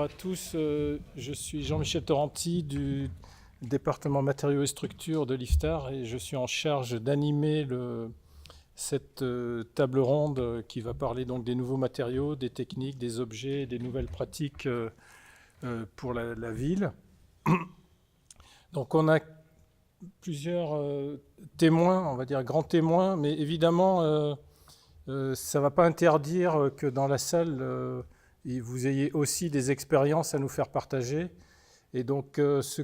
à tous, je suis Jean-Michel Torrenti du département matériaux et structures de l'IFSTAR et je suis en charge d'animer cette table ronde qui va parler donc des nouveaux matériaux, des techniques, des objets, des nouvelles pratiques pour la ville. Donc on a plusieurs témoins, on va dire grands témoins, mais évidemment ça ne va pas interdire que dans la salle vous ayez aussi des expériences à nous faire partager. Et donc ce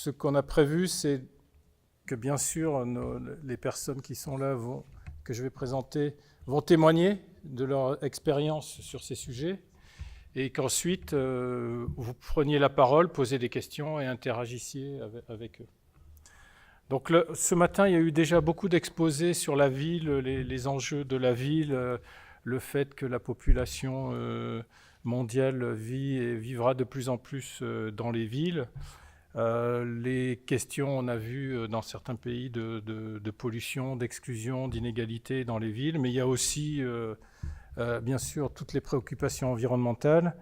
qu'on a prévu, c'est que bien sûr les personnes qui sont là, que je vais présenter, vont témoigner de leur expérience sur ces sujets et qu'ensuite vous preniez la parole, posez des questions et interagissiez avec eux. Donc ce matin, il y a eu déjà beaucoup d'exposés sur la ville, les enjeux de la ville, le fait que la population mondiale vit et vivra de plus en plus dans les villes. Les questions, on a vu dans certains pays, de pollution, d'exclusion, d'inégalité dans les villes, mais il y a aussi, bien sûr, toutes les préoccupations environnementales.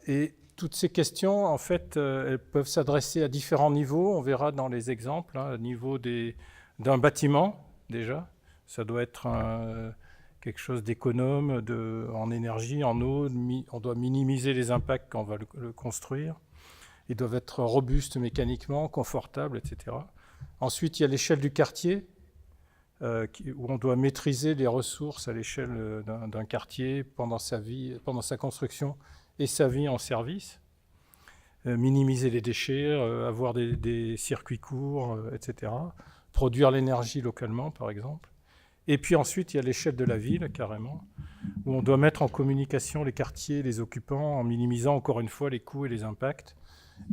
Et toutes ces questions, en fait, elles peuvent s'adresser à différents niveaux. On verra dans les exemples, au niveau d'un bâtiment, déjà. Ça doit être quelque chose d'économe en énergie, en eau. On doit minimiser les impacts quand on va le construire. Ils doivent être robustes mécaniquement, confortables, etc. Ensuite, il y a l'échelle du quartier, où on doit maîtriser les ressources à l'échelle d'un quartier pendant sa vie, pendant sa construction et sa vie en service. Minimiser les déchets, avoir des circuits courts, etc. Produire l'énergie localement, par exemple. Et puis ensuite, il y a l'échelle de la ville, carrément, où on doit mettre en communication les quartiers, les occupants, en minimisant encore une fois les coûts et les impacts.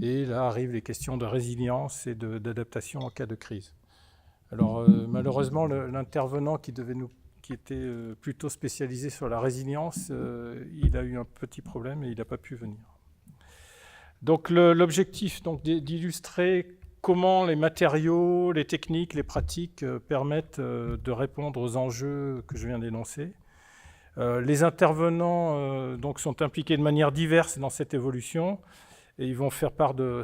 Et là arrivent les questions de résilience et d'adaptation en cas de crise. Alors malheureusement, l'intervenant qui était plutôt spécialisé sur la résilience, il a eu un petit problème et il n'a pas pu venir. Donc l'objectif d'illustrer comment les matériaux, les techniques, les pratiques permettent de répondre aux enjeux que je viens d'énoncer. Les intervenants sont impliqués de manière diverse dans cette évolution et ils vont faire part de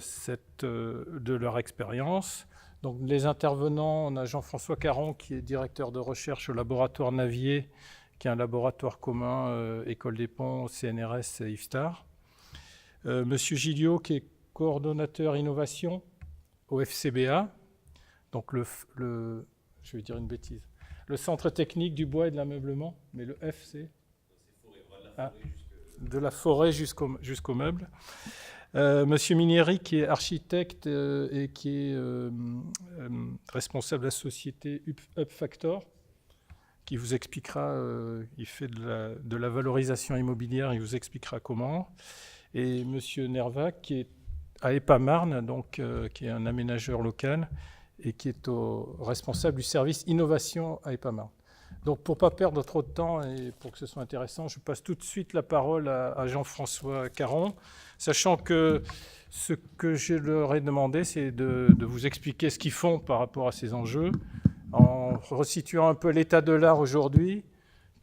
leur expérience. Donc les intervenants, on a Jean-François Caron qui est directeur de recherche au laboratoire Navier, qui est un laboratoire commun École des Ponts, CNRS et IFSTAR. Monsieur Gilliot qui est coordonnateur innovation au FCBA, donc je vais dire une bêtise, le Centre technique du bois et de l'ameublement, mais le F c'est de la forêt jusqu'au meuble. Monsieur Minieri qui est architecte et qui est responsable de la société UpFactor, qui vous expliquera, il fait de la valorisation immobilière, il vous expliquera comment. Et monsieur Nervac qui est à Épamarne, donc qui est un aménageur local et qui est responsable du service innovation à Épamarne. Donc pour ne pas perdre trop de temps et pour que ce soit intéressant, je passe tout de suite la parole à Jean-François Caron, sachant que ce que je leur ai demandé, c'est de vous expliquer ce qu'ils font par rapport à ces enjeux, en resituant un peu l'état de l'art aujourd'hui,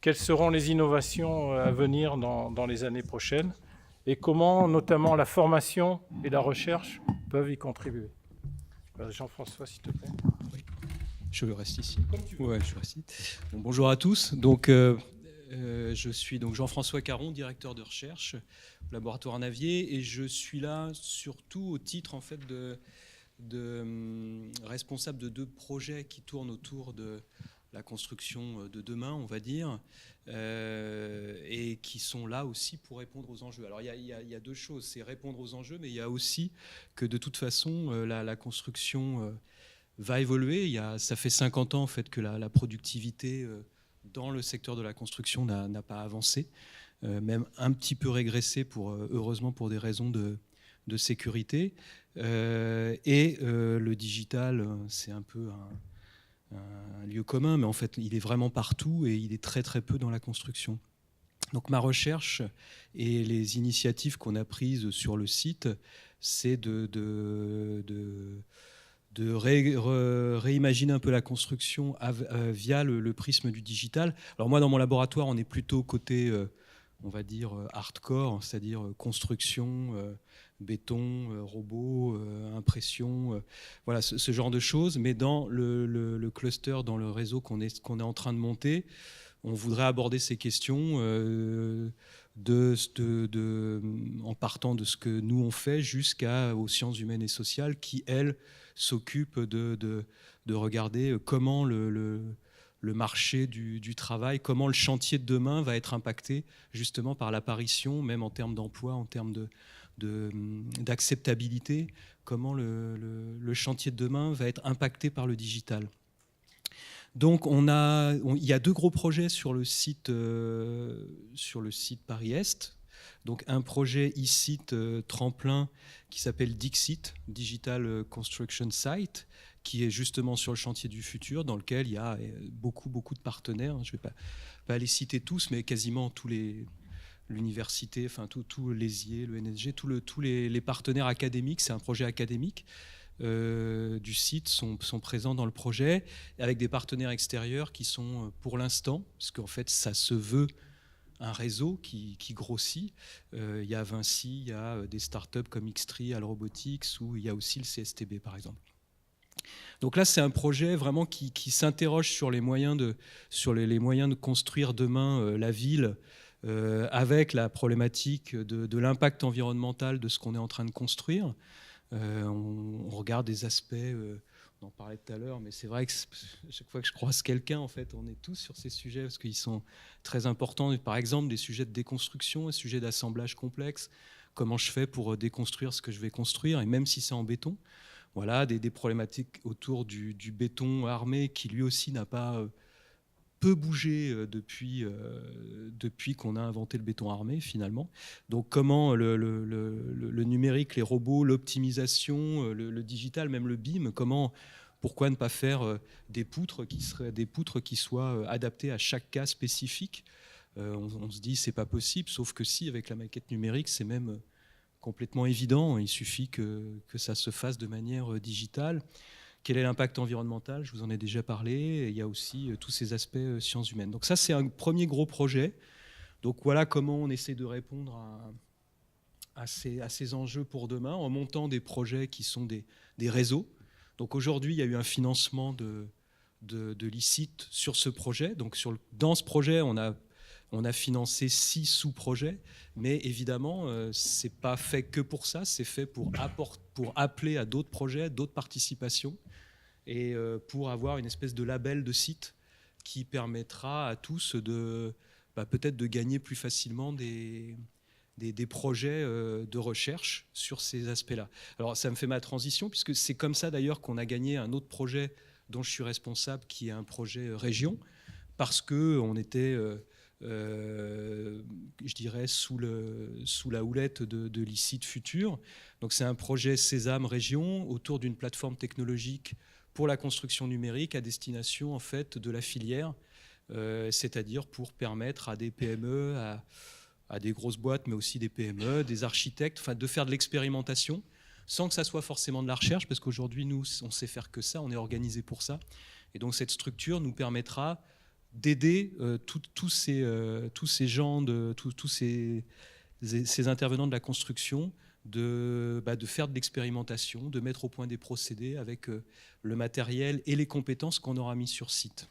quelles seront les innovations à venir dans les années prochaines, et comment notamment la formation et la recherche peuvent y contribuer. Jean-François, s'il te plaît. Oui. Je reste ici. Ouais, je reste ici. Bon, bonjour à tous. Donc, je suis donc Jean-François Caron, directeur de recherche au laboratoire Navier, et je suis là surtout au titre en fait de responsable de 2 projets qui tournent autour de la construction de demain, on va dire, et qui sont là aussi pour répondre aux enjeux. Alors il y a 2 choses, c'est répondre aux enjeux, mais il y a aussi que de toute façon la construction va évoluer. Ça fait 50 ans en fait que la productivité dans le secteur de la construction n'a pas avancé, même un petit peu régressé, heureusement pour des raisons de sécurité. Et le digital, c'est un peu un lieu commun, mais en fait, il est vraiment partout et il est très très peu dans la construction. Donc ma recherche et les initiatives qu'on a prises sur le site, c'est de réimaginer un peu la construction via le prisme du digital. Alors moi, dans mon laboratoire, on est plutôt côté on va dire, hardcore, c'est-à-dire construction, béton, robot, impression, voilà, ce genre de choses. Mais dans le cluster, dans le réseau qu'on est en train de monter, on voudrait aborder ces questions en partant de ce que nous on fait jusqu'aux sciences humaines et sociales qui, elles, s'occupent de regarder comment le marché du travail, comment le chantier de demain va être impacté justement par l'apparition, même en termes d'emploi, en termes d'acceptabilité, comment le chantier de demain va être impacté par le digital. Donc il y a 2 gros projets sur le site Paris-Est. Donc un projet e-site tremplin qui s'appelle Dixit, Digital Construction Site, qui est justement sur le chantier du futur, dans lequel il y a beaucoup de partenaires. Je ne vais pas les citer tous, mais quasiment l'université, enfin tout l'ESIE, le NSG, tous les partenaires académiques. C'est un projet académique. Du site sont présents dans le projet, avec des partenaires extérieurs qui sont pour l'instant, parce qu'en fait ça se veut un réseau qui grossit. Il y a Vinci, il y a des startups comme Xtree, Al Robotics, ou il y a aussi le CSTB par exemple. Donc là c'est un projet vraiment qui s'interroge sur les moyens de construire demain la ville, avec la problématique de l'impact environnemental de ce qu'on est en train de construire. On regarde des aspects, on en parlait tout à l'heure, mais c'est vrai que chaque fois que je croise quelqu'un, en fait, on est tous sur ces sujets parce qu'ils sont très importants. Par exemple, des sujets de déconstruction, des sujets d'assemblage complexe. Comment je fais pour déconstruire ce que je vais construire, et même si c'est en béton. Voilà, des problématiques autour du béton armé qui lui aussi n'a pas peu bougé depuis qu'on a inventé le béton armé finalement. Donc comment le numérique, les robots, l'optimisation, le digital, même le BIM, pourquoi ne pas faire des poutres qui soient adaptées à chaque cas spécifique. On se dit c'est pas possible, sauf que si, avec la maquette numérique, c'est même complètement évident. Il suffit que ça se fasse de manière digitale. Quel est l'impact environnemental? Je vous en ai déjà parlé. Et il y a aussi tous ces aspects sciences humaines. Donc ça, c'est un premier gros projet. Donc voilà comment on essaie de répondre à ces enjeux pour demain, en montant des projets qui sont des réseaux. Donc aujourd'hui, il y a eu un financement de l'ICIT sur ce projet. Donc dans ce projet, on a financé 6 sous-projets, mais évidemment, ce n'est pas fait que pour ça, c'est fait pour appeler à d'autres projets, d'autres participations, et pour avoir une espèce de label de site qui permettra à tous peut-être de gagner plus facilement des projets de recherche sur ces aspects-là. Alors ça me fait ma transition, puisque c'est comme ça d'ailleurs qu'on a gagné un autre projet dont je suis responsable, qui est un projet région, parce qu'on était... je dirais sous la houlette de l'ICIT Futur. Donc c'est un projet Sésame Région autour d'une plateforme technologique pour la construction numérique à destination en fait de la filière, c'est-à-dire pour permettre à des PME, à des grosses boîtes, mais aussi des PME, des architectes, enfin de faire de l'expérimentation sans que ça soit forcément de la recherche, parce qu'aujourd'hui nous on sait faire que ça, on est organisé pour ça, et donc cette structure nous permettra d'aider tous ces gens, tous ces intervenants de la construction, de faire de l'expérimentation, de mettre au point des procédés avec le matériel et les compétences qu'on aura mis sur site,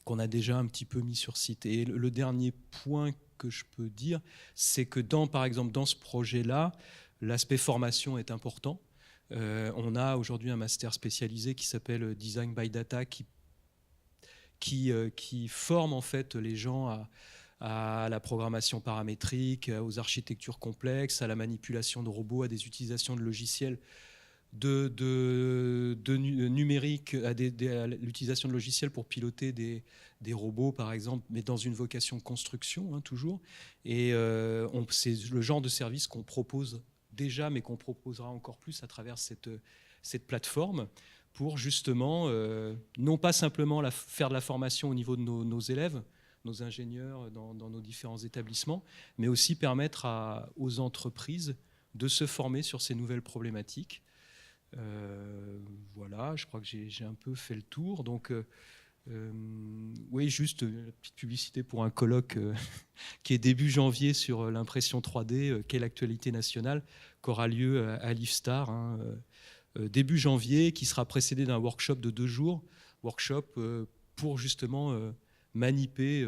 qu'on a déjà un petit peu mis sur site. Et le dernier point que je peux dire, c'est que par exemple dans ce projet-là, l'aspect formation est important. On a aujourd'hui un master spécialisé qui s'appelle Design by Data, qui forme en fait les gens à la programmation paramétrique, aux architectures complexes, à la manipulation de robots, à des utilisations de logiciels numériques, à l'utilisation de logiciels pour piloter des robots par exemple, mais dans une vocation construction toujours. Et c'est le genre de service qu'on propose déjà, mais qu'on proposera encore plus à travers cette plateforme, pour justement, non pas simplement faire de la formation au niveau de nos élèves, nos ingénieurs dans nos différents établissements, mais aussi permettre aux entreprises de se former sur ces nouvelles problématiques. Voilà, je crois que j'ai un peu fait le tour. Donc, Oui, juste une petite publicité pour un colloque qui est début janvier sur l'impression 3D, quelle actualité nationale, qui aura lieu à l'IFSTAR, hein, début janvier, qui sera précédé d'un workshop de 2 jours, workshop pour justement maniper,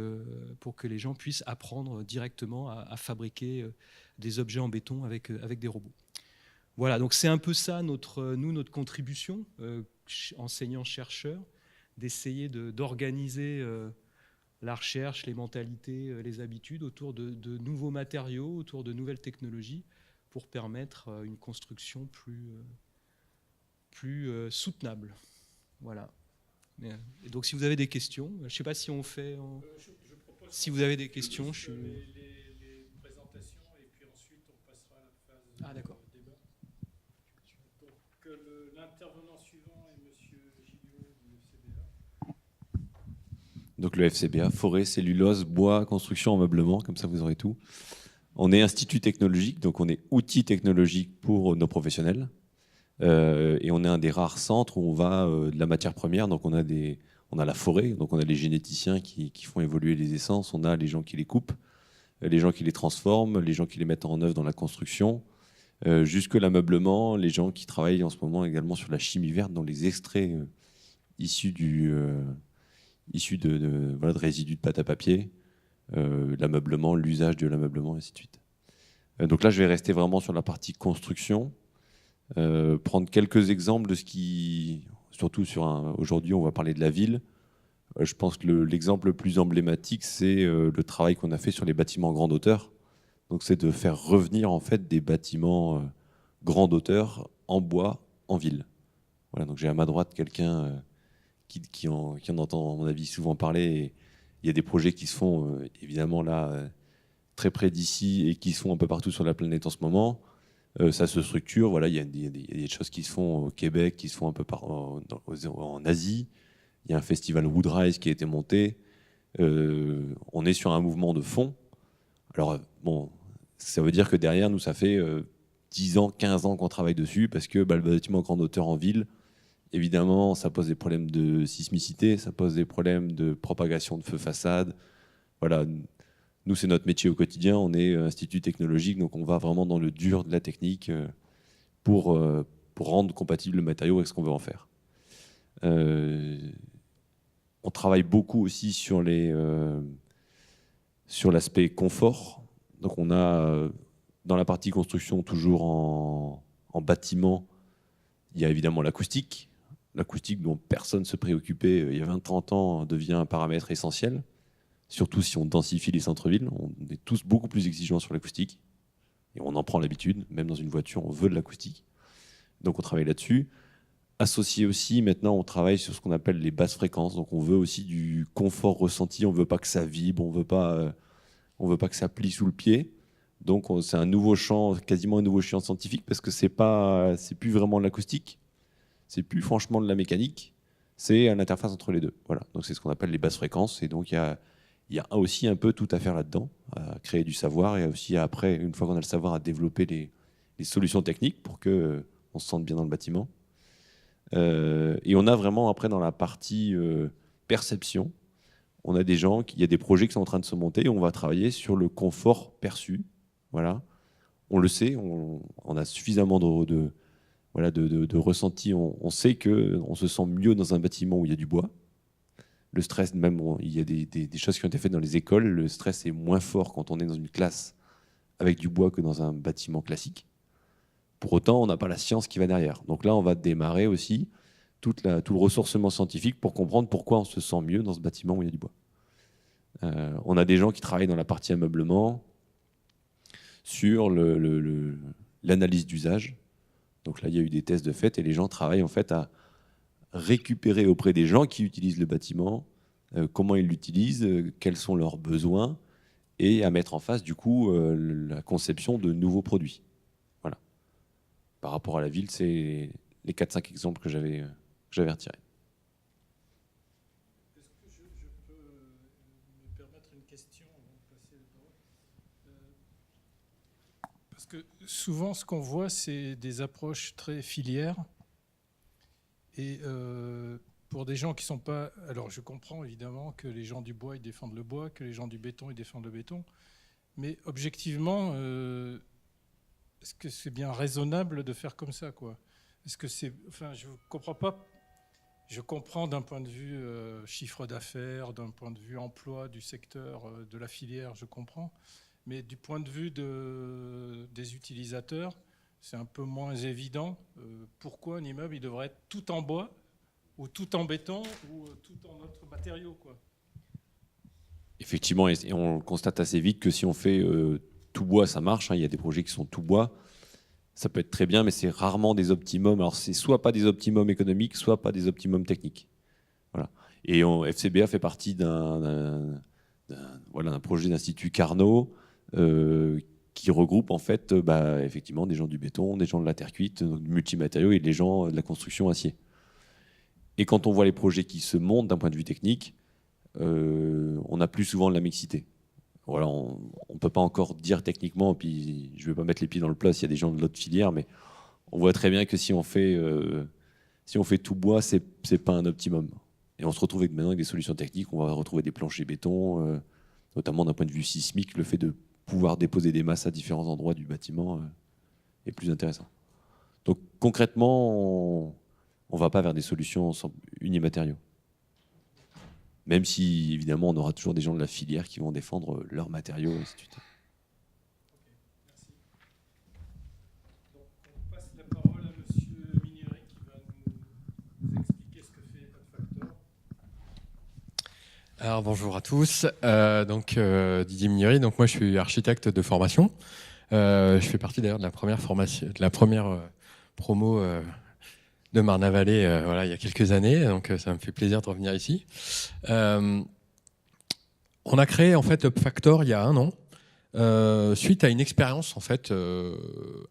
pour que les gens puissent apprendre directement à fabriquer des objets en béton avec des robots. Voilà, donc c'est un peu ça notre contribution, enseignants-chercheurs, d'essayer d'organiser la recherche, les mentalités, les habitudes autour de nouveaux matériaux, autour de nouvelles technologies, pour permettre une construction plus soutenable. Voilà. Et donc si vous avez des questions, je ne sais pas si on fait... Si vous avez des questions, je suis... Les présentations et puis ensuite on passera à la phase d'accord. débat. Donc l'intervenant suivant est Monsieur Gilliot du FCBA. Donc le FCBA, forêt, cellulose, bois, construction, ameublement, comme ça vous aurez tout. On est institut technologique, donc on est outil technologique pour nos professionnels. Et on est un des rares centres où on va de la matière première, donc on a la forêt, donc on a les généticiens qui font évoluer les essences, on a les gens qui les coupent, les gens qui les transforment, les gens qui les mettent en œuvre dans la construction, jusque l'ameublement, les gens qui travaillent en ce moment également sur la chimie verte, dans les extraits issus de résidus de pâte à papier, l'ameublement, l'usage de l'ameublement, et ainsi de suite. Donc là, je vais rester vraiment sur la partie construction, prendre quelques exemples de ce qui... Surtout aujourd'hui, on va parler de la ville. Je pense que l'exemple le plus emblématique, c'est le travail qu'on a fait sur les bâtiments grande hauteur. Donc c'est de faire revenir en fait des bâtiments grande hauteur en bois, en ville. Voilà, donc j'ai à ma droite quelqu'un qui en entend, à mon avis, souvent parler. Et il y a des projets qui se font, évidemment, là, très près d'ici et qui se font un peu partout sur la planète en ce moment. Ça se structure. Voilà, il y a des choses qui se font au Québec, qui se font un peu en Asie. Il y a un festival Woodrise qui a été monté. On est sur un mouvement de fond. Alors, bon, ça veut dire que derrière, nous, ça fait 10 ans, 15 ans qu'on travaille dessus parce que le bâtiment grande hauteur en ville, évidemment, ça pose des problèmes de sismicité, ça pose des problèmes de propagation de feu façade. Voilà, nous, c'est notre métier au quotidien. On est institut technologique, donc on va vraiment dans le dur de la technique pour rendre compatible le matériau avec ce qu'on veut en faire. On travaille beaucoup aussi sur l'aspect confort. Donc on a dans la partie construction, toujours en bâtiment, il y a évidemment l'acoustique. L'acoustique dont personne ne se préoccupait il y a 20-30 ans devient un paramètre essentiel. Surtout si on densifie les centres-villes, on est tous beaucoup plus exigeants sur l'acoustique. Et on en prend l'habitude, même dans une voiture, on veut de l'acoustique. Donc on travaille là-dessus. Associé aussi, maintenant, on travaille sur ce qu'on appelle les basses fréquences. Donc on veut aussi du confort ressenti, on ne veut pas que ça vibre, on ne veut pas que ça plie sous le pied. Donc c'est un nouveau champ, quasiment un nouveau champ scientifique, parce que c'est plus vraiment de l'acoustique, c'est plus franchement de la mécanique, c'est une interface entre les deux. Voilà. Donc c'est ce qu'on appelle les basses fréquences. Et donc il y a aussi un peu tout à faire là-dedans, à créer du savoir et aussi après, une fois qu'on a le savoir, à développer les solutions techniques pour qu'on se sente bien dans le bâtiment. Et on a vraiment après dans la partie perception, on a il y a des projets qui sont en train de se monter et on va travailler sur le confort perçu. Voilà. On le sait, on a suffisamment de ressenti. On sait qu'on se sent mieux dans un bâtiment où il y a du bois. Le stress, même, il y a des choses qui ont été faites dans les écoles. Le stress est moins fort quand on est dans une classe avec du bois que dans un bâtiment classique. Pour autant, on n'a pas la science qui va derrière. Donc là, on va démarrer aussi tout le ressourcement scientifique pour comprendre pourquoi on se sent mieux dans ce bâtiment où il y a du bois. On a des gens qui travaillent dans la partie ameublement sur l'analyse d'usage. Donc là, il y a eu des tests de fait et les gens travaillent en fait à récupérer auprès des gens qui utilisent le bâtiment comment ils l'utilisent, quels sont leurs besoins et à mettre en face du coup la conception de nouveaux produits. Voilà. Par rapport à la ville, c'est les 4-5 exemples que j'avais retirés. Est-ce que je peux me permettre une question avant de passer la parole? Parce que souvent, ce qu'on voit, c'est des approches très filières. Et pour des gens qui ne sont pas... Alors je comprends évidemment que les gens du bois, ils défendent le bois, que les gens du béton, ils défendent le béton. Mais objectivement, est-ce que c'est bien raisonnable de faire comme ça, quoi? Est-ce que c'est... Enfin, je ne comprends pas. Je comprends d'un point de vue chiffre d'affaires, d'un point de vue emploi du secteur, de la filière, je comprends. Mais du point de vue des utilisateurs, c'est un peu moins évident. Pourquoi un immeuble il devrait être tout en bois ou tout en béton ou tout en autre matériau, quoi? Effectivement, et on constate assez vite que si on fait tout bois, ça marche. Il y a des projets qui sont tout bois. Ça peut être très bien, mais c'est rarement des optimums. Alors, c'est soit pas des optimums économiques, soit pas des optimums techniques. Voilà. Et FCBA fait partie d'un projet d'Institut Carnot qui regroupe en fait effectivement des gens du béton, des gens de la terre cuite, du multimatériaux et des gens de la construction acier. Et quand on voit les projets qui se montent d'un point de vue technique, on a plus souvent de la mixité. Voilà, on ne peut pas encore dire techniquement, puis je ne vais pas mettre les pieds dans le plat s'il y a des gens de l'autre filière, mais on voit très bien que si on fait tout bois, ce n'est pas un optimum. Et on se retrouve maintenant avec des solutions techniques, on va retrouver des planchers béton, notamment d'un point de vue sismique, le fait de pouvoir déposer des masses à différents endroits du bâtiment est plus intéressant. Donc concrètement, on ne va pas vers des solutions unimatériaux. Même si, évidemment, on aura toujours des gens de la filière qui vont défendre leurs matériaux, et ainsi de suite. Merci. Donc, on passe la parole à M. Minieri qui va nous expliquer ce que fait Upfactor. Alors, bonjour à tous. Didier Minieri. Donc, moi, je suis architecte de formation. Je fais partie d'ailleurs de la première promo de Marne-la-Vallée il y a quelques années, donc ça me fait plaisir de revenir ici. On a créé en fait Upfactor il y a 1 an, suite à une expérience en fait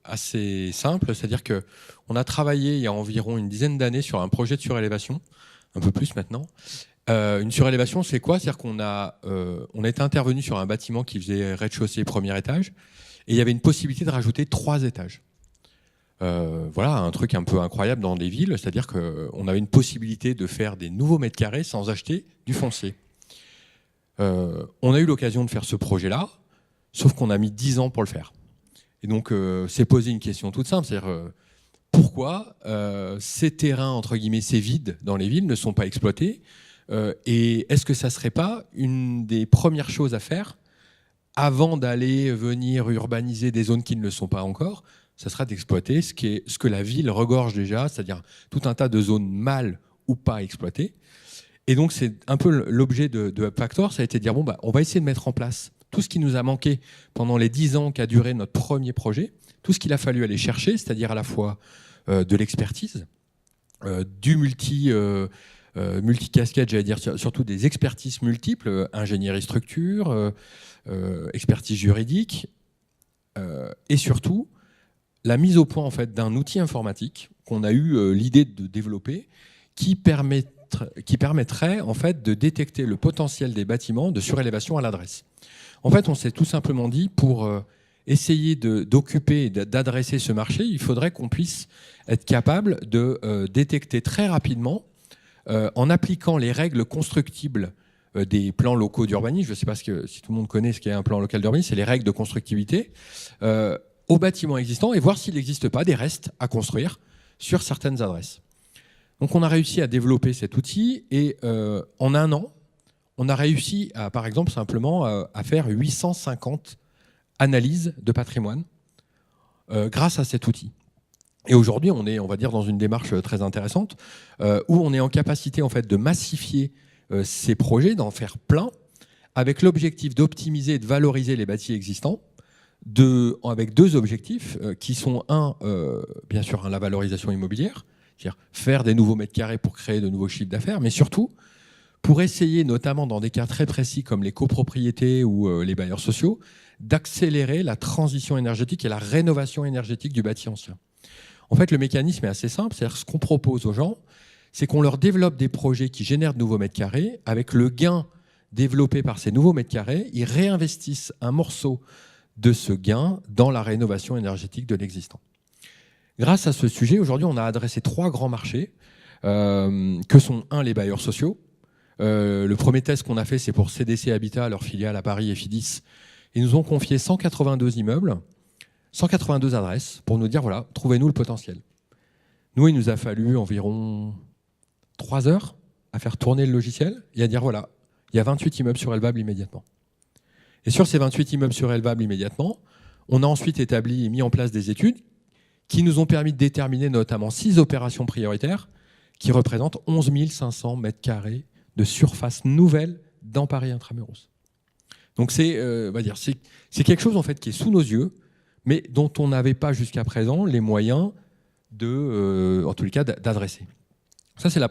assez simple, c'est-à-dire qu'on a travaillé il y a environ une dizaine d'années sur un projet de surélévation, un peu plus maintenant. Une surélévation, c'est quoi? C'est-à-dire qu'on a été intervenu sur un bâtiment qui faisait rez-de-chaussée, premier étage, et il y avait une possibilité de rajouter 3 étages. Voilà, un truc un peu incroyable dans des villes, c'est-à-dire qu'on avait une possibilité de faire des nouveaux mètres carrés sans acheter du foncier. On a eu l'occasion de faire ce projet-là, sauf qu'on a mis 10 ans pour le faire. Et donc, c'est posé une question toute simple, c'est-à-dire pourquoi ces terrains, entre guillemets, ces vides dans les villes ne sont pas exploités, et est-ce que ça ne serait pas une des premières choses à faire avant d'aller venir urbaniser des zones qui ne le sont pas encore? Ça sera d'exploiter ce que la ville regorge déjà, c'est-à-dire tout un tas de zones mal ou pas exploitées. Et donc, c'est un peu l'objet de Upfactor, ça a été de dire, on va essayer de mettre en place tout ce qui nous a manqué pendant les 10 ans qu'a duré notre premier projet, tout ce qu'il a fallu aller chercher, c'est-à-dire à la fois de l'expertise, du multicasquette, j'allais dire surtout des expertises multiples, ingénierie structure, expertise juridique, et surtout la mise au point en fait d'un outil informatique qu'on a eu l'idée de développer qui permettrait en fait de détecter le potentiel des bâtiments de surélévation à l'adresse. En fait, on s'est tout simplement dit pour essayer d'occuper et d'adresser ce marché, il faudrait qu'on puisse être capable de détecter très rapidement en appliquant les règles constructibles des plans locaux d'urbanisme. Je ne sais pas si tout le monde connaît ce qu'est un plan local d'urbanisme, c'est les règles de constructivité. Aux bâtiments existants et voir s'il n'existe pas des restes à construire sur certaines adresses. Donc on a réussi à développer cet outil et en 1 an, on a réussi à, par exemple, simplement à faire 850 analyses de patrimoine grâce à cet outil. Et aujourd'hui, on est, on va dire, dans une démarche très intéressante où on est en capacité en fait de massifier ces projets, d'en faire plein, avec l'objectif d'optimiser et de valoriser les bâtis existants, avec 2 objectifs qui sont bien sûr la valorisation immobilière, c'est-à-dire faire des nouveaux mètres carrés pour créer de nouveaux chiffres d'affaires, mais surtout pour essayer, notamment dans des cas très précis comme les copropriétés ou les bailleurs sociaux, d'accélérer la transition énergétique et la rénovation énergétique du bâti ancien. En fait, le mécanisme est assez simple, c'est-à-dire ce qu'on propose aux gens, c'est qu'on leur développe des projets qui génèrent de nouveaux mètres carrés. Avec le gain développé par ces nouveaux mètres carrés, ils réinvestissent un morceau de ce gain dans la rénovation énergétique de l'existant. Grâce à ce sujet, aujourd'hui, on a adressé 3 grands marchés. que sont les bailleurs sociaux. Le premier test qu'on a fait, c'est pour CDC Habitat, leur filiale à Paris et Fidis. Ils nous ont confié 182 immeubles, 182 adresses, pour nous dire, voilà, trouvez-nous le potentiel. Nous, il nous a fallu environ 3 heures à faire tourner le logiciel et à dire, voilà, il y a 28 immeubles surélvables immédiatement. Et sur ces 28 immeubles surélvables immédiatement, on a ensuite établi et mis en place des études qui nous ont permis de déterminer notamment 6 opérations prioritaires qui représentent 11 500 mètres carrés de surface nouvelle dans Paris Intramuros. Donc c'est quelque chose en fait qui est sous nos yeux, mais dont on n'avait pas jusqu'à présent les moyens en tous les cas d'adresser. Ça c'est le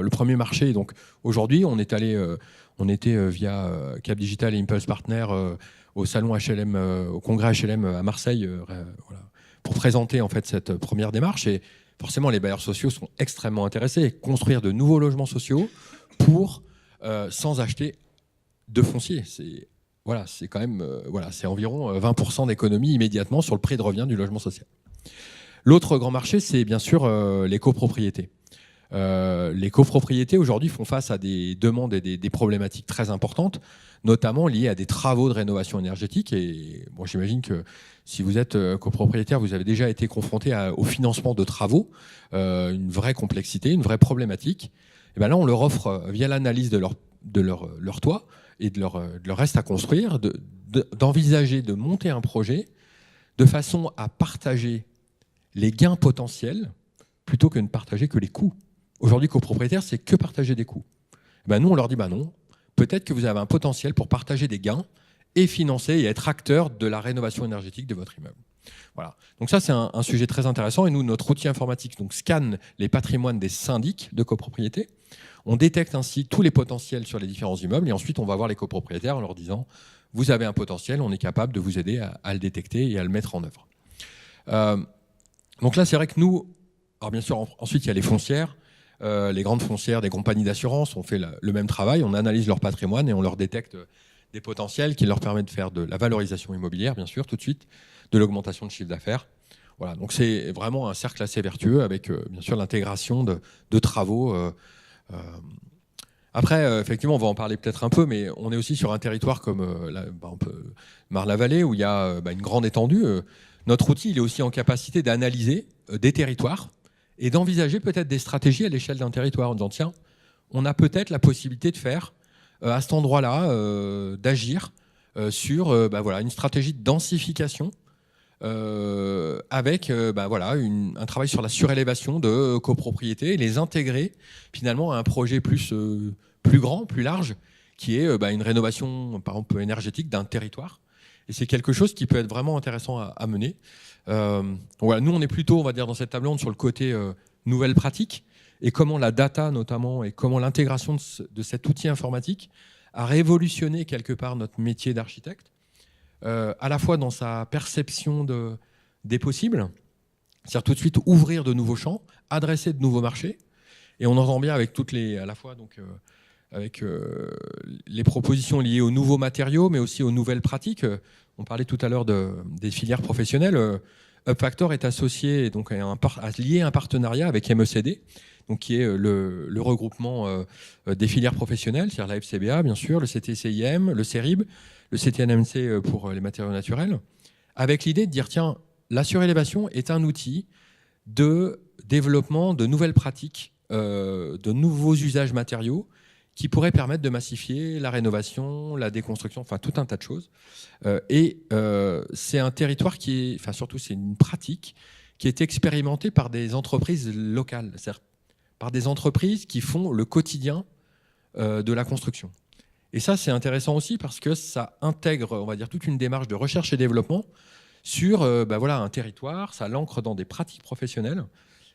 premier marché. Donc aujourd'hui on était via Cap Digital et Impulse Partner au salon HLM, au congrès HLM à Marseille, voilà, pour présenter en fait cette première démarche. Et forcément les bailleurs sociaux sont extrêmement intéressés. Construire de nouveaux logements sociaux sans acheter de foncier. C'est quand même c'est environ 20% d'économie immédiatement sur le prix de revient du logement social. L'autre grand marché, c'est bien sûr les copropriétés. Les copropriétés aujourd'hui font face à des demandes et des problématiques très importantes, notamment liées à des travaux de rénovation énergétique. Et bon, j'imagine que si vous êtes copropriétaire, vous avez déjà été confronté au financement de travaux, une vraie complexité, une vraie problématique. Et bien là, on leur offre, via l'analyse de leur toit et de leur reste à construire, d'envisager de monter un projet de façon à partager les gains potentiels plutôt que de partager que les coûts. Aujourd'hui, copropriétaire, c'est que partager des coûts. Ben nous, on leur dit, non, peut-être que vous avez un potentiel pour partager des gains et financer et être acteur de la rénovation énergétique de votre immeuble. Voilà. Donc ça, c'est un sujet très intéressant. Et nous, notre outil informatique scanne les patrimoines des syndics de copropriété. On détecte ainsi tous les potentiels sur les différents immeubles. Et ensuite, on va voir les copropriétaires en leur disant, vous avez un potentiel, on est capable de vous aider à le détecter et à le mettre en œuvre. Donc là, c'est vrai que nous, alors bien sûr, ensuite, il y a les foncières. Les grandes foncières des compagnies d'assurance ont fait le même travail. On analyse leur patrimoine et on leur détecte des potentiels qui leur permettent de faire de la valorisation immobilière, bien sûr, tout de suite, de l'augmentation de chiffre d'affaires. Voilà, donc c'est vraiment un cercle assez vertueux avec, bien sûr, l'intégration de travaux. Après, effectivement, on va en parler peut-être un peu, mais on est aussi sur un territoire comme Marne-la-Vallée, où il y a une grande étendue. Notre outil, il est aussi en capacité d'analyser des territoires et d'envisager peut-être des stratégies à l'échelle d'un territoire en disant, tiens, on a peut-être la possibilité de faire à cet endroit-là, d'agir sur une stratégie de densification avec un travail sur la surélévation de copropriétés et les intégrer finalement à un projet plus grand, plus large, qui est une rénovation, par exemple, énergétique d'un territoire. Et c'est quelque chose qui peut être vraiment intéressant à mener. Voilà, nous, on est plutôt, on va dire, dans cette table ronde sur le côté nouvelles pratiques et comment la data, notamment, et comment l'intégration de cet outil informatique a révolutionné quelque part notre métier d'architecte, à la fois dans sa perception des possibles, c'est-à-dire tout de suite ouvrir de nouveaux champs, adresser de nouveaux marchés. Et on entend bien avec avec les propositions liées aux nouveaux matériaux, mais aussi aux nouvelles pratiques. On parlait tout à l'heure des filières professionnelles. UpFactor est associé, donc lié à un partenariat avec MECD, donc qui est le regroupement des filières professionnelles, c'est-à-dire la FCBA, bien sûr, le CTCIM, le CERIB, le CTNMC pour les matériaux naturels, avec l'idée de dire, tiens, la surélévation est un outil de développement de nouvelles pratiques, de nouveaux usages matériaux, qui pourrait permettre de massifier la rénovation, la déconstruction, enfin tout un tas de choses. C'est un territoire surtout c'est une pratique qui est expérimentée par des entreprises locales, c'est-à-dire par des entreprises qui font le quotidien de la construction. Et ça, c'est intéressant aussi parce que ça intègre, on va dire, toute une démarche de recherche et développement sur un territoire, ça l'ancre dans des pratiques professionnelles.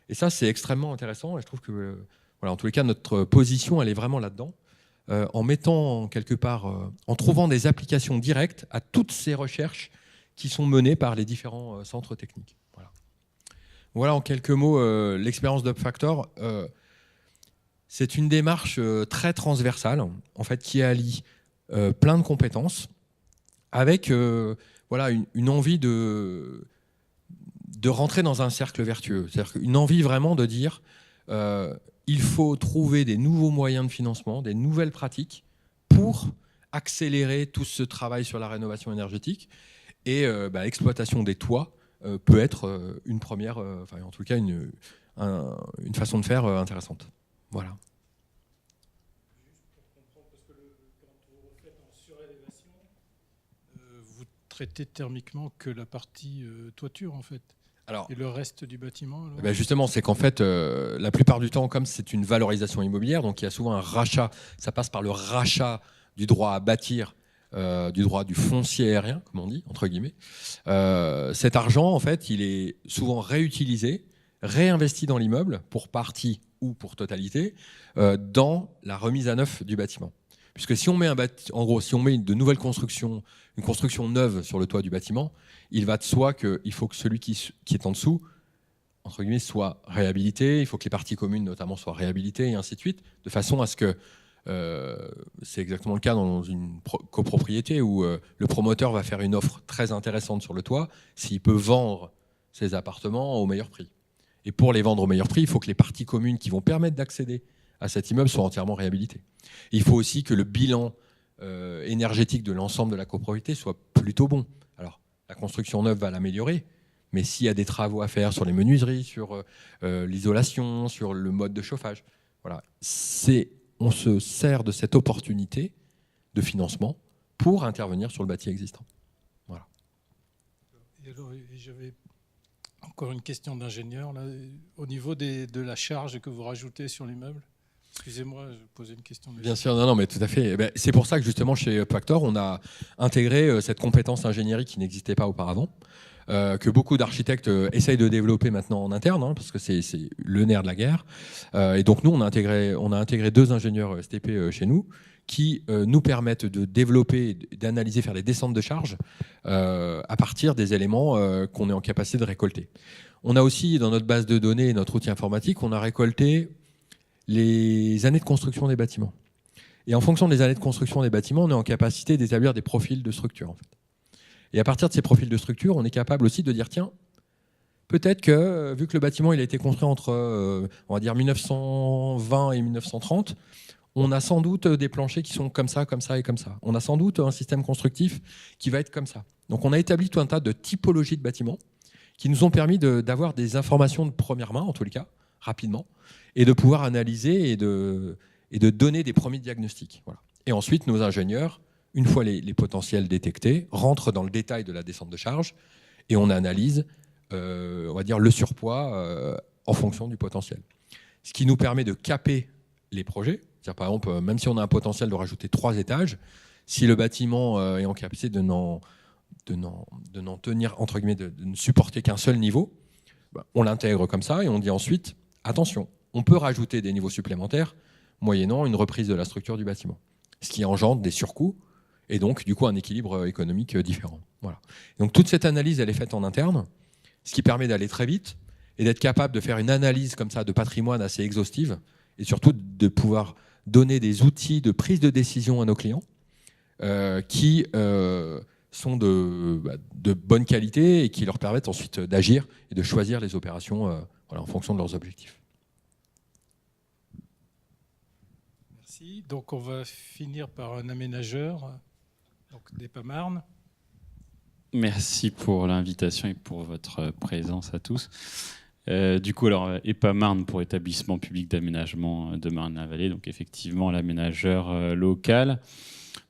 Et ça, c'est extrêmement intéressant et je trouve que en tous les cas, notre position, elle est vraiment là-dedans, en mettant quelque part, en trouvant des applications directes à toutes ces recherches qui sont menées par les différents centres techniques. Voilà en quelques mots l'expérience d'UpFactor. C'est une démarche très transversale, en fait, qui allie plein de compétences avec une envie de rentrer dans un cercle vertueux. C'est-à-dire une envie vraiment de dire il faut trouver des nouveaux moyens de financement, des nouvelles pratiques pour accélérer tout ce travail sur la rénovation énergétique. Et l'exploitation des toits peut être une première, en tout cas une façon de faire intéressante. Voilà. Vous traitez thermiquement que la partie toiture, en fait. Alors, et le reste du bâtiment alors justement, c'est qu'en fait, la plupart du temps, comme c'est une valorisation immobilière, donc il y a souvent un rachat, ça passe par le rachat du droit à bâtir, du droit du foncier aérien, comme on dit, entre guillemets. Cet argent, en fait, il est souvent réutilisé, réinvesti dans l'immeuble, pour partie ou pour totalité, dans la remise à neuf du bâtiment. Puisque si on met si on met de nouvelles constructions, une construction neuve sur le toit du bâtiment, il va de soi qu'il faut que celui qui est en dessous, entre guillemets, soit réhabilité, il faut que les parties communes notamment soient réhabilitées et ainsi de suite, de façon à ce que, c'est exactement le cas dans une copropriété où le promoteur va faire une offre très intéressante sur le toit s'il peut vendre ses appartements au meilleur prix. Et pour les vendre au meilleur prix, il faut que les parties communes qui vont permettre d'accéder à cet immeuble soient entièrement réhabilitées. Et il faut aussi que le bilan énergétique de l'ensemble de la copropriété soit plutôt bon. Alors, la construction neuve va l'améliorer, mais s'il y a des travaux à faire sur les menuiseries, sur l'isolation, sur le mode de chauffage, voilà, on se sert de cette opportunité de financement pour intervenir sur le bâti existant. Voilà. Et alors, j'avais encore une question d'ingénieur. Au niveau de la charge que vous rajoutez sur l'immeuble, excusez-moi, je posais une question. Bien sûr, non, mais tout à fait. C'est pour ça que justement chez Pactor, on a intégré cette compétence ingénierie qui n'existait pas auparavant, que beaucoup d'architectes essayent de développer maintenant en interne, parce que c'est le nerf de la guerre. Et donc nous, on a intégré 2 ingénieurs STP chez nous qui nous permettent de développer, d'analyser, faire des descentes de charges à partir des éléments qu'on est en capacité de récolter. On a aussi, dans notre base de données et notre outil informatique, on a récolté les années de construction des bâtiments. Et en fonction des années de construction des bâtiments, on est en capacité d'établir des profils de structure, en fait. Et à partir de ces profils de structure, on est capable aussi de dire, tiens, peut-être que, vu que le bâtiment il a été construit entre, on va dire, 1920 et 1930, on a sans doute des planchers qui sont comme ça et comme ça. On a sans doute un système constructif qui va être comme ça. Donc on a établi tout un tas de typologies de bâtiments qui nous ont permis d'avoir des informations de première main, en tous les cas, rapidement, et de pouvoir analyser et de donner des premiers diagnostics. Voilà. Et ensuite, nos ingénieurs, une fois les potentiels détectés, rentrent dans le détail de la descente de charge et on analyse, on va dire, le surpoids en fonction du potentiel. Ce qui nous permet de caper les projets. C'est-à-dire, par exemple, même si on a un potentiel de rajouter 3 étages, si le bâtiment est en capacité de n'en tenir, entre guillemets, de ne supporter qu'un seul niveau, on l'intègre comme ça et on dit ensuite, attention, on peut rajouter des niveaux supplémentaires moyennant une reprise de la structure du bâtiment. Ce qui engendre des surcoûts et donc du coup un équilibre économique différent. Voilà. Donc toute cette analyse, elle est faite en interne, ce qui permet d'aller très vite et d'être capable de faire une analyse comme ça de patrimoine assez exhaustive et surtout de pouvoir donner des outils de prise de décision à nos clients qui sont de bonne qualité et qui leur permettent ensuite d'agir et de choisir les opérations en fonction de leurs objectifs. Merci. Donc on va finir par un aménageur, donc d'EPAMarne. Merci pour l'invitation et pour votre présence à tous. Du coup, alors, EPAMarne pour établissement public d'aménagement de Marne-la-Vallée, donc effectivement l'aménageur local.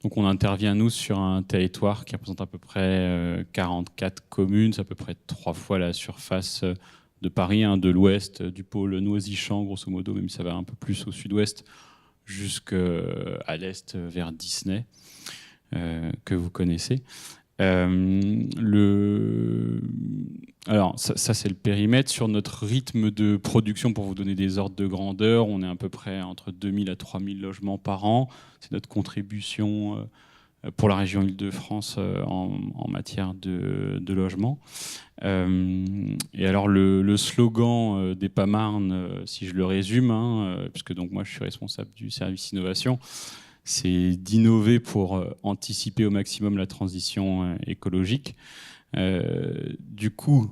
Donc on intervient, nous, sur un territoire qui représente à peu près 44 communes, c'est à peu près 3 fois la surface de Paris, de l'ouest, du pôle Noisy-Champs, grosso modo, même si ça va un peu plus au sud-ouest, jusqu'à l'est vers Disney, que vous connaissez. Alors ça c'est le périmètre. Sur notre rythme de production, pour vous donner des ordres de grandeur, on est à peu près entre 2000 à 3000 logements par an. C'est notre contribution pour la région Île-de-France en matière de logement. Et alors le slogan d'EPAMarne, si je le résume, puisque donc moi je suis responsable du service innovation, c'est d'innover pour anticiper au maximum la transition écologique. Du coup,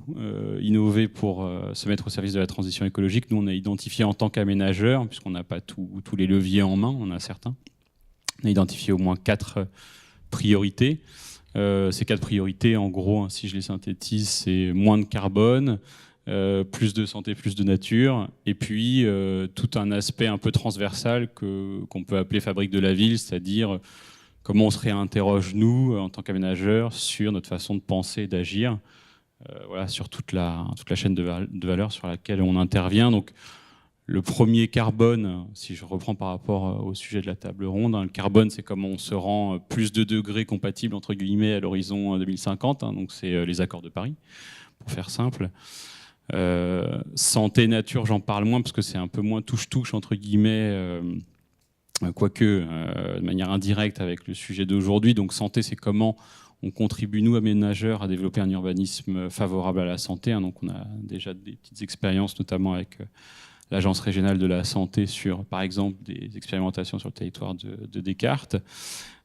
innover pour se mettre au service de la transition écologique, nous on a identifié en tant qu'aménageur, puisqu'on n'a pas tous les leviers en main, on a certains, on a identifié au moins 4 priorités. Ces 4 priorités, en gros, hein, si je les synthétise, c'est moins de carbone, plus de santé, plus de nature, et puis tout un aspect un peu transversal qu'on peut appeler fabrique de la ville, c'est-à-dire comment on se réinterroge, nous, en tant qu'aménageurs, sur notre façon de penser et d'agir, voilà, sur toute la chaîne de valeur sur laquelle on intervient. Donc, le premier carbone, si je reprends par rapport au sujet de la table ronde, hein, le carbone, c'est comment on se rend plus de degrés compatibles, entre guillemets, à l'horizon 2050. Hein, donc, c'est les accords de Paris, pour faire simple. Santé, nature, j'en parle moins, parce que c'est un peu moins touche-touche, entre guillemets, quoique de manière indirecte avec le sujet d'aujourd'hui. Donc santé, c'est comment on contribue, nous, aménageurs, à développer un urbanisme favorable à la santé. Hein. Donc on a déjà des petites expériences, notamment avec l'Agence régionale de la santé sur, par exemple, des expérimentations sur le territoire de Descartes.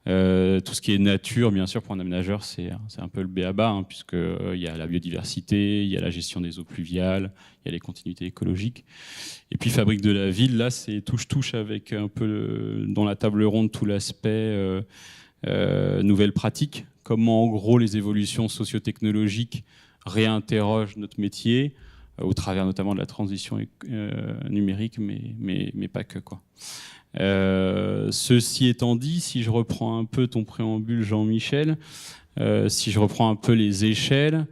Tout ce qui est nature, bien sûr, pour un aménageur, c'est un peu le b.a.-ba, hein, puisqu'il y a la biodiversité, il y a la gestion des eaux pluviales, il y a les continuités écologiques. Et puis fabrique de la ville, là, c'est touche-touche avec un peu dans la table ronde tout l'aspect nouvelles pratiques, comment en gros les évolutions socio-technologiques réinterrogent notre métier, au travers notamment de la transition numérique, mais pas que, quoi. Ceci étant dit, si je reprends un peu ton préambule, Jean-Michel, si je reprends un peu les échelles,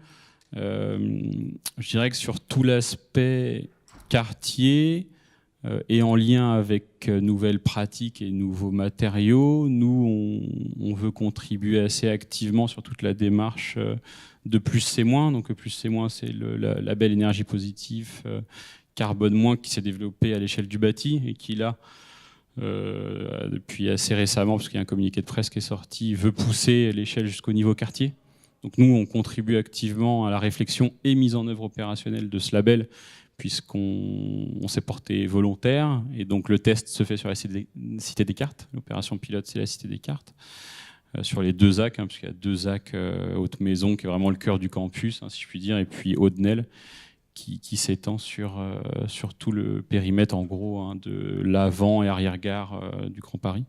je dirais que sur tout l'aspect quartier et en lien avec nouvelles pratiques et nouveaux matériaux, nous, on veut contribuer assez activement sur toute la démarche de plus c'est moins. Donc plus c'est moins, c'est le label énergie positive, carbone moins, qui s'est développé à l'échelle du bâti et qui là, depuis assez récemment, parce qu'il y a un communiqué de presse qui est sorti, veut pousser l'échelle jusqu'au niveau quartier. Donc nous, on contribue activement à la réflexion et mise en œuvre opérationnelle de ce label, puisqu'on s'est porté volontaire. Et donc le test se fait sur la Cité Descartes. L'opération pilote, c'est la Cité Descartes. Sur les 2 ZAC, hein, puisqu'il y a 2 ZAC Haute Maison, qui est vraiment le cœur du campus, hein, si je puis dire, et puis Audenel, qui s'étend sur tout le périmètre, en gros, hein, de l'avant- et arrière-gare du Grand Paris.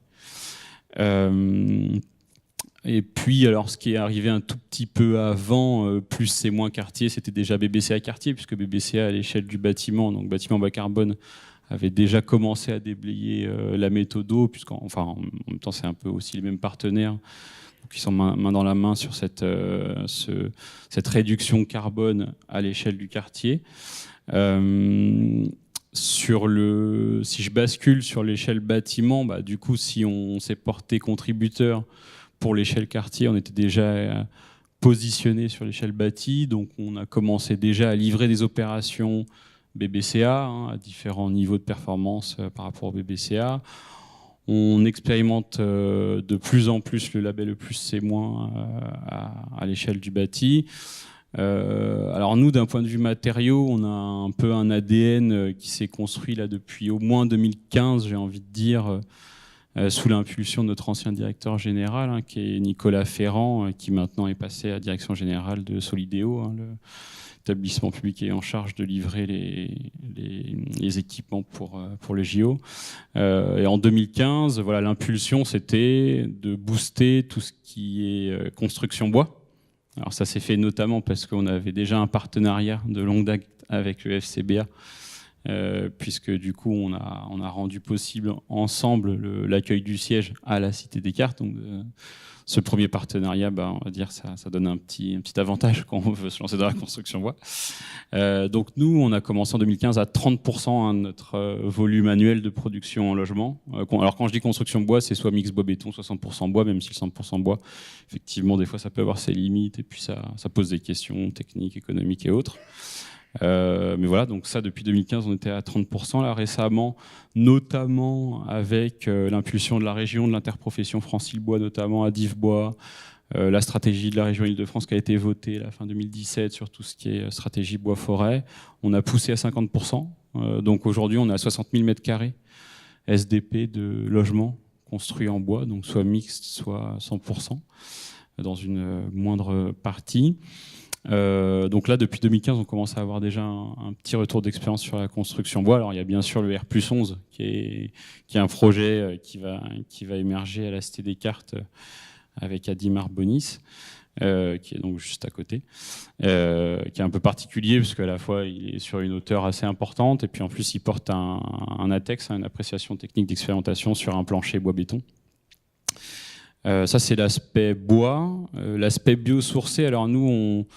Et puis, alors, ce qui est arrivé un tout petit peu avant, plus c'est moins quartier, c'était déjà BBCA quartier, puisque BBCA, à l'échelle du bâtiment, donc bâtiment bas carbone, avait déjà commencé à déblayer la méthodo, puisqu'en en même temps, c'est un peu aussi les mêmes partenaires, qui sont main dans la main sur cette réduction carbone à l'échelle du quartier. Si je bascule sur l'échelle bâtiment, bah, du coup, si on s'est porté contributeur pour l'échelle quartier, on était déjà positionné sur l'échelle bâti, donc on a commencé déjà à livrer des opérations BBCA, hein, à différents niveaux de performance par rapport au BBCA. On expérimente de plus en plus le label plus c'est moins à l'échelle du bâti. Alors nous, d'un point de vue matériaux, on a un peu un ADN qui s'est construit là depuis au moins 2015, j'ai envie de dire, sous l'impulsion de notre ancien directeur général, hein, qui est Nicolas Ferrand, qui maintenant est passé à la direction générale de Solidéo, hein, l'établissement public qui est en charge de livrer les équipements pour les JO. Et en 2015, voilà, l'impulsion, c'était de booster tout ce qui est construction bois. Alors ça s'est fait notamment parce qu'on avait déjà un partenariat de longue date avec le FCBA, puisque du coup on a rendu possible ensemble l'accueil du siège à la Cité Descartes. Donc ce premier partenariat, bah, on va dire, ça donne un petit avantage quand on veut se lancer dans la construction bois. Donc nous, on a commencé en 2015 à 30% hein, notre volume annuel de production en logement. Alors quand je dis construction bois, c'est soit mix bois-béton, soit 100% bois, même si le 100% bois, effectivement, des fois ça peut avoir ses limites et puis ça pose des questions techniques, économiques et autres. Mais voilà, donc ça depuis 2015 on était à 30% là récemment, notamment avec l'impulsion de la région, de l'interprofession France-Île-Bois, notamment à Dives-Bois, la stratégie de la région Île-de-France qui a été votée à la fin 2017 sur tout ce qui est stratégie bois-forêt. On a poussé à 50%, donc aujourd'hui on a 60 000 m² SDP de logements construits en bois, donc soit mixte, soit 100%. dans une moindre partie. Donc là, depuis 2015, on commence à avoir déjà un petit retour d'expérience sur la construction bois. Alors il y a bien sûr le R+11 qui est un projet qui va émerger à la Cité des Cartes avec Adimar Bonis, qui est donc juste à côté, qui est un peu particulier parce qu'à la fois il est sur une hauteur assez importante et puis en plus il porte un ATEX, une appréciation technique d'expérimentation sur un plancher bois-béton. Ça c'est l'aspect bois. L'aspect biosourcé, alors nous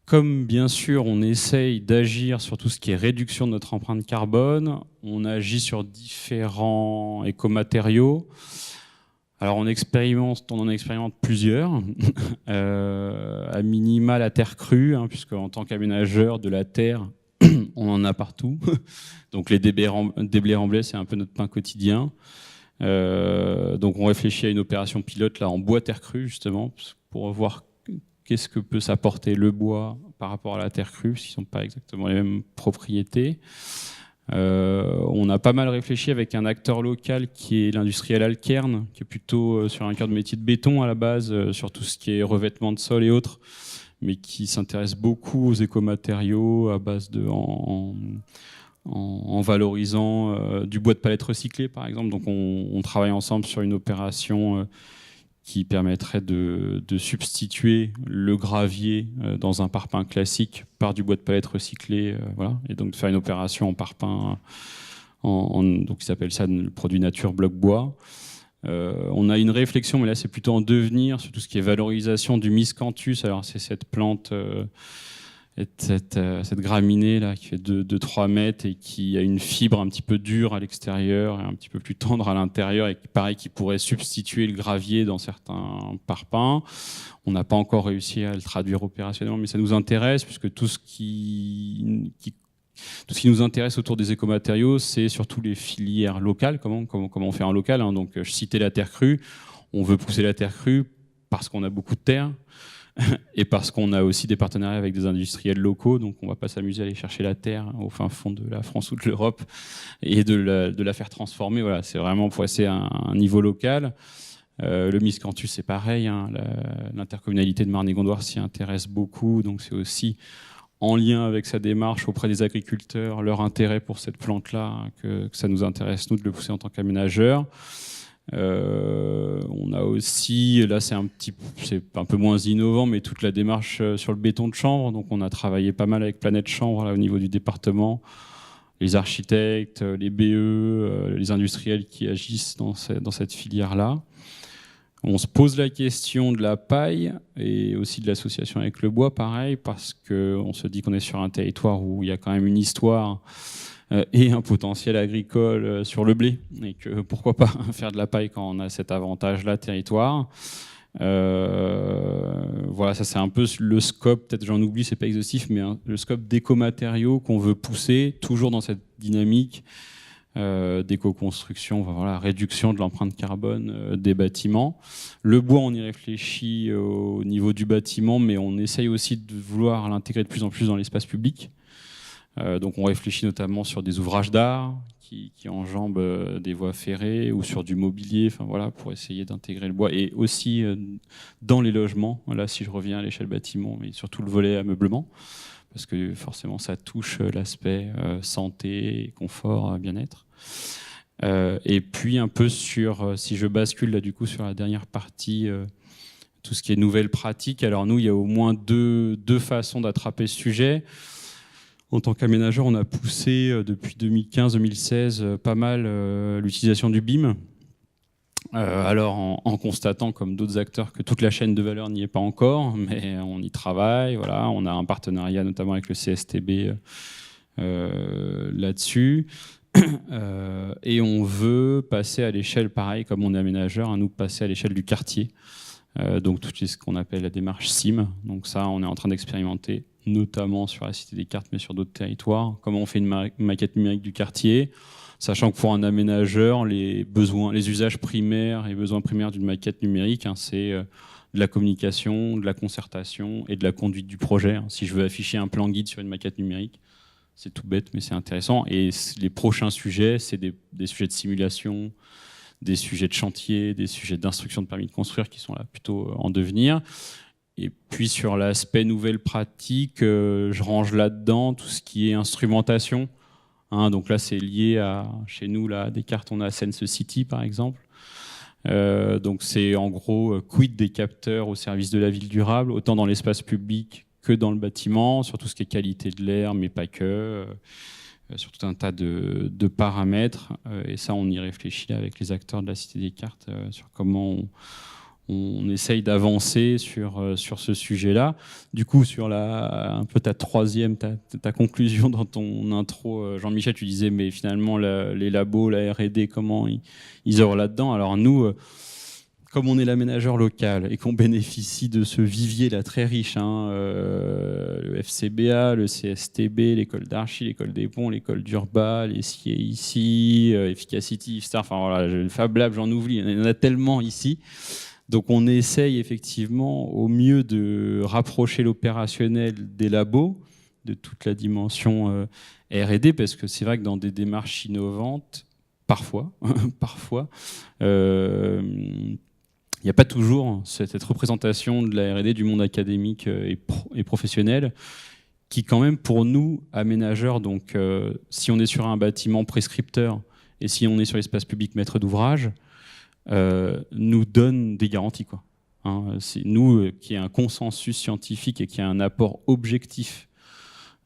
comme bien sûr on essaye d'agir sur tout ce qui est réduction de notre empreinte carbone, on agit sur différents écomatériaux. Alors on en expérimente plusieurs, à minima la terre crue, puisque en tant qu'aménageur de la terre, on en a partout. Donc les déblais remblais, c'est un peu notre pain quotidien. Donc on réfléchit à une opération pilote là en bois terre crue justement pour voir qu'est-ce que peut s'apporter le bois par rapport à la terre crue, parce qu'ils n'ont pas exactement les mêmes propriétés. On a pas mal réfléchi avec un acteur local qui est l'industriel Alkern, qui est plutôt sur un cœur de métier de béton à la base, sur tout ce qui est revêtement de sol et autres, mais qui s'intéresse beaucoup aux écomatériaux à base en valorisant du bois de palette recyclé par exemple. Donc on travaille ensemble sur une opération qui permettrait de substituer le gravier dans un parpaing classique par du bois de palette recyclé, voilà, et donc de faire une opération en parpaing, donc il s'appelle ça le produit nature bloc bois. On a une réflexion, mais là c'est plutôt en devenir, sur tout ce qui est valorisation du miscanthus. Alors c'est cette plante, cette graminée là, qui fait 2-3 mètres et qui a une fibre un petit peu dure à l'extérieur et un petit peu plus tendre à l'intérieur, et qui pourrait substituer le gravier dans certains parpaings. On n'a pas encore réussi à le traduire opérationnellement, mais ça nous intéresse, puisque tout ce qui nous intéresse autour des écomatériaux, c'est surtout les filières locales, comment on fait en local. Donc je citais la terre crue, on veut pousser la terre crue parce qu'on a beaucoup de terre, et parce qu'on a aussi des partenariats avec des industriels locaux, donc on ne va pas s'amuser à aller chercher la terre au fin fond de la France ou de l'Europe et de la faire transformer. Voilà, c'est vraiment pour essayer un niveau local. Le miscanthus, c'est pareil, l'intercommunalité de Marne-et-Gondoire s'y intéresse beaucoup, donc c'est aussi en lien avec sa démarche auprès des agriculteurs, leur intérêt pour cette plante-là, que ça nous intéresse, nous, de le pousser en tant qu'aménageurs. On a aussi, là c'est un peu moins innovant, mais toute la démarche sur le béton de chanvre. Donc on a travaillé pas mal avec Planète Chanvre là, au niveau du département, les architectes, les BE, les industriels qui agissent dans cette filière-là. On se pose la question de la paille et aussi de l'association avec le bois, pareil, parce qu'on se dit qu'on est sur un territoire où il y a quand même une histoire et un potentiel agricole sur le blé, et que pourquoi pas faire de la paille quand on a cet avantage-là territoire. Voilà, ça c'est un peu le scope, peut-être j'en oublie, c'est pas exhaustif, mais le scope d'écomatériaux qu'on veut pousser, toujours dans cette dynamique d'éco-construction, voilà, réduction de l'empreinte carbone des bâtiments. Le bois, on y réfléchit au niveau du bâtiment, mais on essaye aussi de vouloir l'intégrer de plus en plus dans l'espace public. Donc on réfléchit notamment sur des ouvrages d'art qui enjambent des voies ferrées, ou sur du mobilier, enfin voilà, pour essayer d'intégrer le bois, et aussi dans les logements. Là, si je reviens à l'échelle bâtiment, mais surtout le volet ameublement, parce que forcément ça touche l'aspect santé, confort, bien-être. Et puis un peu sur, si je bascule là du coup sur la dernière partie, tout ce qui est nouvelles pratiques. Alors nous, il y a au moins deux façons d'attraper ce sujet. En tant qu'aménageur, on a poussé depuis 2015-2016 pas mal l'utilisation du BIM. Alors en constatant, comme d'autres acteurs, que toute la chaîne de valeur n'y est pas encore, mais on y travaille. Voilà, on a un partenariat notamment avec le CSTB là-dessus. Et on veut passer à l'échelle, pareil, comme on est aménageur, nous passer à l'échelle du quartier. Donc tout ce qu'on appelle la démarche CIM. Donc ça, on est en train d'expérimenter, notamment sur la Cité des Cartes, mais sur d'autres territoires. Comment on fait une maquette numérique du quartier, sachant que pour un aménageur, les usages primaires et besoins primaires d'une maquette numérique, c'est de la communication, de la concertation et de la conduite du projet. Si je veux afficher un plan guide sur une maquette numérique, c'est tout bête, mais c'est intéressant. Et les prochains sujets, c'est des sujets de simulation, des sujets de chantier, des sujets d'instruction de permis de construire qui sont là plutôt en devenir. Et puis sur l'aspect nouvelles pratiques, je range là-dedans tout ce qui est instrumentation. Hein, donc là, c'est lié à, chez nous, là, à Descartes, on a Sense City, par exemple. Donc c'est en gros quid des capteurs au service de la ville durable, autant dans l'espace public que dans le bâtiment, sur tout ce qui est qualité de l'air, mais pas que, sur tout un tas de paramètres. Et ça, on y réfléchit là, avec les acteurs de la Cité Descartes sur comment on essaye d'avancer sur ce sujet-là. Du coup, sur un peu ta conclusion dans ton intro, Jean-Michel, tu disais, mais finalement, les labos, la R&D, comment ils œuvrent là-dedans. Alors nous, comme on est l'aménageur local et qu'on bénéficie de ce vivier là très riche, le FCBA, le CSTB, l'école d'Archi, l'école des Ponts, l'école d'Urba, les CIEICI, Efficacity, Ifstar, enfin voilà, le Fab Lab, j'en oublie, il y en a tellement ici. Donc on essaye effectivement au mieux de rapprocher l'opérationnel des labos, de toute la dimension R&D, parce que c'est vrai que dans des démarches innovantes, parfois, il n'y a pas toujours cette représentation de la R&D du monde académique et professionnel, qui quand même pour nous, aménageurs, donc si on est sur un bâtiment prescripteur et si on est sur l'espace public maître d'ouvrage, nous donne des garanties, quoi. Hein, c'est nous qui a un consensus scientifique et qui a un apport objectif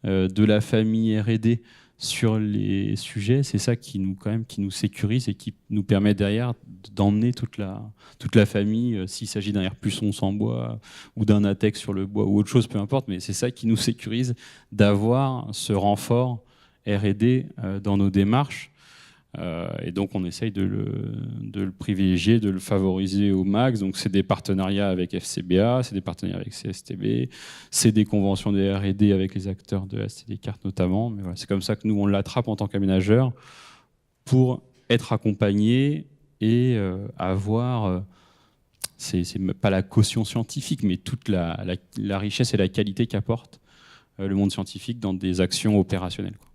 de la famille R&D sur les sujets, c'est ça qui nous sécurise et qui nous permet derrière d'emmener toute la famille, s'il s'agit d'un R+ sans bois ou d'un ATEX sur le bois ou autre chose, peu importe, mais c'est ça qui nous sécurise d'avoir ce renfort R&D dans nos démarches. Et donc on essaye de le privilégier, de le favoriser au max. Donc c'est des partenariats avec FCBA, c'est des partenariats avec CSTB, c'est des conventions de R&D avec les acteurs de la Cité Descartes notamment. Mais voilà, c'est comme ça que nous on l'attrape en tant qu'aménageur pour être accompagné et avoir, c'est pas la caution scientifique, mais toute la richesse et la qualité qu'apporte le monde scientifique dans des actions opérationnelles, quoi.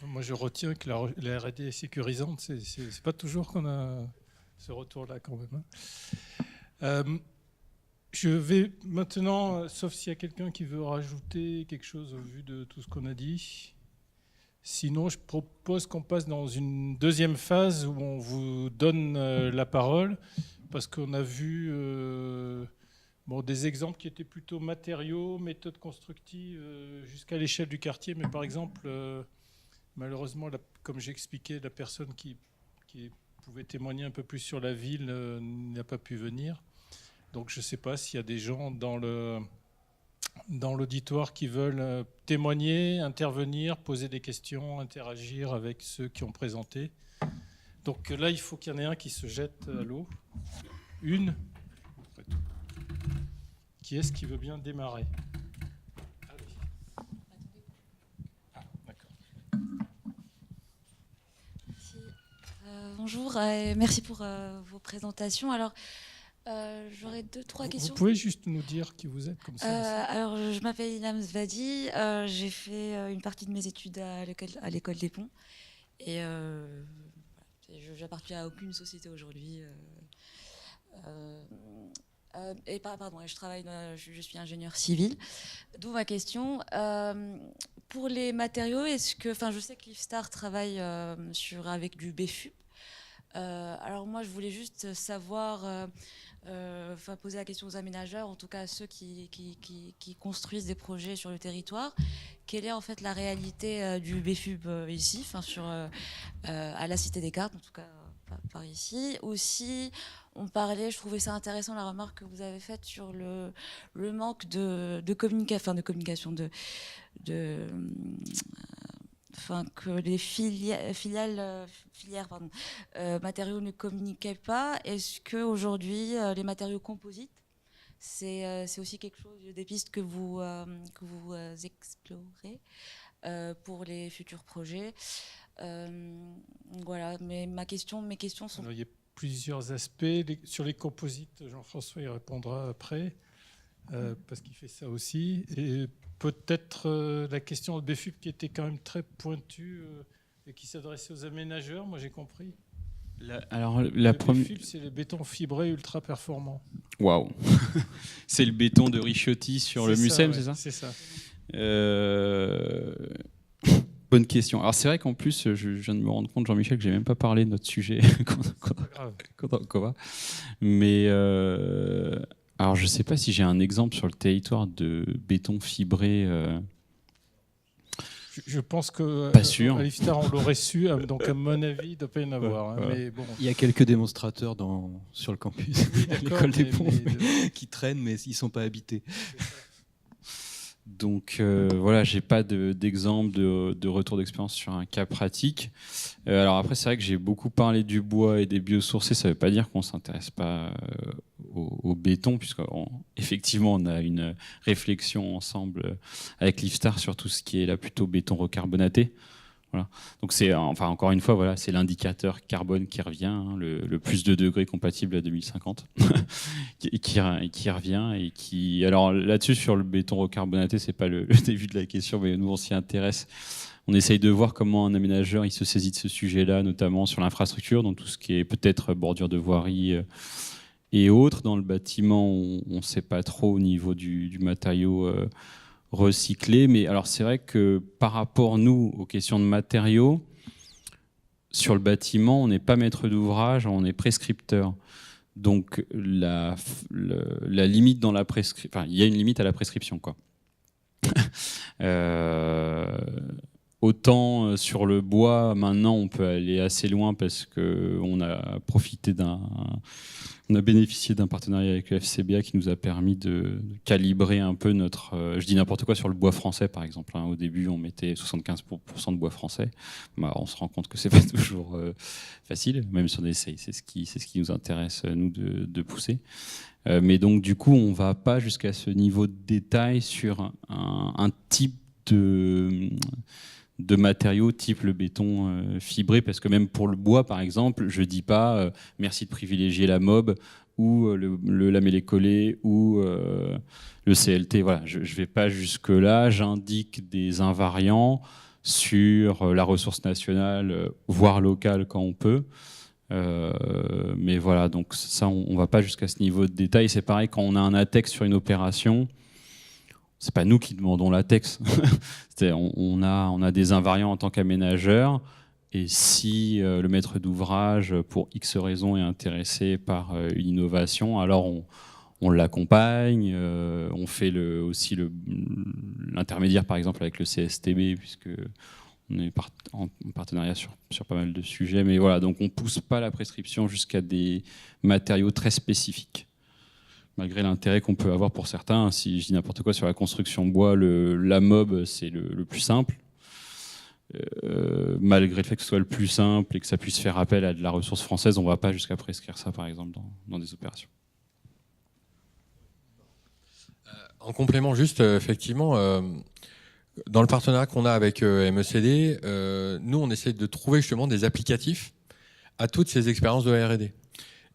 Moi, je retiens que la R&D est sécurisante. C'est pas toujours qu'on a ce retour-là, quand même. Je vais maintenant, sauf s'il y a quelqu'un qui veut rajouter quelque chose au vu de tout ce qu'on a dit. Sinon, je propose qu'on passe dans une deuxième phase où on vous donne la parole, parce qu'on a vu des exemples qui étaient plutôt matériaux, méthodes constructives jusqu'à l'échelle du quartier, mais par exemple... malheureusement, comme j'expliquais, la personne qui pouvait témoigner un peu plus sur la ville n'a pas pu venir. Donc je ne sais pas s'il y a des gens dans l'auditoire qui veulent témoigner, intervenir, poser des questions, interagir avec ceux qui ont présenté. Donc là, il faut qu'il y en ait un qui se jette à l'eau. Une. Qui est-ce qui veut bien démarrer ? Bonjour et merci pour vos présentations. Alors, j'aurais 2-3 questions. Vous pouvez juste nous dire qui vous êtes comme ça Alors, je m'appelle Ilham Zvadi. J'ai fait une partie de mes études à l'école des Ponts. Et je n'appartiens à aucune société aujourd'hui. Et je travaille, je suis ingénieur civil. D'où ma question. Pour les matériaux, je sais que l'IFSTAR travaille avec du BFUP. Alors moi, je voulais juste savoir, poser la question aux aménageurs, en tout cas à ceux qui construisent des projets sur le territoire, quelle est en fait la réalité du BFUP ici, à la Cité Descartes, en tout cas par ici. Aussi, on parlait, je trouvais ça intéressant la remarque que vous avez faite sur le manque de communication, que les filières matériaux ne communiquaient pas. Est-ce qu'aujourd'hui, les matériaux composites, c'est aussi quelque chose, des pistes que vous explorez pour les futurs projets? Voilà, mais mes questions sont... Alors, il y a plusieurs aspects. Sur les composites, Jean-François y répondra après. parce qu'il fait ça aussi. Et peut-être la question de BFUP qui était quand même très pointue et qui s'adressait aux aménageurs, moi j'ai compris. Alors, Le BFUP, c'est le béton fibré ultra performant. Waouh. C'est le béton de Ricciotti sur le Mucem, ouais, c'est ça? C'est ça. Bonne question. Alors c'est vrai qu'en plus, je viens de me rendre compte, Jean-Michel, que j'ai même pas parlé de notre sujet Mais alors je sais pas si j'ai un exemple sur le territoire de béton fibré. Je pense que Pas sûr. À l'IFSTAR, on l'aurait su, donc à mon avis, il ne doit pas y en avoir. Hein, mais bon. Il y a quelques démonstrateurs sur le campus, Oui, l'école des ponts, mais qui traînent, mais ils ne sont pas habités. Donc voilà, j'ai pas d'exemple de retour d'expérience sur un cas pratique. Alors après, c'est vrai que j'ai beaucoup parlé du bois et des biosourcés. Ça veut pas dire qu'on s'intéresse pas au béton, puisqu'effectivement on a une réflexion ensemble avec l'IFSTAR sur tout ce qui est là plutôt béton recarbonaté. Voilà. Donc c'est, enfin encore une fois, voilà, c'est l'indicateur carbone qui revient, hein, le plus de degrés compatible à 2050, qui revient et qui. Alors là-dessus sur le béton recarbonaté, c'est pas le début de la question, mais nous on s'y intéresse. On essaye de voir comment un aménageur il se saisit de ce sujet-là, notamment sur l'infrastructure, dans tout ce qui est peut-être bordure de voirie et autres. Dans le bâtiment, on ne sait pas trop au niveau du matériau. Recyclé, mais alors c'est vrai que par rapport nous aux questions de matériaux sur le bâtiment, on n'est pas maître d'ouvrage, on est prescripteur. Donc la limite dans la prescription, enfin il y a une limite à la prescription quoi. Autant sur le bois, maintenant on peut aller assez loin parce que on a bénéficié d'un partenariat avec le FCBA qui nous a permis de calibrer un peu notre. Je dis n'importe quoi sur le bois français par exemple. Hein. Au début, on mettait 75% de bois français. Bah, on se rend compte que c'est pas toujours facile, même si on essaye. C'est ce qui nous intéresse nous de pousser. Mais donc du coup, on va pas jusqu'à ce niveau de détail sur un type de matériaux type le béton fibré, parce que même pour le bois par exemple, je dis pas merci de privilégier la MOB ou le lamellé-collé ou le CLT. Voilà, je vais pas jusque là, j'indique des invariants sur la ressource nationale, voire locale quand on peut. Mais voilà, donc ça on va pas jusqu'à ce niveau de détail. C'est pareil quand on a un ATEX sur une opération. C'est pas nous qui demandons la TEX. on a des invariants en tant qu'aménageur, et si le maître d'ouvrage, pour X raisons, est intéressé par une innovation, alors on l'accompagne, on fait aussi l'intermédiaire, par exemple, avec le CSTB, puisque on est en partenariat sur pas mal de sujets. Mais voilà, donc on pousse pas la prescription jusqu'à des matériaux très spécifiques. Malgré l'intérêt qu'on peut avoir pour certains, si je dis n'importe quoi sur la construction bois, la MOB c'est le plus simple. Malgré le fait que ce soit le plus simple et que ça puisse faire appel à de la ressource française, on ne va pas jusqu'à prescrire ça par exemple dans des opérations. En complément juste, effectivement, dans le partenariat qu'on a avec MECD, nous on essaie de trouver justement des applicatifs à toutes ces expériences de la R&D.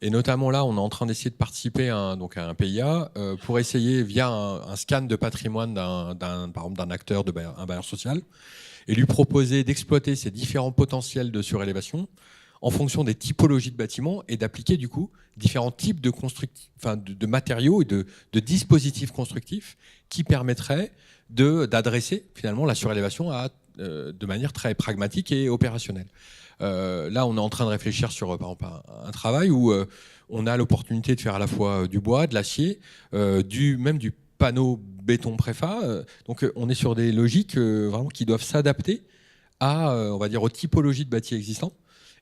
Et notamment là, on est en train d'essayer de participer à un PIA pour essayer, via un scan de patrimoine par exemple d'un acteur, un bailleur social, et lui proposer d'exploiter ces différents potentiels de surélévation en fonction des typologies de bâtiments et d'appliquer du coup différents types de matériaux et de dispositifs constructifs qui permettraient d'adresser finalement la surélévation de manière très pragmatique et opérationnelle. Là, on est en train de réfléchir sur par exemple, un travail où on a l'opportunité de faire à la fois du bois, de l'acier, même du panneau béton préfa. Donc, on est sur des logiques vraiment qui doivent s'adapter on va dire, aux typologies de bâtis existants.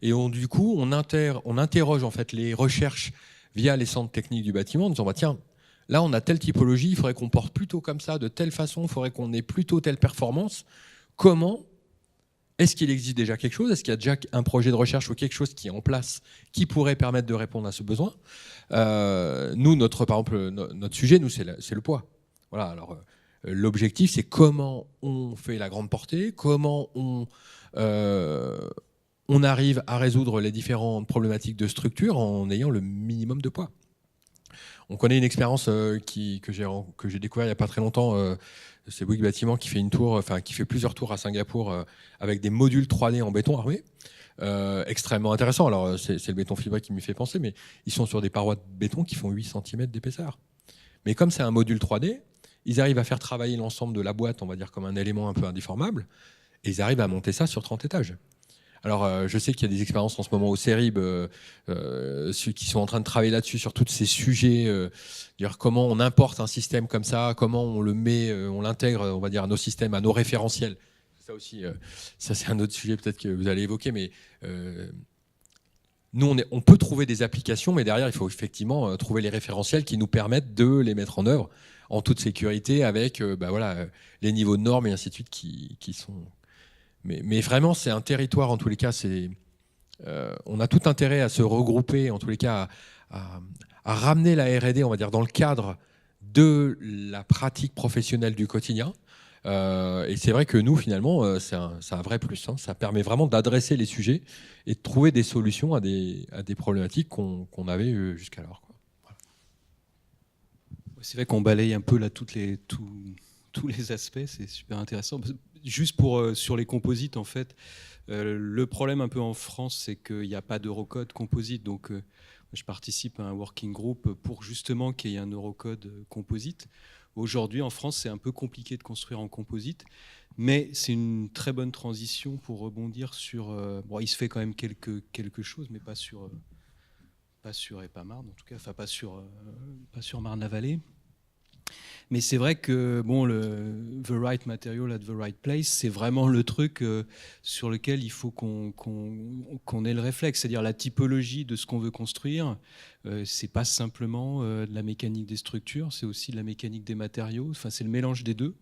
Et du coup, on interroge en fait les recherches via les centres techniques du bâtiment en disant bah, tiens, là, on a telle typologie, il faudrait qu'on porte plutôt comme ça, de telle façon, il faudrait qu'on ait plutôt telle performance. Comment ? Est-ce qu'il existe déjà quelque chose ? Est-ce qu'il y a déjà un projet de recherche ou quelque chose qui est en place qui pourrait permettre de répondre à ce besoin ? Nous, par exemple, notre sujet, nous, c'est le poids. Voilà. Alors, l'objectif, c'est comment on fait la grande portée, comment on arrive à résoudre les différentes problématiques de structure en ayant le minimum de poids. On connaît une expérience que j'ai découvert il n'y a pas très longtemps. C'est Bouygues Bâtiment qui fait qui fait plusieurs tours à Singapour avec des modules 3D en béton armé. Extrêmement intéressant. Alors, c'est le béton fibré qui m'y fait penser, mais ils sont sur des parois de béton qui font 8 cm d'épaisseur. Mais comme c'est un module 3D, ils arrivent à faire travailler l'ensemble de la boîte, on va dire comme un élément un peu indéformable, et ils arrivent à monter ça sur 30 étages. Alors, je sais qu'il y a des expériences en ce moment au CERIB ceux qui sont en train de travailler là-dessus, sur tous ces sujets, dire comment on importe un système comme ça, comment on le met, on l'intègre, on va dire, à nos systèmes, à nos référentiels. Ça aussi, ça c'est un autre sujet peut-être que vous allez évoquer, mais nous, on peut trouver des applications, mais derrière, il faut effectivement trouver les référentiels qui nous permettent de les mettre en œuvre en toute sécurité avec les niveaux de normes et ainsi de suite qui sont... Mais vraiment, c'est un territoire, en tous les cas, on a tout intérêt à se regrouper, en tous les cas, à ramener la R&D, on va dire, dans le cadre de la pratique professionnelle du quotidien. Et c'est vrai que nous, finalement, c'est un vrai plus. Hein. Ça permet vraiment d'adresser les sujets et de trouver des solutions à des problématiques qu'on avait jusqu'alors. Voilà. C'est vrai qu'on balaye un peu là tous les aspects, c'est super intéressant. Juste sur les composites, en fait, le problème un peu en France, c'est qu'il n'y a pas d'Eurocode composite. Donc, je participe à un working group pour justement qu'il y ait un Eurocode composite. Aujourd'hui, en France, c'est un peu compliqué de construire en composite, mais c'est une très bonne transition pour rebondir sur... bon, il se fait quand même quelque chose, mais pas sur EPA-Marne, en tout cas, enfin pas sur Marne-la-Vallée. Mais c'est vrai que bon, the right material at the right place, c'est vraiment le truc sur lequel il faut qu'on ait le réflexe. C'est-à-dire la typologie de ce qu'on veut construire, c'est pas simplement de la mécanique des structures, c'est aussi de la mécanique des matériaux. Enfin, c'est le mélange des deux.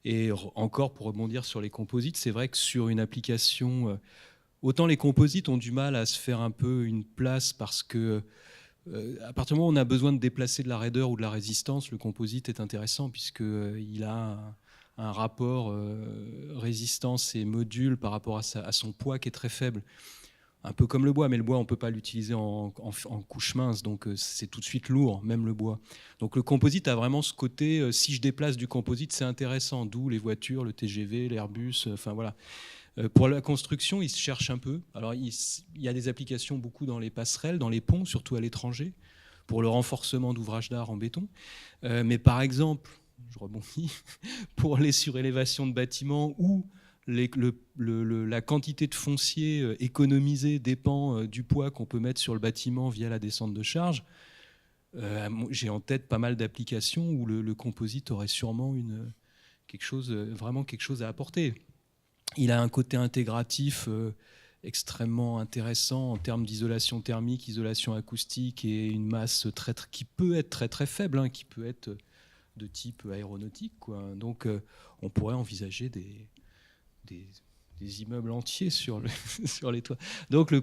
Et encore, pour rebondir sur les composites, c'est vrai que sur une application, autant les composites ont du mal à se faire un peu une place parce que à partir du moment où on a besoin de déplacer de la raideur ou de la résistance, le composite est intéressant puisqu'il a un rapport résistance et module par rapport à son poids qui est très faible. Un peu comme le bois, mais le bois, on ne peut pas l'utiliser en couche mince, donc c'est tout de suite lourd, même le bois. Donc le composite a vraiment ce côté, si je déplace du composite, c'est intéressant, d'où les voitures, le TGV, l'Airbus, enfin voilà. Pour la construction, ils se cherchent un peu. Alors, il y a des applications beaucoup dans les passerelles, dans les ponts, surtout à l'étranger, pour le renforcement d'ouvrages d'art en béton. Mais par exemple, je rebondis, pour les surélévations de bâtiments où la quantité de foncier économisé dépend du poids qu'on peut mettre sur le bâtiment via la descente de charge, j'ai en tête pas mal d'applications où le composite aurait sûrement vraiment quelque chose à apporter. Il a un côté intégratif extrêmement intéressant en termes d'isolation thermique, isolation acoustique et une masse qui peut être très très faible, hein, qui peut être de type aéronautique, quoi. Donc on pourrait envisager des immeubles entiers sur les toits. Donc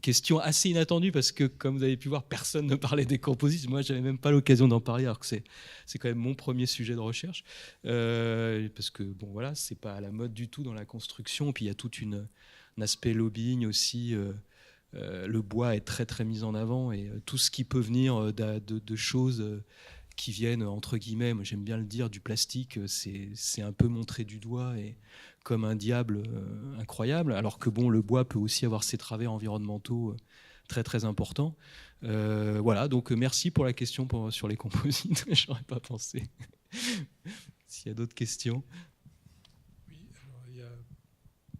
question assez inattendue parce que comme vous avez pu voir, personne ne parlait des composites. Moi, j'avais même pas l'occasion d'en parler alors que c'est quand même mon premier sujet de recherche parce que bon voilà, c'est pas à la mode du tout dans la construction. Puis il y a tout un aspect lobbying aussi. Le bois est très très mis en avant et tout ce qui peut venir de choses qui viennent, entre guillemets, moi j'aime bien le dire, du plastique, c'est un peu montré du doigt et comme un diable incroyable, alors que bon, le bois peut aussi avoir ses travers environnementaux très très importants. Voilà, donc merci pour la question sur les composites, j'aurais pas pensé. S'il y a d'autres questions. Oui, alors il y a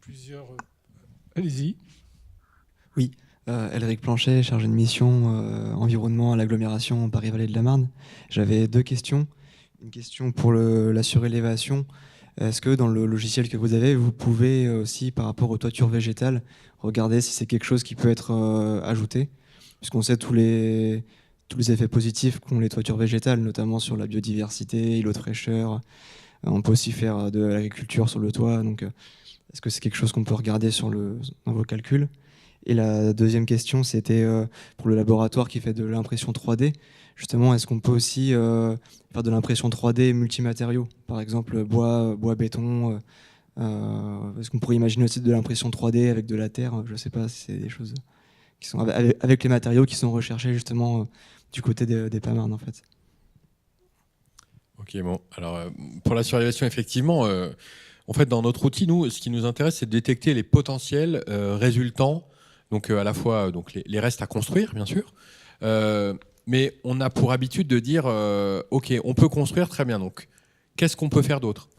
plusieurs... Allez-y. Oui. Elric Planchet, chargé de mission environnement à l'agglomération Paris-Vallée de la Marne. J'avais deux questions. Une question pour la surélévation. Est-ce que dans le logiciel que vous avez, vous pouvez aussi, par rapport aux toitures végétales, regarder si c'est quelque chose qui peut être ajouté? Puisqu'on sait tous les effets positifs qu'ont les toitures végétales, notamment sur la biodiversité, îlot de fraîcheur. On peut aussi faire de l'agriculture sur le toit. Donc, est-ce que c'est quelque chose qu'on peut regarder dans vos calculs? Et la deuxième question, c'était pour le laboratoire qui fait de l'impression 3D. Justement, est-ce qu'on peut aussi faire de l'impression 3D multimatériaux? Par exemple, bois, béton. Est-ce qu'on pourrait imaginer aussi de l'impression 3D avec de la terre? Je ne sais pas si c'est des choses qui sont avec les matériaux qui sont recherchés justement du côté des Pamarnes en fait. Ok, bon. Alors, pour la surélévation, effectivement, en fait, dans notre outil, nous, ce qui nous intéresse, c'est de détecter les potentiels résultants, donc à la fois donc les restes à construire, bien sûr, mais on a pour habitude de dire, ok, on peut construire très bien, donc qu'est-ce qu'on peut faire d'autre?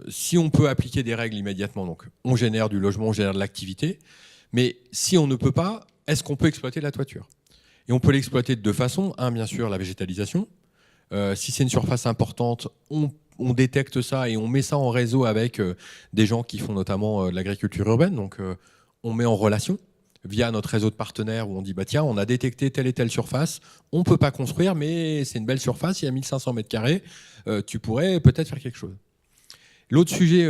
Si on peut appliquer des règles immédiatement, donc on génère du logement, on génère de l'activité, mais si on ne peut pas, est-ce qu'on peut exploiter la toiture? Et on peut l'exploiter de deux façons. Un, bien sûr, la végétalisation. Si c'est une surface importante, on détecte ça et on met ça en réseau avec des gens qui font notamment de l'agriculture urbaine. Donc on met en relation via notre réseau de partenaires où on dit bah tiens, on a détecté telle et telle surface, on peut pas construire, mais c'est une belle surface, il y a 1500 mètres carrés, tu pourrais peut-être faire quelque chose. L'autre sujet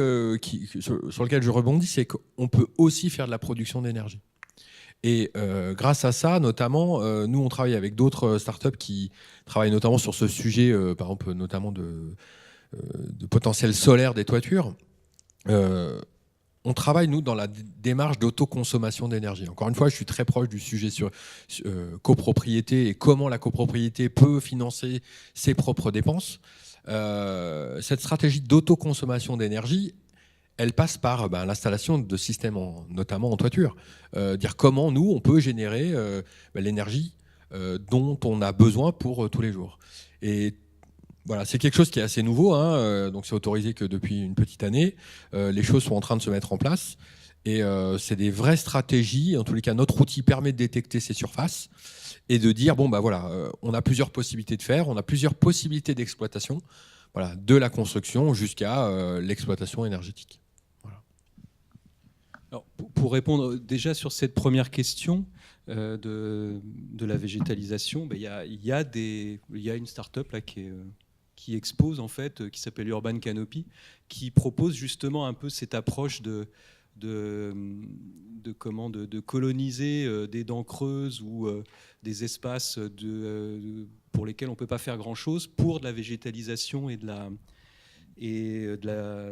sur lequel je rebondis, c'est qu'on peut aussi faire de la production d'énergie. Et grâce à ça, notamment, nous, on travaille avec d'autres startups qui travaillent notamment sur ce sujet, par exemple, notamment de potentiel solaire des toitures. On travaille, nous, dans la démarche d'autoconsommation d'énergie. Encore une fois, je suis très proche du sujet sur copropriété et comment la copropriété peut financer ses propres dépenses. Cette stratégie d'autoconsommation d'énergie, elle passe par l'installation de systèmes, notamment en toiture. Dire comment, nous, on peut générer l'énergie dont on a besoin pour tous les jours. Et voilà, c'est quelque chose qui est assez nouveau, hein, donc c'est autorisé que depuis une petite année. Les choses sont en train de se mettre en place. Et c'est des vraies stratégies. En tous les cas, notre outil permet de détecter ces surfaces et de dire, bon, bah voilà, on a plusieurs possibilités de faire, on a plusieurs possibilités d'exploitation, voilà, de la construction jusqu'à l'exploitation énergétique. Alors, pour répondre déjà sur cette première question de la végétalisation, il y a une start-up là, qui expose en fait, qui s'appelle Urban Canopy, qui propose justement un peu cette approche de coloniser des dents creuses ou des espaces pour lesquels on ne peut pas faire grand-chose pour de la végétalisation et de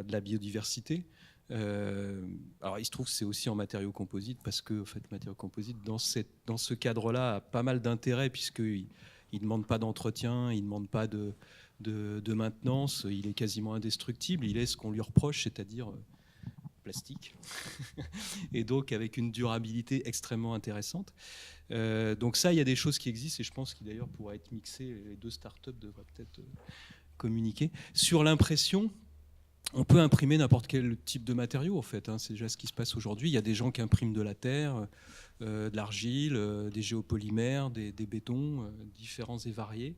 la biodiversité. Alors il se trouve que c'est aussi en matériaux composites parce que en fait, matériaux composites dans ce cadre-là a pas mal d'intérêt puisqu'il ne demande pas d'entretien, il ne demande pas de maintenance, il est quasiment indestructible, il est ce qu'on lui reproche, c'est-à-dire plastique, et donc avec une durabilité extrêmement intéressante. Donc ça, il y a des choses qui existent et je pense qu'il d'ailleurs pourra être mixé, les deux startups devraient peut-être communiquer. Sur l'impression, on peut imprimer n'importe quel type de matériau, en fait. C'est déjà ce qui se passe aujourd'hui. Il y a des gens qui impriment de la terre, de l'argile, des géopolymères, des bétons, différents et variés.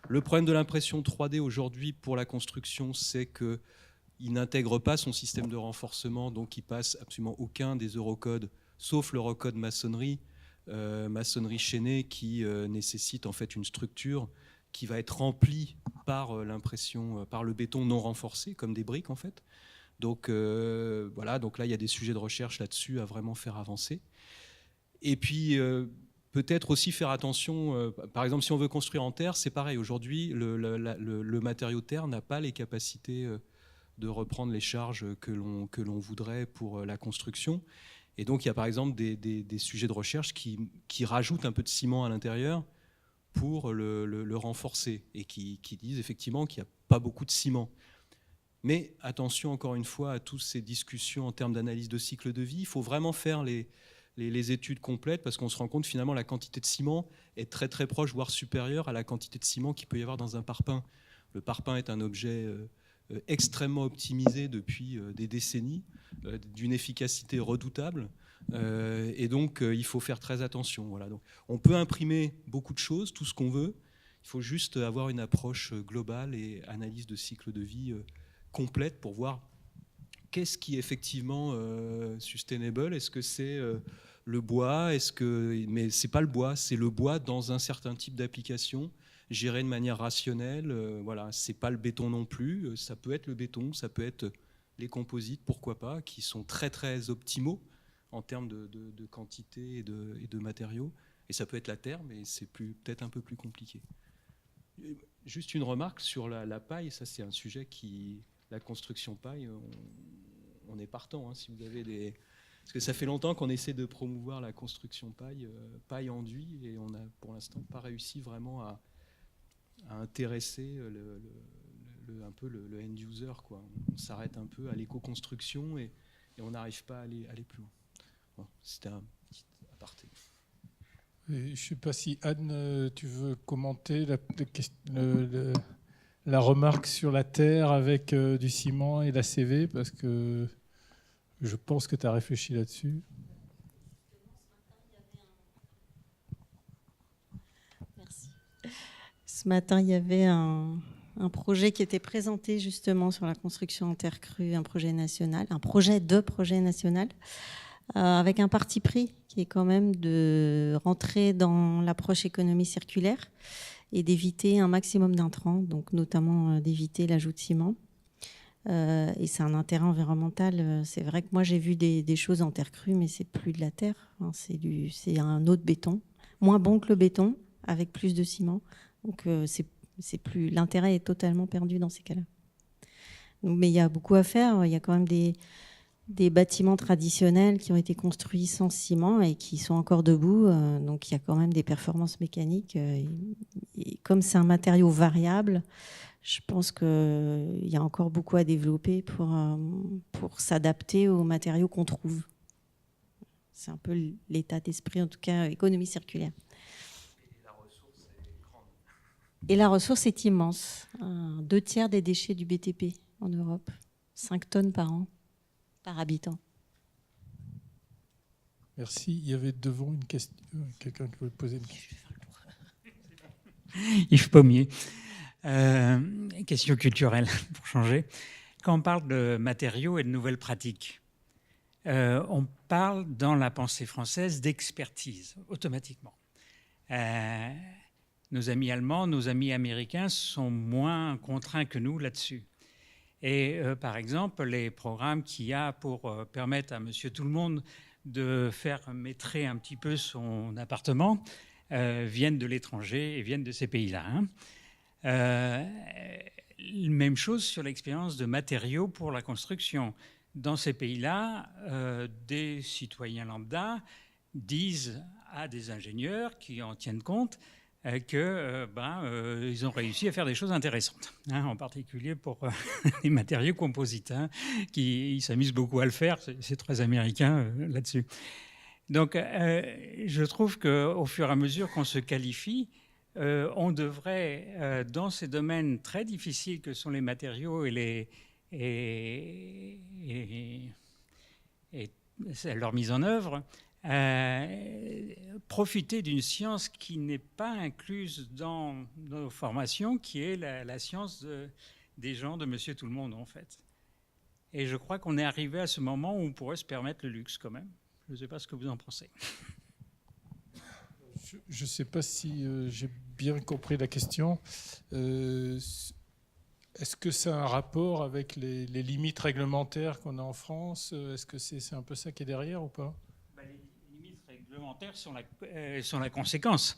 Le problème de l'impression 3D aujourd'hui pour la construction, c'est qu'il n'intègre pas son système de renforcement, donc il passe absolument aucun des Eurocodes, sauf l'Eurocode maçonnerie, maçonnerie chaînée, qui nécessite en fait une structure qui va être remplie par l'impression, par le béton non renforcé, comme des briques en fait. Donc voilà, donc là il y a des sujets de recherche là-dessus à vraiment faire avancer. Et puis peut-être aussi faire attention, par exemple si on veut construire en terre, c'est pareil, aujourd'hui le matériau terre n'a pas les capacités de reprendre les charges que l'on voudrait pour la construction. Et donc il y a par exemple des sujets de recherche qui rajoutent un peu de ciment à l'intérieur pour le renforcer et qui disent effectivement qu'il n'y a pas beaucoup de ciment. Mais attention encore une fois à toutes ces discussions en termes d'analyse de cycle de vie. Il faut vraiment faire les études complètes parce qu'on se rend compte finalement la quantité de ciment est très très proche, voire supérieure à la quantité de ciment qu'il peut y avoir dans un parpaing. Le parpaing est un objet extrêmement optimisé depuis des décennies, d'une efficacité redoutable. Et donc, il faut faire très attention. Voilà. Donc, on peut imprimer beaucoup de choses, tout ce qu'on veut. Il faut juste avoir une approche globale et analyse de cycle de vie complète pour voir qu'est-ce qui est effectivement sustainable. Est-ce que c'est le bois? Mais ce n'est pas le bois, c'est le bois dans un certain type d'application, géré de manière rationnelle. Voilà. Ce n'est pas le béton non plus. Ça peut être le béton, ça peut être les composites, pourquoi pas, qui sont très très optimaux en termes de quantité et de matériaux. Et ça peut être la terre, mais c'est peut-être un peu plus compliqué. Juste une remarque sur la paille, ça c'est un sujet la construction paille, on est partant. Si vous avez Parce que ça fait longtemps qu'on essaie de promouvoir la construction paille enduit, et on n'a pour l'instant pas réussi vraiment à intéresser un peu le end user, quoi. On s'arrête un peu à l'éco-construction et on n'arrive pas à aller plus loin. Bon, c'était un petit aparté. Je ne sais pas si Anne, tu veux commenter la remarque sur la terre avec du ciment et la CV, parce que je pense que tu as réfléchi là-dessus. Merci. Ce matin, il y avait un projet qui était présenté justement sur la construction en terre crue, un projet de projet national, avec un parti pris qui est quand même de rentrer dans l'approche économie circulaire et d'éviter un maximum d'intrants, donc notamment d'éviter l'ajout de ciment. Et c'est un intérêt environnemental. C'est vrai que moi j'ai vu des choses en terre crue, mais c'est plus de la terre, hein, c'est un autre béton, moins bon que le béton, avec plus de ciment. Donc c'est plus, l'intérêt est totalement perdu dans ces cas-là. Donc, mais il y a beaucoup à faire. Il y a quand même des bâtiments traditionnels qui ont été construits sans ciment et qui sont encore debout. Donc il y a quand même des performances mécaniques. Et comme c'est un matériau variable, je pense qu'il y a encore beaucoup à développer pour s'adapter aux matériaux qu'on trouve. C'est un peu l'état d'esprit, en tout cas, économie circulaire. Et la ressource est immense. 2/3 des déchets du BTP en Europe. 5 tonnes par an, par habitant. Merci. Il y avait devant une question. Quelqu'un qui voulait poser une question. Yves Pommier. Question culturelle, pour changer. Quand on parle de matériaux et de nouvelles pratiques, on parle dans la pensée française d'expertise, automatiquement. Nos amis allemands, nos amis américains sont moins contraints que nous là-dessus. Et par exemple, les programmes qu'il y a pour permettre à monsieur tout le monde de faire maîtrer un petit peu son appartement viennent de l'étranger et viennent de ces pays-là. Hein. Même chose sur l'expérience de matériaux pour la construction. Dans ces pays-là, des citoyens lambda disent à des ingénieurs qui en tiennent compte qu'ils ont réussi à faire des choses intéressantes, hein, en particulier pour les matériaux composites, hein, ils s'amusent beaucoup à le faire, c'est très américain là-dessus. Donc je trouve qu'au fur et à mesure qu'on se qualifie, on devrait, dans ces domaines très difficiles que sont les matériaux et leur mise en œuvre, profiter d'une science qui n'est pas incluse dans nos formations, qui est la science des gens de Monsieur Tout-le-Monde, en fait. Et je crois qu'on est arrivé à ce moment où on pourrait se permettre le luxe, quand même. Je ne sais pas ce que vous en pensez. Je ne sais pas si j'ai bien compris la question. Est-ce que ça a un rapport avec les limites réglementaires qu'on a en France? Est-ce que c'est un peu ça qui est derrière ou pas? Les limites réglementaires sont la conséquence.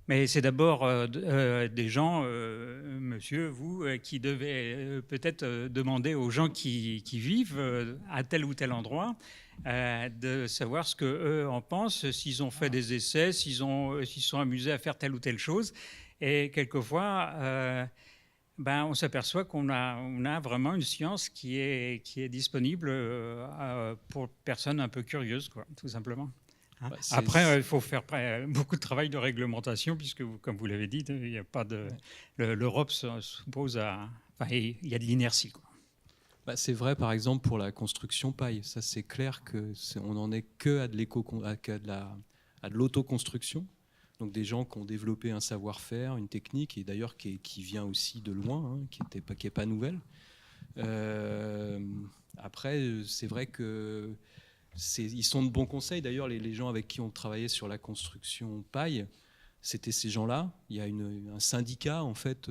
Mais c'est d'abord des gens, monsieur, vous, qui devez peut-être demander aux gens qui vivent à tel ou tel endroit de savoir ce qu'eux en pensent, s'ils ont fait des essais, s'ils sont amusés à faire telle ou telle chose. Et quelquefois, on s'aperçoit qu'on a vraiment une science qui est disponible pour personnes un peu curieuses, quoi, tout simplement. Après, il faut faire beaucoup de travail de réglementation, puisque, comme vous l'avez dit, il n'y a pas de. L'Europe s'oppose à. Enfin, il y a de l'inertie, quoi. C'est vrai, par exemple, pour la construction paille. Ça, c'est clair qu'on n'en est que à de l'autoconstruction. Donc des gens qui ont développé un savoir-faire, une technique, et d'ailleurs qui vient aussi de loin, hein, qui n'est pas nouvelle. Après, c'est vrai que ils sont de bons conseils. D'ailleurs, les gens avec qui on travaillait sur la construction paille, c'était ces gens-là. Il y a un syndicat, en fait,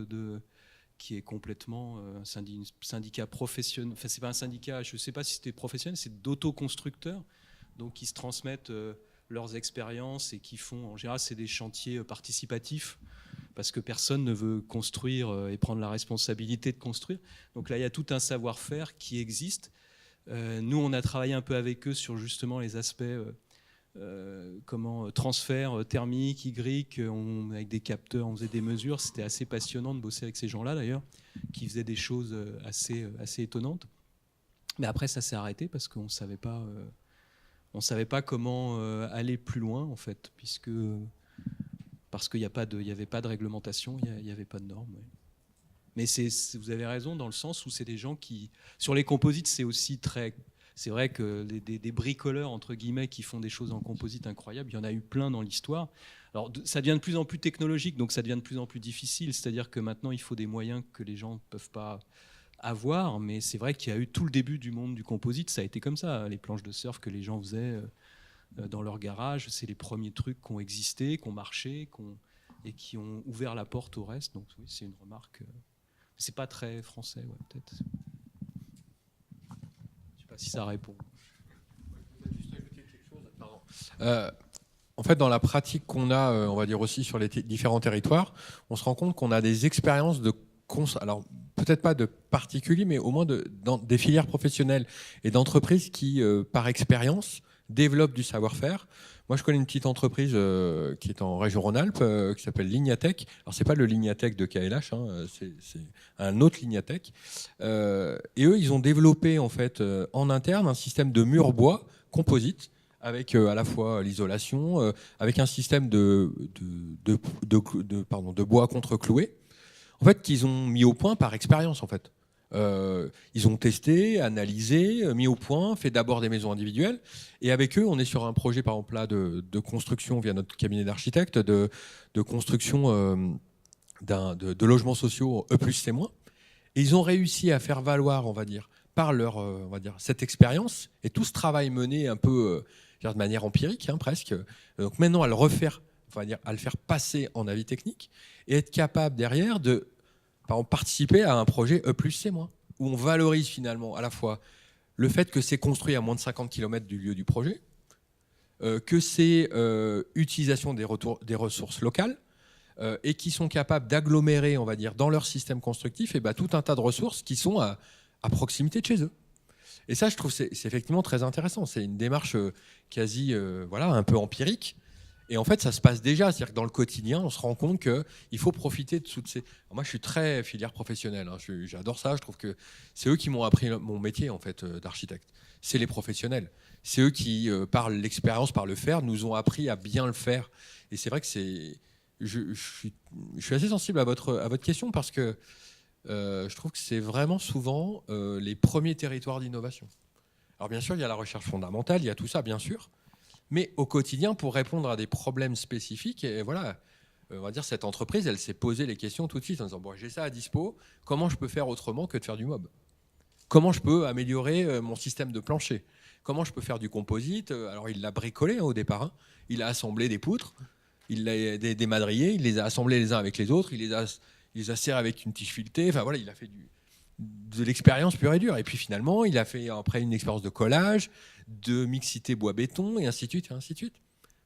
qui est complètement un syndicat professionnel. Enfin, c'est pas un syndicat, je ne sais pas si c'était professionnel, c'est d'autoconstructeurs, donc qui se transmettent leurs expériences et qui font, en général, c'est des chantiers participatifs, parce que personne ne veut construire et prendre la responsabilité de construire. Donc là, il y a tout un savoir-faire qui existe. Nous, on a travaillé un peu avec eux sur justement les aspects transfert thermique, avec des capteurs, on faisait des mesures. C'était assez passionnant de bosser avec ces gens-là d'ailleurs, qui faisaient des choses assez étonnantes. Mais après, ça s'est arrêté parce qu'on savait pas comment aller plus loin en fait, parce qu'il n'y avait pas de réglementation, il n'y avait pas de normes. Ouais. Mais vous avez raison dans le sens où c'est des gens qui... Sur les composites, c'est aussi très... C'est vrai que des bricoleurs, entre guillemets, qui font des choses en composite incroyables, il y en a eu plein dans l'histoire. Alors, ça devient de plus en plus technologique, donc ça devient de plus en plus difficile. C'est-à-dire que maintenant, il faut des moyens que les gens ne peuvent pas avoir. Mais c'est vrai qu'il y a eu tout le début du monde du composite. Ça a été comme ça. Les planches de surf que les gens faisaient dans leur garage, c'est les premiers trucs qui ont existé, qui ont marché, et qui ont ouvert la porte au reste. Donc oui, c'est une remarque... C'est pas très français, ouais, peut-être. Je sais pas si ça répond. En fait, dans la pratique qu'on a, on va dire aussi sur les différents territoires, on se rend compte qu'on a des expériences alors peut-être pas de particuliers, mais au moins des filières professionnelles et d'entreprises qui, par expérience, développent du savoir-faire. Moi, je connais une petite entreprise qui est en région Rhône-Alpes, qui s'appelle Lignatech. Alors, c'est pas le Lignatech de KLH, hein, c'est un autre Lignatech. Et eux, ils ont développé en fait en interne un système de mur bois composite avec à la fois l'isolation, avec un système de bois contre-cloué, en fait, qu'ils ont mis au point par expérience, en fait. Ils ont testé, analysé, mis au point, fait d'abord des maisons individuelles. Et avec eux, on est sur un projet, par exemple, là, de construction via notre cabinet d'architectes, de construction de logements sociaux E+C-. Et ils ont réussi à faire valoir, on va dire, par leur, cette expérience et tout ce travail mené un peu de manière empirique, hein, presque. Donc maintenant, à le refaire, à le faire passer en avis technique et être capable derrière de participer à un projet E+C-, où on valorise finalement à la fois le fait que c'est construit à moins de 50 km du lieu du projet, que c'est utilisation des ressources locales, et qui sont capables d'agglomérer, on va dire, dans leur système constructif, tout un tas de ressources qui sont à proximité de chez eux. Et ça, je trouve, c'est effectivement très intéressant. C'est une démarche quasi un peu empirique. Et en fait, ça se passe déjà. C'est-à-dire que dans le quotidien, on se rend compte qu'il faut profiter de toutes ces... Alors moi, je suis très filière professionnelle. Hein. J'adore ça. Je trouve que c'est eux qui m'ont appris mon métier en fait, d'architecte. C'est les professionnels. C'est eux qui, par l'expérience, par le faire, nous ont appris à bien le faire. Et c'est vrai que c'est... Je suis assez sensible à votre question parce que je trouve que c'est vraiment souvent les premiers territoires d'innovation. Alors bien sûr, il y a la recherche fondamentale, il y a tout ça, bien sûr. Mais au quotidien, pour répondre à des problèmes spécifiques, et voilà, on va dire cette entreprise, elle s'est posé les questions tout de suite en disant bon, j'ai ça à dispo, comment je peux faire autrement que de faire du mob? Comment je peux améliorer mon système de plancher? Comment je peux faire du composite? Alors il l'a bricolé hein, au départ, hein. Il a assemblé des poutres, il a des madriers, il les a assemblés les uns avec les autres, il les a serrés avec une tige filetée. Enfin voilà, il a fait de l'expérience pure et dure. Et puis finalement, il a fait après une expérience de collage, de mixité bois-béton, et ainsi de suite, et ainsi de suite.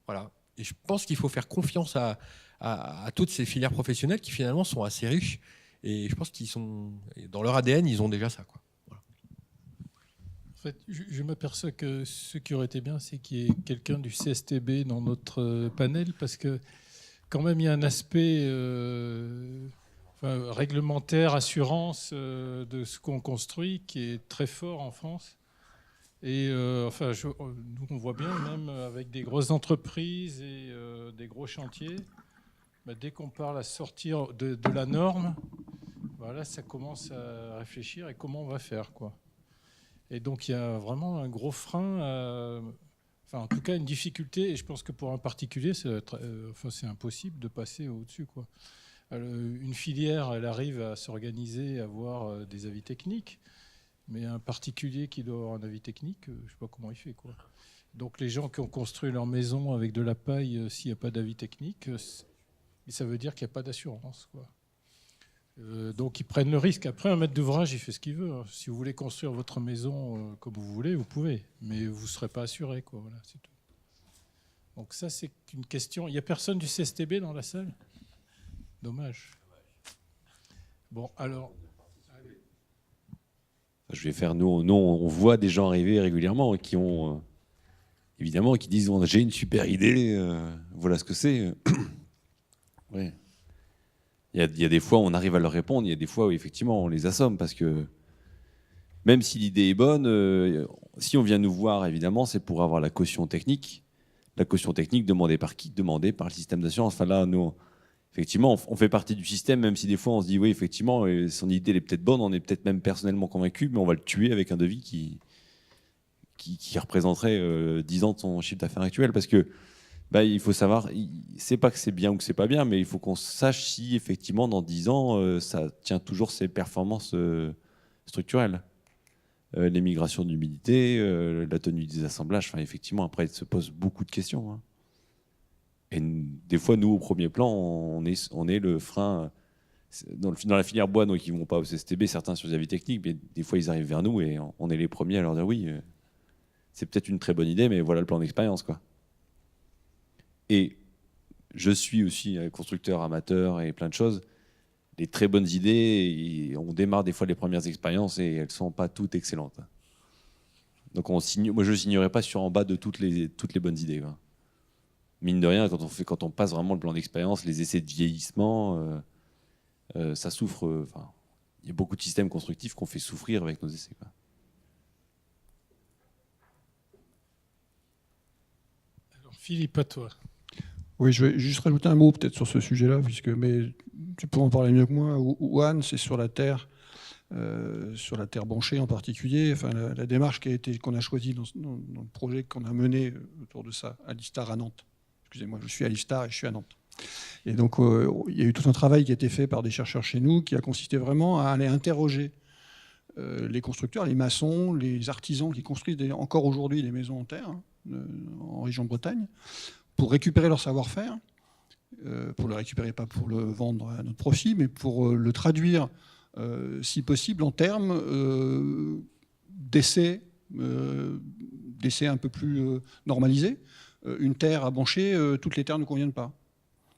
Voilà. Et je pense qu'il faut faire confiance à toutes ces filières professionnelles qui finalement sont assez riches. Et je pense qu'ils sont, dans leur ADN, ils ont déjà ça, quoi. Voilà. En fait, je m'aperçois que ce qui aurait été bien, c'est qu'il y ait quelqu'un du CSTB dans notre panel, parce que quand même, il y a un aspect réglementaire, assurance de ce qu'on construit qui est très fort en France. Et nous, on voit bien, même avec des grosses entreprises et des gros chantiers, dès qu'on parle à sortir de la norme, voilà, ça commence à réfléchir et comment on va faire, quoi. Et donc, il y a vraiment un gros frein, en tout cas une difficulté, et je pense que pour un particulier, c'est impossible de passer au-dessus, quoi. Une filière, elle arrive à s'organiser, à avoir des avis techniques, mais un particulier qui doit avoir un avis technique, je ne sais pas comment il fait, quoi. Donc les gens qui ont construit leur maison avec de la paille, s'il n'y a pas d'avis technique, ça veut dire qu'il n'y a pas d'assurance, quoi. Donc ils prennent le risque. Après, un maître d'ouvrage, il fait ce qu'il veut, hein. Si vous voulez construire votre maison comme vous voulez, vous pouvez, mais vous ne serez pas assuré, quoi. Voilà, c'est tout. Donc ça, c'est une question. Il n'y a personne du CSTB dans la salle ? Dommage. Bon, alors... je vais faire, nous, on voit des gens arriver régulièrement qui ont, évidemment, qui disent j'ai une super idée, voilà ce que c'est. Ouais. Il y a des fois où on arrive à leur répondre, il y a des fois où effectivement on les assomme parce que même si l'idée est bonne, si on vient nous voir, évidemment, c'est pour avoir la caution technique. La caution technique demandée par qui? Demandée par le système d'assurance. Enfin là, nous, effectivement, on fait partie du système, même si des fois on se dit oui, effectivement, son idée elle est peut-être bonne, on est peut-être même personnellement convaincu, mais on va le tuer avec un devis qui représenterait 10 ans de son chiffre d'affaires actuel. Parce que il faut savoir, c'est pas que c'est bien ou que c'est pas bien, mais il faut qu'on sache si effectivement dans 10 ans, ça tient toujours ses performances structurelles. Les migrations d'humidité, la tenue des assemblages, enfin, effectivement, après, il se pose beaucoup de questions. Hein. Et des fois, nous, au premier plan, on est le frein. Dans la filière bois, donc ils ne vont pas au CSTB, certains sur les avis techniques, mais des fois, ils arrivent vers nous et on est les premiers à leur dire oui, c'est peut-être une très bonne idée, mais voilà le plan d'expérience, quoi. Et je suis aussi un constructeur amateur et plein de choses. Les très bonnes idées, on démarre des fois les premières expériences et elles ne sont pas toutes excellentes. Donc moi je ne signerai pas sur en bas de toutes les bonnes idées. Quoi. Mine de rien, quand on passe vraiment le plan d'expérience, les essais de vieillissement, ça souffre. Il y a beaucoup de systèmes constructifs qu'on fait souffrir avec nos essais. Quoi. Alors Philippe, à toi. Oui, je vais juste rajouter un mot peut-être sur ce sujet-là, mais tu pourras en parler mieux que moi. Ou Anne, c'est sur la terre banchée en particulier. Enfin, la démarche qu'on a choisie dans le projet qu'on a mené autour de ça, à l'ISTAR à Nantes. Excusez-moi, je suis à l'ISTAR et je suis à Nantes. Et donc, il y a eu tout un travail qui a été fait par des chercheurs chez nous, qui a consisté vraiment à aller interroger les constructeurs, les maçons, les artisans qui construisent encore aujourd'hui des maisons en terre, en région Bretagne, pour récupérer leur savoir-faire, pour le récupérer pas pour le vendre à notre profit, mais pour le traduire, si possible, en termes d'essais un peu plus normalisés. Une terre à bancher, toutes les terres ne conviennent pas.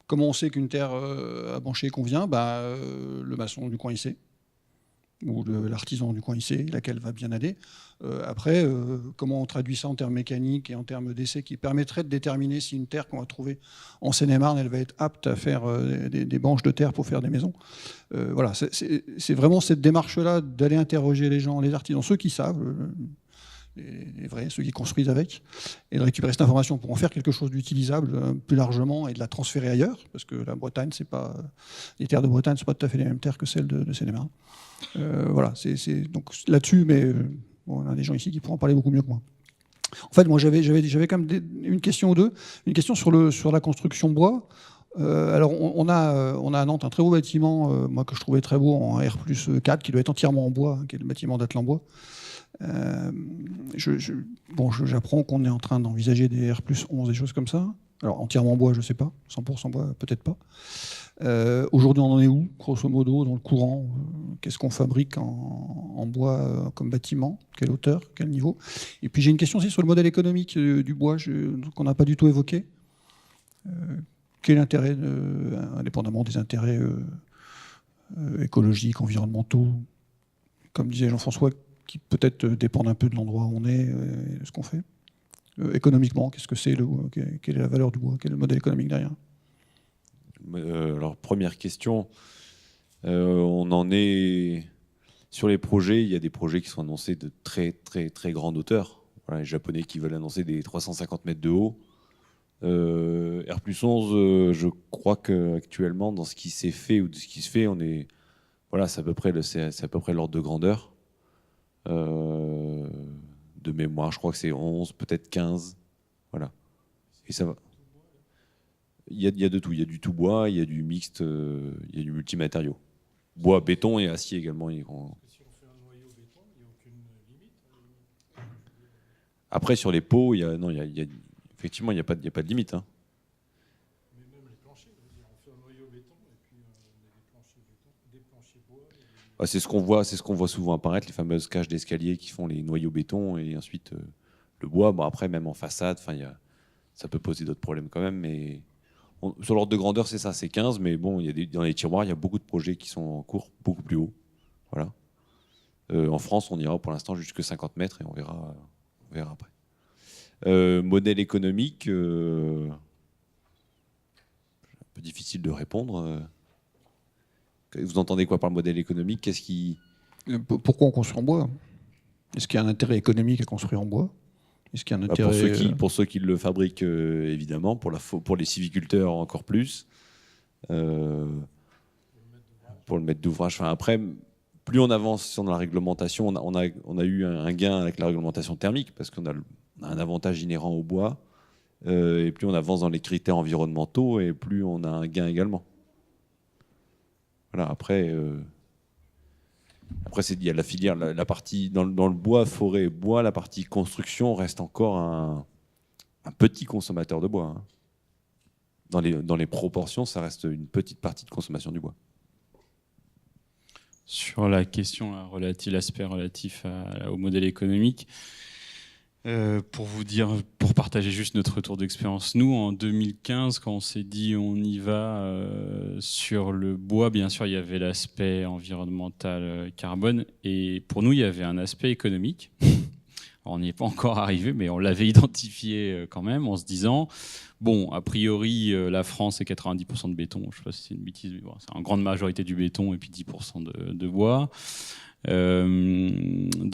Comment on sait qu'une terre à bancher convient? Le maçon du coin il sait, ou l'artisan du coin il sait, laquelle va bien aller. Après, comment on traduit ça en termes mécaniques et en termes d'essais qui permettraient de déterminer si une terre qu'on va trouver en Seine-et-Marne, elle va être apte à faire des banches de terre pour faire des maisons. Voilà, c'est vraiment cette démarche-là d'aller interroger les gens, les artisans, ceux qui savent, les vrais, ceux qui construisent avec, et de récupérer cette information pour en faire quelque chose d'utilisable plus largement et de la transférer ailleurs, parce que la Bretagne, les terres de Bretagne ne sont pas tout à fait les mêmes terres que celles de Seine-et-Marne. Voilà, c'est donc là-dessus, mais on a des gens ici qui pourront en parler beaucoup mieux que moi. En fait, moi, j'avais quand même une question ou deux. Une question sur la construction bois. Alors, on a à Nantes un très beau bâtiment, moi que je trouvais très beau, en R+4, qui doit être entièrement en bois, qui est le bâtiment d'Atlan-Bois. J'apprends qu'on est en train d'envisager des R+11, des choses comme ça. Alors, entièrement en bois, je ne sais pas. 100% bois, peut-être pas. Aujourd'hui, on en est où, grosso modo, dans le courant? Qu'est-ce qu'on fabrique en bois comme bâtiment? Quelle hauteur? Quel niveau? Et puis, j'ai une question aussi sur le modèle économique du bois, qu'on n'a pas du tout évoqué. Quel intérêt, indépendamment des intérêts écologiques, environnementaux, comme disait Jean-François, qui peut-être dépendent un peu de l'endroit où on est et de ce qu'on fait. Économiquement, qu'est-ce que c'est quelle est la valeur du bois? Quel est le modèle économique derrière? Alors, première question, on en est sur les projets. Il y a des projets qui sont annoncés de très très très grande hauteur. Voilà, les Japonais qui veulent annoncer des 350 mètres de haut. R+11, je crois qu'actuellement, dans ce qui s'est fait ou de ce qui se fait, c'est à peu près l'ordre de grandeur. De mémoire, je crois que c'est 11, peut-être 15. Voilà. Et ça va. Il y a de tout. Il y a du tout bois, il y a du mixte, il y a du multimatériau. Bois, béton et acier également. Si on fait un noyau béton, il n'y a aucune limite. Après, sur les pots, effectivement, il n'y a pas de limite. Hein. Mais même les planchers, on fait un noyau béton et puis des planchers bois. C'est ce qu'on voit souvent apparaître, les fameuses cages d'escalier qui font les noyaux béton et ensuite le bois. Bon, après, même en façade, ça peut poser d'autres problèmes quand même, mais sur l'ordre de grandeur, c'est ça, c'est 15, mais bon, dans les tiroirs, il y a beaucoup de projets qui sont en cours, beaucoup plus haut. Voilà. En France, on ira pour l'instant jusque 50 mètres et on verra après. Modèle économique, un peu difficile de répondre. Vous entendez quoi par le modèle économique? Qu'est-ce qui... Pourquoi on construit en bois? Est-ce qu'il y a un intérêt économique à construire en bois? Est-ce qu'il y a un intérêt... pour ceux qui le fabriquent, évidemment, pour les sylviculteurs encore plus. Pour le maître d'ouvrage. Enfin, après, plus on avance dans la réglementation, on a eu un gain avec la réglementation thermique, parce qu'on a un avantage inhérent au bois, et plus on avance dans les critères environnementaux, et plus on a un gain également. Voilà, après il y a la filière, la partie dans le bois, forêt, bois, la partie construction reste encore un petit consommateur de bois. Hein. Dans les proportions, ça reste une petite partie de consommation du bois. Sur la question l'aspect relatif au modèle économique, pour partager juste notre retour d'expérience, nous en 2015, quand on s'est dit on y va sur le bois, bien sûr il y avait l'aspect environnemental carbone, et pour nous il y avait un aspect économique. On n'y est pas encore arrivé, mais on l'avait identifié quand même en se disant, bon, a priori, la France, c'est 90% de béton. Je ne sais pas si c'est une bêtise, mais bon, c'est en grande majorité du béton et puis 10% de bois. Dans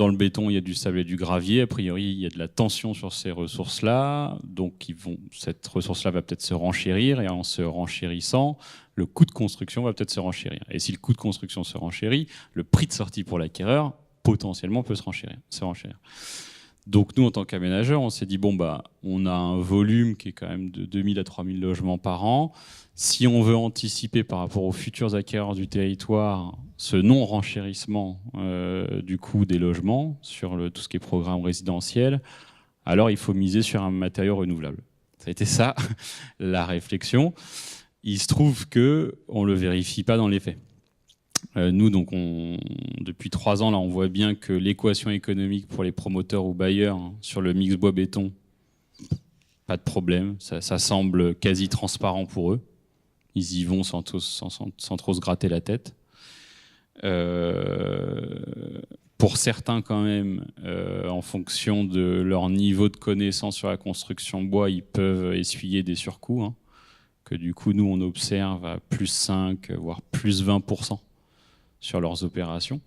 le béton, il y a du sable et du gravier. A priori, il y a de la tension sur ces ressources-là. Donc, cette ressource-là va peut-être se renchérir. Et en se renchérissant, le coût de construction va peut-être se renchérir. Et si le coût de construction se renchérit, le prix de sortie pour l'acquéreur, potentiellement, peut se renchérir. Donc nous, en tant qu'aménageurs, on s'est dit, bon, on a un volume qui est quand même de 2000 à 3000 logements par an. Si on veut anticiper par rapport aux futurs acquéreurs du territoire ce non-renchérissement du coût des logements sur tout ce qui est programme résidentiel, alors il faut miser sur un matériau renouvelable. Ça a été ça, la réflexion. Il se trouve qu'on ne le vérifie pas dans les faits. Nous, donc, depuis 3 ans, là, on voit bien que l'équation économique pour les promoteurs ou bailleurs sur le mix bois-béton, pas de problème. Ça semble quasi transparent pour eux. Ils y vont sans trop se gratter la tête. Pour certains, quand même, en fonction de leur niveau de connaissance sur la construction bois, ils peuvent essuyer des surcoûts, hein, que du coup, nous, on observe à plus 5, voire plus 20%. Sur leurs opérations.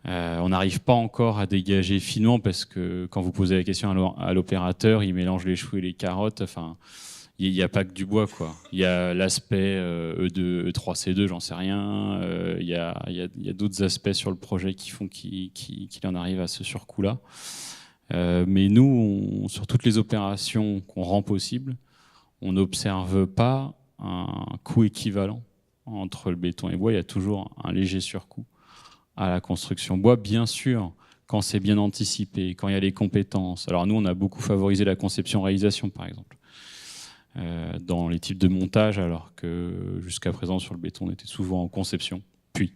On n'arrive pas encore à dégager finement parce que quand vous posez la question à l'opérateur, il mélange les choux et les carottes. Enfin, il n'y a pas que du bois, quoi. Il y a l'aspect E2, E3, C2, j'en sais rien. Il y a d'autres aspects sur le projet qui font qu'il en arrive à ce surcoût-là. Mais nous, sur toutes les opérations qu'on rend possibles, on n'observe pas un coût équivalent entre le béton et le bois. Il y a toujours un léger surcoût à la construction bois, bien sûr, quand c'est bien anticipé, quand il y a les compétences. Alors nous, on a beaucoup favorisé la conception-réalisation, par exemple, dans les types de montage, alors que jusqu'à présent, sur le béton, on était souvent en conception, puis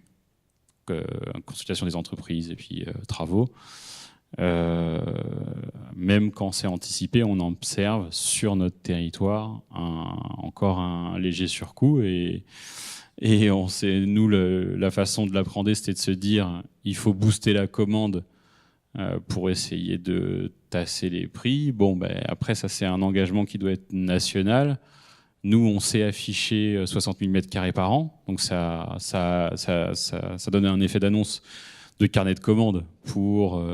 consultation des entreprises et puis travaux. Même quand c'est anticipé, on observe sur notre territoire encore un léger surcoût, et on sait, nous, la façon de l'appréhender, c'était de se dire il faut booster la commande pour essayer de tasser les prix. Bon, après, ça, c'est un engagement qui doit être national. Nous, on sait afficher 60 000 m² par an, donc ça donne un effet d'annonce de carnet de commandes pour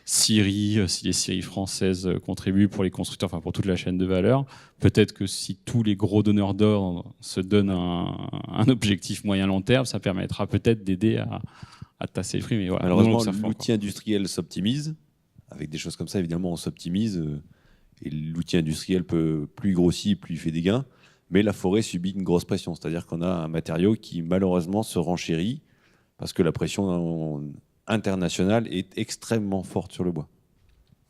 scieries, si les scieries françaises contribuent, pour les constructeurs, enfin pour toute la chaîne de valeur. Peut-être que si tous les gros donneurs d'ordre se donnent un objectif moyen-long terme, ça permettra peut-être d'aider à tasser les prix. Mais voilà, malheureusement, l'outil industriel s'optimise. Avec des choses comme ça, évidemment, on s'optimise. Et l'outil industriel plus il grossit, plus il fait des gains. Mais la forêt subit une grosse pression. C'est-à-dire qu'on a un matériau qui, malheureusement, se renchérit parce que la pression internationale est extrêmement forte sur le bois.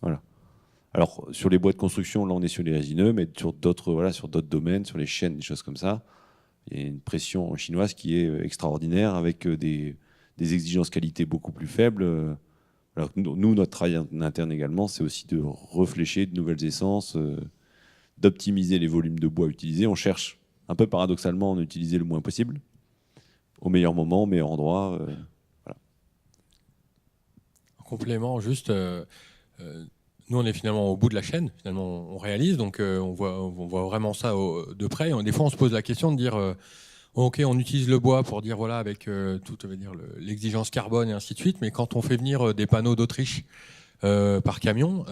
Voilà. Alors, sur les bois de construction, là, on est sur les résineux, mais sur d'autres domaines, sur les chaînes, des choses comme ça, il y a une pression chinoise qui est extraordinaire, avec des exigences qualité beaucoup plus faibles. Alors, nous, notre travail en interne également, c'est aussi de réfléchir de nouvelles essences, d'optimiser les volumes de bois utilisés. On cherche, un peu paradoxalement, à en utiliser le moins possible, au meilleur moment, au meilleur endroit. complément, juste, nous on est finalement au bout de la chaîne, finalement on réalise, donc on voit vraiment ça de près. Et des fois on se pose la question de dire, ok, on utilise le bois pour dire voilà avec toute l'exigence carbone et ainsi de suite, mais quand on fait venir des panneaux d'Autriche par camion,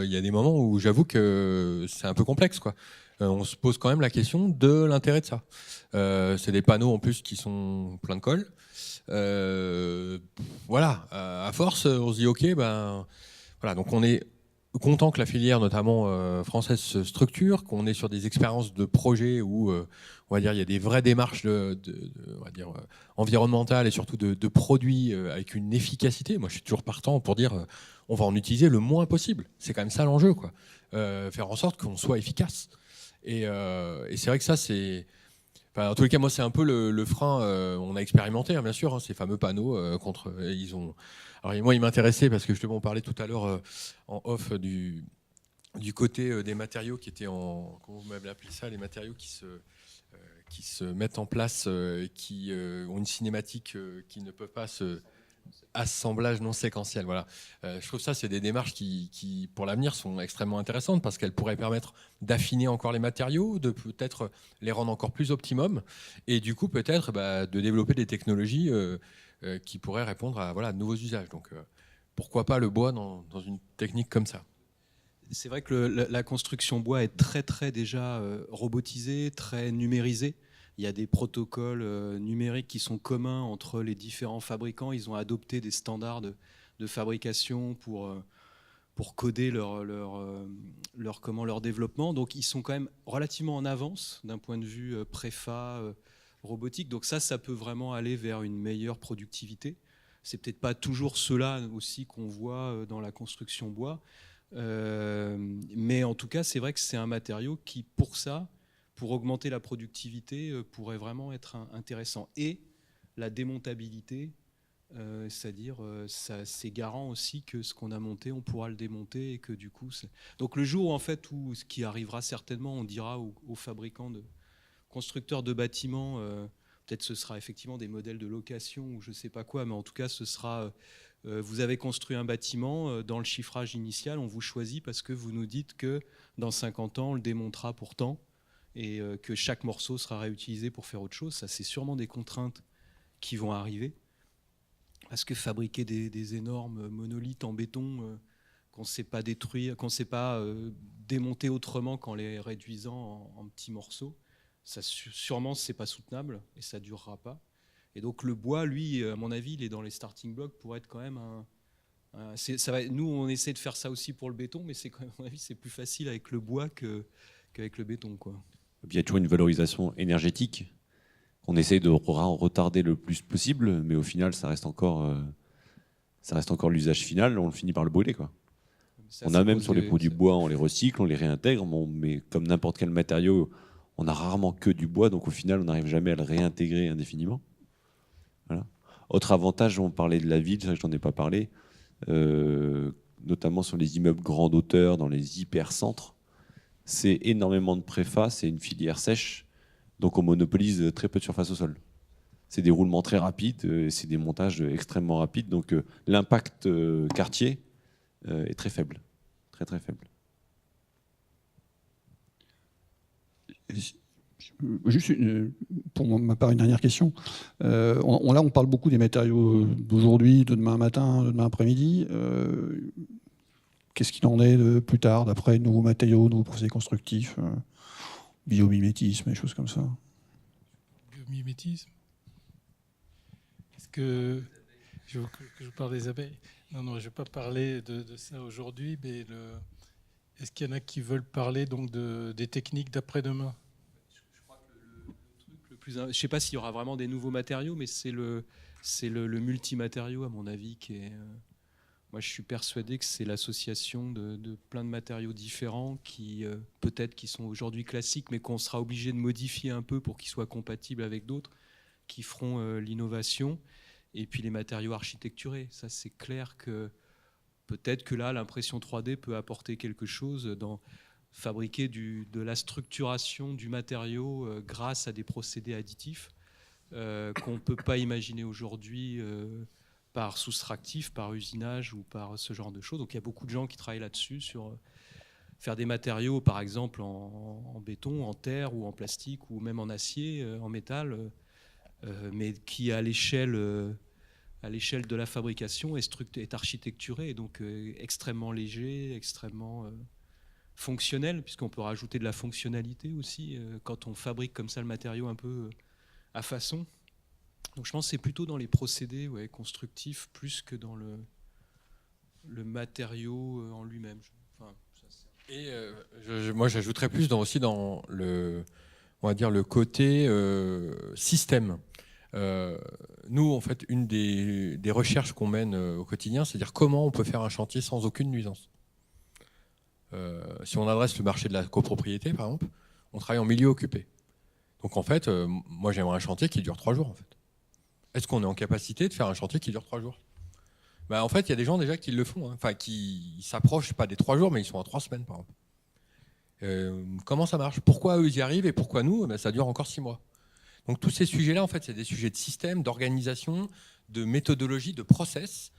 il y a des moments où j'avoue que c'est un peu complexe, quoi. On se pose quand même la question de l'intérêt de ça. C'est des panneaux en plus qui sont pleins de colle. Voilà, à force, on se dit ok, ben voilà, donc on est content que la filière, notamment française, se structure, qu'on est sur des expériences de projets où, on va dire, il y a des vraies démarches on va dire, environnementales et surtout de produits avec une efficacité. Moi, je suis toujours partant pour dire, on va en utiliser le moins possible. C'est quand même ça l'enjeu, quoi. Faire en sorte qu'on soit efficace. Et c'est vrai que ça, c'est... Enfin, en tous les cas, moi, c'est un peu le frein. On a expérimenté, hein, bien sûr, hein, ces fameux panneaux contre... Ils ont... Alors, moi, il m'intéressait parce que justement, on parlait tout à l'heure en off du côté des matériaux qui étaient en... Comment vous m'avez appelé ça? Les matériaux qui se mettent en place, qui ont une cinématique qui ne peuvent pas se... Assemblage non séquentiel, voilà. Je trouve ça, c'est des démarches qui, pour l'avenir, sont extrêmement intéressantes parce qu'elles pourraient permettre d'affiner encore les matériaux, de peut-être les rendre encore plus optimum, et du coup peut-être de développer des technologies qui pourraient répondre à voilà, de nouveaux usages. Donc pourquoi pas le bois dans une technique comme ça? C'est vrai que la construction bois est très déjà robotisée, très numérisée. Il y a des protocoles numériques qui sont communs entre les différents fabricants. Ils ont adopté des standards de fabrication pour coder leur développement. Donc ils sont quand même relativement en avance d'un point de vue préfa, robotique. Donc ça peut vraiment aller vers une meilleure productivité. C'est peut-être pas toujours cela aussi qu'on voit dans la construction bois. Mais en tout cas, c'est vrai que c'est un matériau qui, pour augmenter la productivité, pourrait vraiment être intéressant. Et la démontabilité, c'est-à-dire c'est garant aussi que ce qu'on a monté, on pourra le démonter et que du coup... Donc le jour où ce qui arrivera certainement, on dira aux fabricants, constructeurs de bâtiments, peut-être ce sera effectivement des modèles de location ou je ne sais pas quoi, mais en tout cas ce sera... vous avez construit un bâtiment, dans le chiffrage initial, on vous choisit parce que vous nous dites que dans 50 ans, on le démontera pour tant, et que chaque morceau sera réutilisé pour faire autre chose. Ça, c'est sûrement des contraintes qui vont arriver. Parce que fabriquer des énormes monolithes en béton qu'on ne sait pas détruire, qu'on ne sait pas démonter autrement qu'en les réduisant en petits morceaux, ça, sûrement, ce n'est pas soutenable et ça ne durera pas. Et donc le bois, lui, à mon avis, il est dans les starting blocks pour être quand même nous, on essaie de faire ça aussi pour le béton, mais c'est quand même, à mon avis, c'est plus facile avec le bois qu'avec le béton, quoi. Il y a toujours une valorisation énergétique qu'on essaye de retarder le plus possible, mais au final, ça reste encore l'usage final. On finit par le brûler, quoi. On a même sur les produits bois, on les recycle, on les réintègre, mais comme n'importe quel matériau, on a rarement que du bois, donc au final, on n'arrive jamais à le réintégrer indéfiniment. Voilà. Autre avantage, on parlait de la ville, c'est vrai que je n'en ai pas parlé, notamment sur les immeubles grande hauteur, dans les hypercentres. C'est énormément de préfa, c'est une filière sèche, donc on monopolise très peu de surface au sol. C'est des roulements très rapides, c'est des montages extrêmement rapides, donc l'impact quartier est très faible, très très faible. Juste pour ma part, une dernière question. Là, on parle beaucoup des matériaux d'aujourd'hui, de demain matin, de demain après-midi. Qu'est-ce qu'il en est de plus tard, d'après nouveaux matériaux, nouveaux procédés constructifs, biomimétisme, des choses comme ça? Biomimétisme? Est-ce que je vous parle des abeilles? Non, je ne vais pas parler de ça aujourd'hui, mais est-ce qu'il y en a qui veulent parler donc des techniques d'après-demain? Je crois que le truc le plus... Je ne sais pas s'il y aura vraiment des nouveaux matériaux, mais c'est le multimatériau, à mon avis, qui est... Moi, je suis persuadé que c'est l'association de plein de matériaux différents qui, peut-être, qui sont aujourd'hui classiques, mais qu'on sera obligé de modifier un peu pour qu'ils soient compatibles avec d'autres, qui feront l'innovation. Et puis les matériaux architecturés. Ça, c'est clair que peut-être que là, l'impression 3D peut apporter quelque chose dans fabriquer de la structuration du matériau grâce à des procédés additifs qu'on ne peut pas imaginer aujourd'hui par soustractif, par usinage ou par ce genre de choses. Donc il y a beaucoup de gens qui travaillent là-dessus, sur faire des matériaux, par exemple en béton, en terre ou en plastique ou même en acier, en métal, mais qui à l'échelle de la fabrication est architecturé, et donc extrêmement léger, extrêmement fonctionnel, puisqu'on peut rajouter de la fonctionnalité aussi quand on fabrique comme ça le matériau un peu à façon. Donc je pense que c'est plutôt dans les procédés constructifs plus que dans le matériau en lui-même. Enfin, et moi j'ajouterais plus aussi dans on va dire le côté système. Nous, en fait, une des recherches qu'on mène au quotidien, c'est-à-dire comment on peut faire un chantier sans aucune nuisance. Si on adresse le marché de la copropriété, par exemple, on travaille en milieu occupé. Donc en fait, moi j'aimerais un chantier qui dure 3 jours en fait. Est-ce qu'on est en capacité de faire un chantier qui dure 3 jours ? En fait, il y a des gens déjà qui le font, enfin qui s'approchent pas des 3 jours, mais ils sont à 3 semaines par exemple. Comment ça marche ? Pourquoi eux ils y arrivent et pourquoi nous ça dure encore 6 mois ? Donc tous ces sujets-là, en fait, c'est des sujets de système, d'organisation, de méthodologie, de process.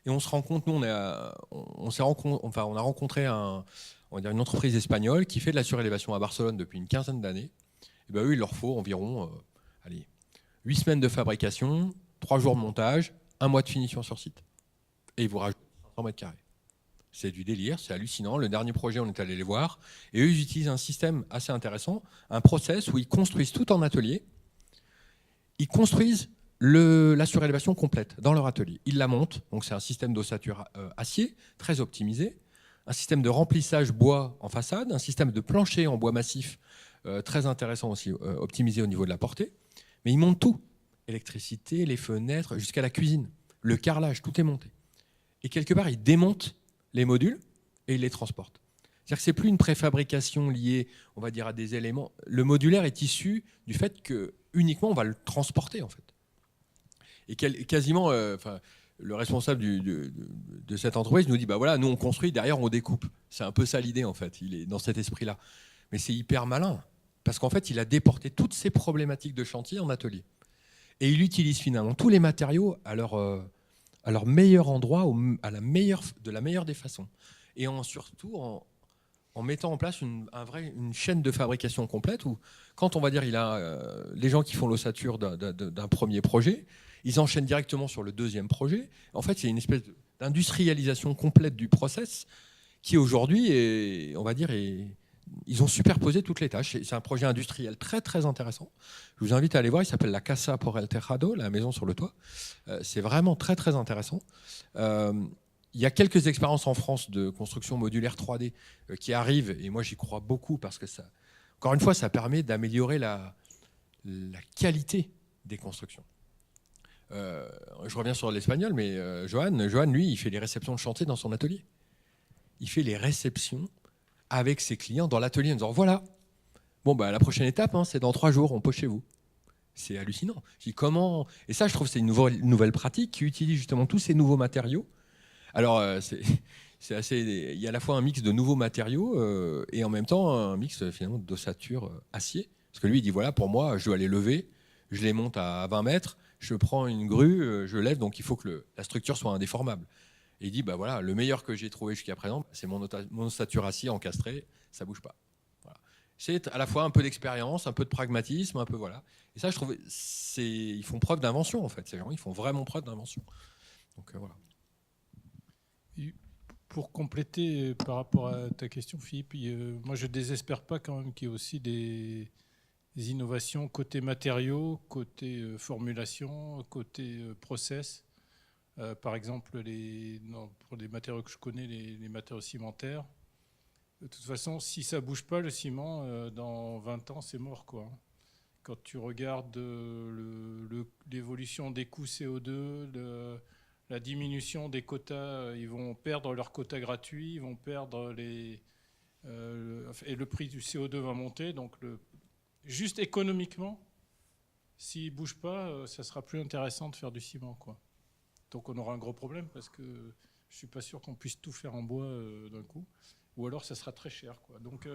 Et on se rend compte, nous, on a rencontré une entreprise espagnole qui fait de la surélévation à Barcelone depuis une quinzaine d'années. Et eux, il leur faut environ 8 semaines de fabrication, 3 jours de montage, 1 mois de finition sur site. Et ils vous rajoutent 500 mètres carrés. C'est du délire, c'est hallucinant. Le dernier projet, on est allé les voir. Et eux, ils utilisent un système assez intéressant, un process où ils construisent tout en atelier. Ils construisent la surélévation complète dans leur atelier. Ils la montent, donc c'est un système d'ossature acier, très optimisé, un système de remplissage bois en façade, un système de plancher en bois massif, très intéressant aussi, optimisé au niveau de la portée. Mais ils montent tout, électricité, les fenêtres, jusqu'à la cuisine, le carrelage, tout est monté. Et quelque part, ils démontent les modules et ils les transportent. C'est-à-dire que ce n'est plus une préfabrication liée, on va dire, à des éléments. Le modulaire est issu du fait que uniquement on va le transporter en fait. Et quasiment, le responsable de cette entreprise nous dit nous on construit, derrière on découpe. C'est un peu ça l'idée en fait. Il est dans cet esprit-là. Mais c'est hyper malin parce qu'en fait il a déporté toutes ces problématiques de chantier en atelier. Et il utilise finalement tous les matériaux à leur meilleur endroit, de la meilleure des façons. Et surtout en mettant en place une chaîne de fabrication complète où, quand on va dire, il a les gens qui font l'ossature d'un premier projet, ils enchaînent directement sur le deuxième projet. En fait, c'est une espèce d'industrialisation complète du process qui, aujourd'hui, on va dire, ils ont superposé toutes les tâches. C'est un projet industriel très, très intéressant. Je vous invite à aller voir. Il s'appelle la Casa por el Tejado, la maison sur le toit. C'est vraiment très, très intéressant. Il y a quelques expériences en France de construction modulaire 3D qui arrivent, et moi j'y crois beaucoup parce que ça, encore une fois, ça permet d'améliorer la qualité des constructions. Je reviens sur l'espagnol, mais Johan, lui, il fait les réceptions de chantier dans son atelier. Il fait les réceptions avec ses clients dans l'atelier en disant voilà, la prochaine étape, c'est dans 3 jours, on pose chez vous. C'est hallucinant. Je dis, comment ? Et ça, je trouve que c'est une nouvelle pratique qui utilise justement tous ces nouveaux matériaux. Alors, c'est assez. Il y a à la fois un mix de nouveaux matériaux et en même temps un mix finalement d'ossature acier. Parce que lui, il dit voilà, pour moi, je dois les lever, je les monte à 20 mètres, je prends une grue, je lève, donc il faut que la structure soit indéformable. Et il dit le meilleur que j'ai trouvé jusqu'à présent, c'est mon ossature acier encastrée, ça bouge pas. Voilà. C'est à la fois un peu d'expérience, un peu de pragmatisme, un peu voilà. Et ça, je trouve, ils font preuve d'invention en fait. Ces gens, ils font vraiment preuve d'invention. Donc voilà. Pour compléter par rapport à ta question, Philippe, moi je ne désespère pas quand même qu'il y ait aussi des innovations côté matériaux, côté formulation, côté process. Par exemple, pour les matériaux que je connais, les matériaux cimentaires, de toute façon, si ça ne bouge pas, le ciment, dans 20 ans, c'est mort, quoi. Quand tu regardes l'évolution des coûts CO2, la diminution des quotas, ils vont perdre leurs quotas gratuits, ils vont perdre et le prix du CO2 va monter. Donc, juste économiquement, s'ils ne bougent pas, ça sera plus intéressant de faire du ciment, quoi. Donc, on aura un gros problème parce que je ne suis pas sûr qu'on puisse tout faire en bois d'un coup. ou alors ça sera très cher, quoi. Donc,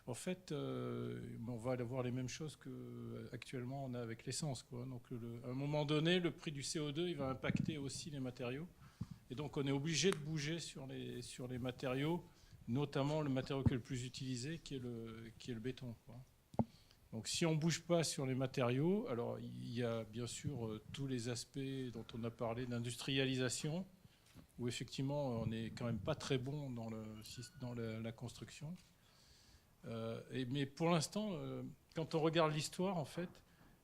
en fait, on va avoir les mêmes choses qu'actuellement on a avec l'essence, quoi. Donc, à un moment donné, le prix du CO2, il va impacter aussi les matériaux. Et donc, on est obligé de bouger sur les matériaux, notamment le matériau qui est le plus utilisé, qui est le béton, quoi. Donc, si on ne bouge pas sur les matériaux, alors il y a bien sûr tous les aspects dont on a parlé d'industrialisation, où effectivement on n'est quand même pas très bon dans la construction. Mais pour l'instant, quand on regarde l'histoire, en fait,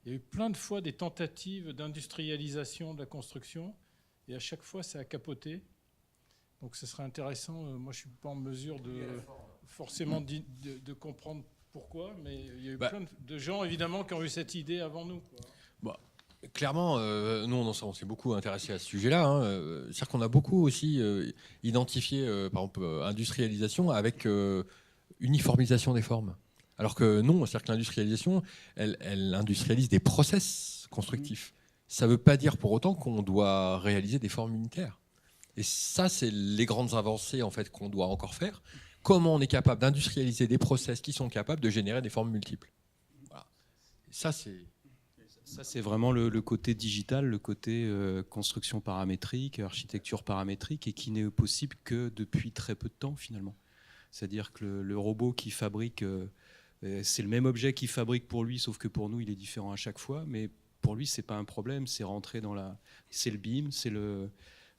il y a eu plein de fois des tentatives d'industrialisation de la construction, et à chaque fois ça a capoté. Donc ce serait intéressant, moi je ne suis pas en mesure forcément de comprendre pourquoi, mais il y a eu plein de gens évidemment qui ont eu cette idée avant nous, quoi. Bah, clairement, nous on s'est beaucoup intéressé à ce sujet-là, hein. C'est-à-dire qu'on a beaucoup aussi identifié, par exemple, industrialisation avec uniformisation des formes. Alors que non, c'est-à-dire que l'industrialisation, elle industrialise des process constructifs. Ça ne veut pas dire pour autant qu'on doit réaliser des formes unitaires. Et ça, c'est les grandes avancées en fait qu'on doit encore faire. Comment on est capable d'industrialiser des process qui sont capables de générer des formes multiples. Voilà. Et ça, c'est vraiment le côté digital, le côté construction paramétrique, architecture paramétrique, et qui n'est possible que depuis très peu de temps finalement. C'est-à-dire que le robot qui fabrique, c'est le même objet qu'il fabrique pour lui, sauf que pour nous, il est différent à chaque fois. Mais pour lui, c'est pas un problème, c'est rentrer dans c'est le BIM,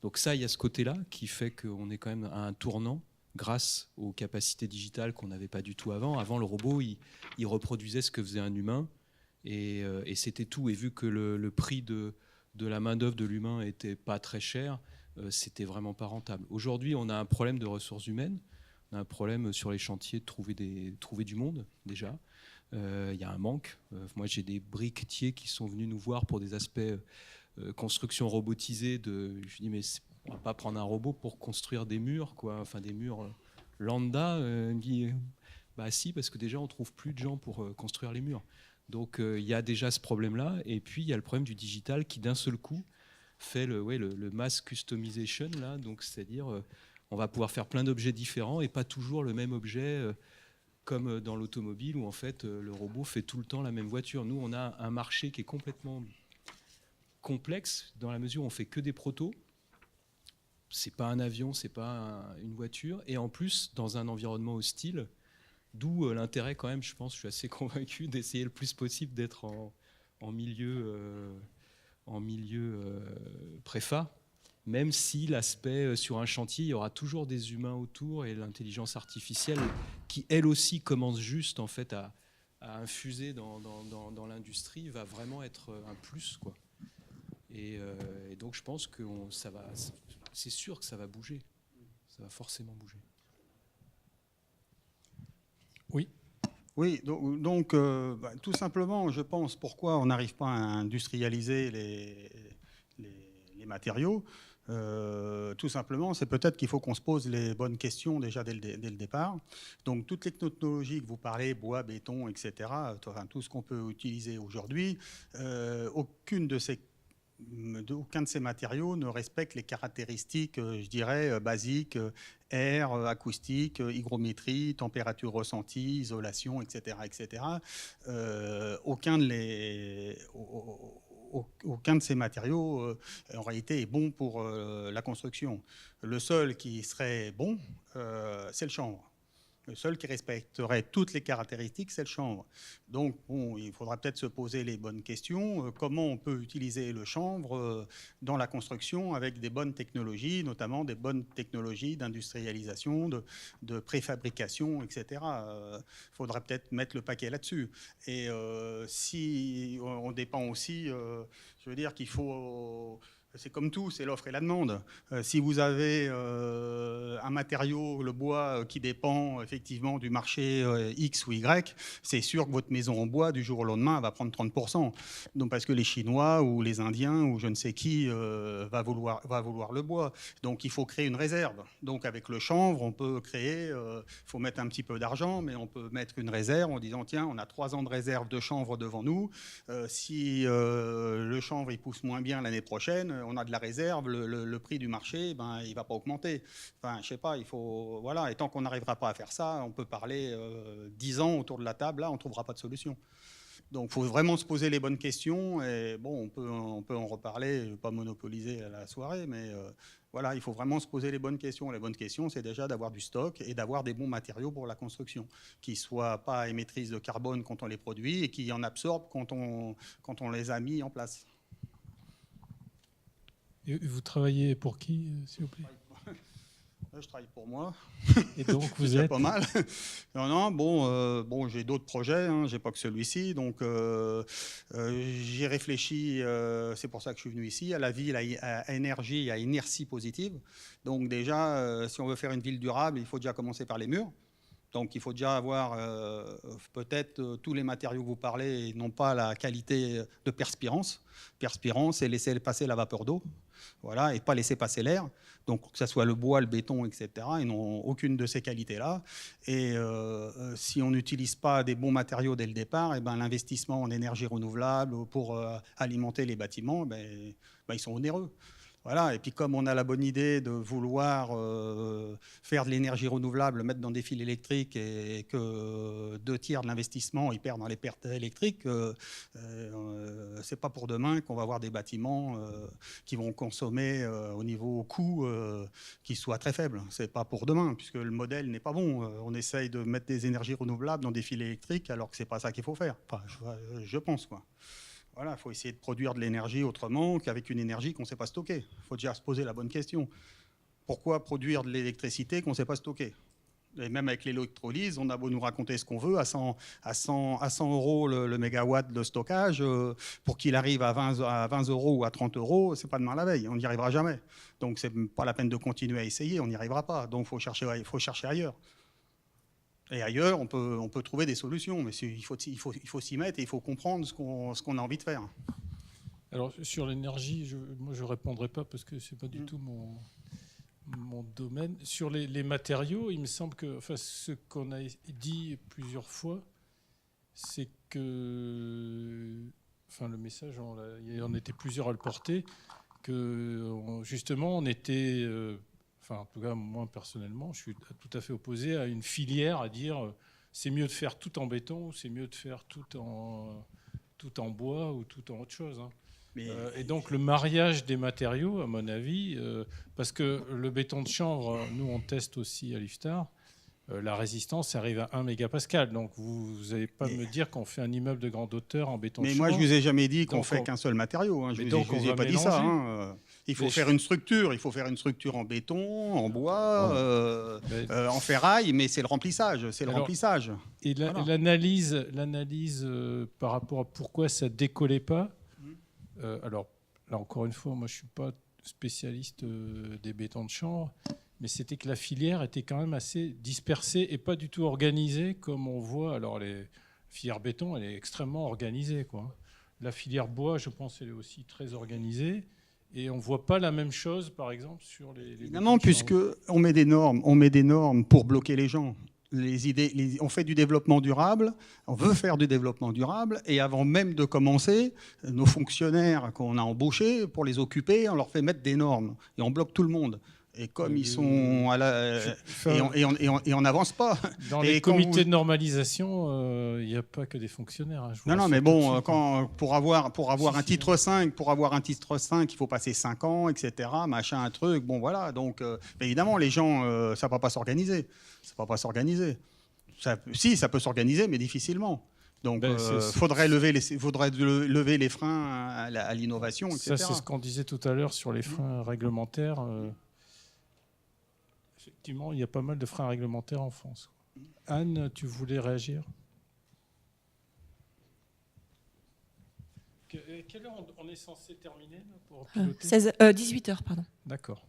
Donc ça, il y a ce côté-là qui fait qu'on est quand même à un tournant grâce aux capacités digitales qu'on n'avait pas du tout avant. Avant, le robot, il reproduisait ce que faisait un humain, et c'était tout. Et vu que le prix de la main-d'œuvre de l'humain n'était pas très cher, c'était vraiment pas rentable. Aujourd'hui, on a un problème de ressources humaines. On a un problème sur les chantiers de trouver du monde, déjà. Il y a un manque. Moi, j'ai des briquetiers qui sont venus nous voir pour des aspects construction robotisée. Je dis, mais on ne va pas prendre un robot pour construire des murs, quoi. Enfin, des murs lambda. Il me dit, bah si, parce que déjà, on ne trouve plus de gens pour construire les murs. Donc, il y a déjà ce problème-là. Et puis, il y a le problème du digital qui, d'un seul coup, fait le mass customization, là. Donc, c'est-à-dire, on va pouvoir faire plein d'objets différents et pas toujours le même objet, comme dans l'automobile où en fait le robot fait tout le temps la même voiture. Nous, on a un marché qui est complètement complexe dans la mesure où on fait que des protos. C'est pas un avion, c'est pas une voiture, et en plus dans un environnement hostile, d'où l'intérêt quand même, je pense, je suis assez convaincu d'essayer le plus possible d'être en milieu préfa. Même si l'aspect sur un chantier, il y aura toujours des humains autour, et l'intelligence artificielle qui, elle aussi, commence juste en fait à infuser dans l'industrie, va vraiment être un plus, quoi. Et donc je pense que c'est sûr que ça va bouger. Ça va forcément bouger. Oui. Oui, donc tout simplement, je pense, pourquoi on n'arrive pas à industrialiser les matériaux. Tout simplement, c'est peut-être qu'il faut qu'on se pose les bonnes questions déjà dès le départ. Donc, toutes les technologies que vous parlez, bois, béton, etc., enfin, tout ce qu'on peut utiliser aujourd'hui, aucun de ces matériaux ne respecte les caractéristiques, je dirais, basiques, air, acoustique, hygrométrie, température ressentie, isolation, etc., etc. Aucun de ces matériaux, en réalité, est bon pour la construction. Le seul qui serait bon, c'est le chanvre. Le seul qui respecterait toutes les caractéristiques, c'est le chanvre. Donc, bon, il faudra peut-être se poser les bonnes questions. Comment on peut utiliser le chanvre dans la construction avec des bonnes technologies, notamment des bonnes technologies d'industrialisation, de préfabrication, etc. Il faudra peut-être mettre le paquet là-dessus. Et si on dépend aussi, je veux dire qu'il faut... C'est comme tout, c'est l'offre et la demande. Si vous avez un matériau, le bois, qui dépend effectivement du marché X ou Y, c'est sûr que votre maison en bois, du jour au lendemain, elle va prendre 30%. Donc, parce que les Chinois ou les Indiens ou je ne sais qui va vouloir le bois. Donc, il faut créer une réserve. Donc, avec le chanvre, on peut créer, il faut mettre un petit peu d'argent, mais on peut mettre une réserve en disant, tiens, on a 3 ans de réserve de chanvre devant nous. Si le chanvre il pousse moins bien l'année prochaine, on a de la réserve, le prix du marché, ben, il ne va pas augmenter. Enfin, je sais pas, il faut... Voilà, et tant qu'on n'arrivera pas à faire ça, on peut parler 10 ans autour de la table, là, on ne trouvera pas de solution. Donc, il faut vraiment se poser les bonnes questions. Et bon, on peut en reparler, je ne vais pas monopoliser la soirée, mais voilà, il faut vraiment se poser les bonnes questions. Les bonnes questions, c'est déjà d'avoir du stock et d'avoir des bons matériaux pour la construction, qui ne soient pas émettrices de carbone quand on les produit et qui en absorbent quand on les a mis en place. Et vous travaillez pour qui, s'il vous plaît? Je travaille pour moi. Et donc vous c'est êtes pas mal. Non, bon, j'ai d'autres projets, hein, j'ai pas que celui-ci, donc j'ai réfléchi. C'est pour ça que je suis venu ici à la ville à énergie, à inertie positive. Donc déjà, si on veut faire une ville durable, il faut déjà commencer par les murs. Donc il faut déjà avoir peut-être tous les matériaux que vous parlez n'ont pas la qualité de perspirance. Perspirance, c'est laisser passer la vapeur d'eau, voilà, et pas laisser passer l'air. Donc que ce soit le bois, le béton, etc., ils n'ont aucune de ces qualités-là. Et si on n'utilise pas des bons matériaux dès le départ, et ben, l'investissement en énergie renouvelable pour alimenter les bâtiments, ils sont onéreux. Voilà. Et puis comme on a la bonne idée de vouloir faire de l'énergie renouvelable, mettre dans des fils électriques et que 2/3 de l'investissement il perd dans les pertes électriques, c'est pas pour demain qu'on va avoir des bâtiments qui vont consommer au niveau coût qui soit très faible. C'est pas pour demain puisque le modèle n'est pas bon. On essaye de mettre des énergies renouvelables dans des fils électriques alors que c'est pas ça qu'il faut faire. Enfin, je pense quoi. Voilà, il faut essayer de produire de l'énergie autrement qu'avec une énergie qu'on ne sait pas stocker. Il faut déjà se poser la bonne question. Pourquoi produire de l'électricité qu'on ne sait pas stocker? Et même avec l'électrolyse, on a beau nous raconter ce qu'on veut, à 100 euros le mégawatt de stockage, pour qu'il arrive à 20 euros ou à 30 euros, ce n'est pas demain la veille, on n'y arrivera jamais. Donc ce n'est pas la peine de continuer à essayer, on n'y arrivera pas. Donc il faut chercher ailleurs. Et ailleurs, on peut trouver des solutions, mais il faut s'y mettre et il faut comprendre ce qu'on a envie de faire. Alors, sur l'énergie, moi, je ne répondrai pas parce que ce n'est pas du tout mon domaine. Sur les matériaux, il me semble que ce qu'on a dit plusieurs fois, c'est que... le message, on était plusieurs à le porter, que justement, on était... en tout cas, moi, personnellement, je suis tout à fait opposé à une filière à dire c'est mieux de faire tout en béton ou c'est mieux de faire tout en bois ou tout en autre chose. Hein. Et donc, le mariage des matériaux, à mon avis, parce que le béton de chanvre, nous, on teste aussi à l'IFTAR, la résistance arrive à 1 mégapascal. Donc, vous n'allez pas me dire qu'on fait un immeuble de grande hauteur en béton de chanvre. Mais moi, je ne vous ai jamais dit qu'on fait qu'un seul matériau. Hein. Je ne vous ai pas dit ça. Hein. Il faut faire une structure. Il faut faire une structure en béton, en bois, en ferraille, mais c'est le remplissage. C'est le remplissage. Et l'analyse par rapport à pourquoi ça ne décollait pas, alors là, encore une fois, moi, je ne suis pas spécialiste des bétons de chanvre, mais c'était que la filière était quand même assez dispersée et pas du tout organisée comme on voit. Alors, les filières béton, elle est extrêmement organisée, quoi. La filière bois, je pense, elle est aussi très organisée. Et on ne voit pas la même chose, par exemple, sur les évidemment, puisqu'on met des normes pour bloquer les gens. On fait du développement durable, on veut faire du développement durable, et avant même de commencer, nos fonctionnaires qu'on a embauchés, pour les occuper, on leur fait mettre des normes, et on bloque tout le monde. Et comme ils sont à et on n'avance pas. Dans les comités de normalisation, il n'y a pas que des fonctionnaires. Hein, non, mais bon, pour avoir un titre 5, il faut passer 5 ans, etc. Machin, un truc. Bon, voilà. Donc, évidemment, les gens, ça ne va pas s'organiser. Ça peut s'organiser, mais difficilement. Donc, faudrait lever les freins à l'innovation, etc. Ça, c'est ce qu'on disait tout à l'heure sur les freins réglementaires. Effectivement, il y a pas mal de freins réglementaires en France. Anne, tu voulais réagir? Quelle heure on est censé terminer pour piloter 18h, pardon. D'accord.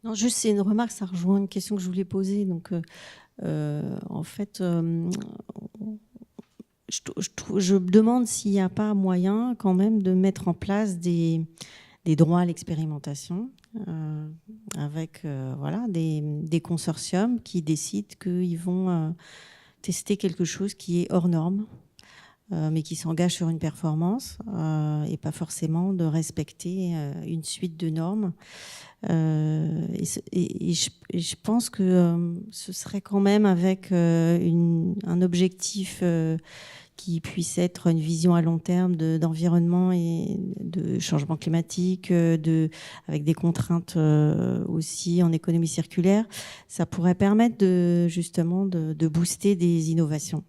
Non, juste, c'est une remarque, ça rejoint une question que je voulais poser. Donc, en fait, je me demande s'il n'y a pas moyen quand même de mettre en place des droits à l'expérimentation avec des consortiums qui décident qu'ils vont tester quelque chose qui est hors norme. mais qui s'engagent sur une performance et pas forcément de respecter une suite de normes. Et je pense que ce serait quand même avec un objectif qui puisse être une vision à long terme d'environnement et de changement climatique, avec des contraintes aussi en économie circulaire. Ça pourrait permettre justement de booster des innovations.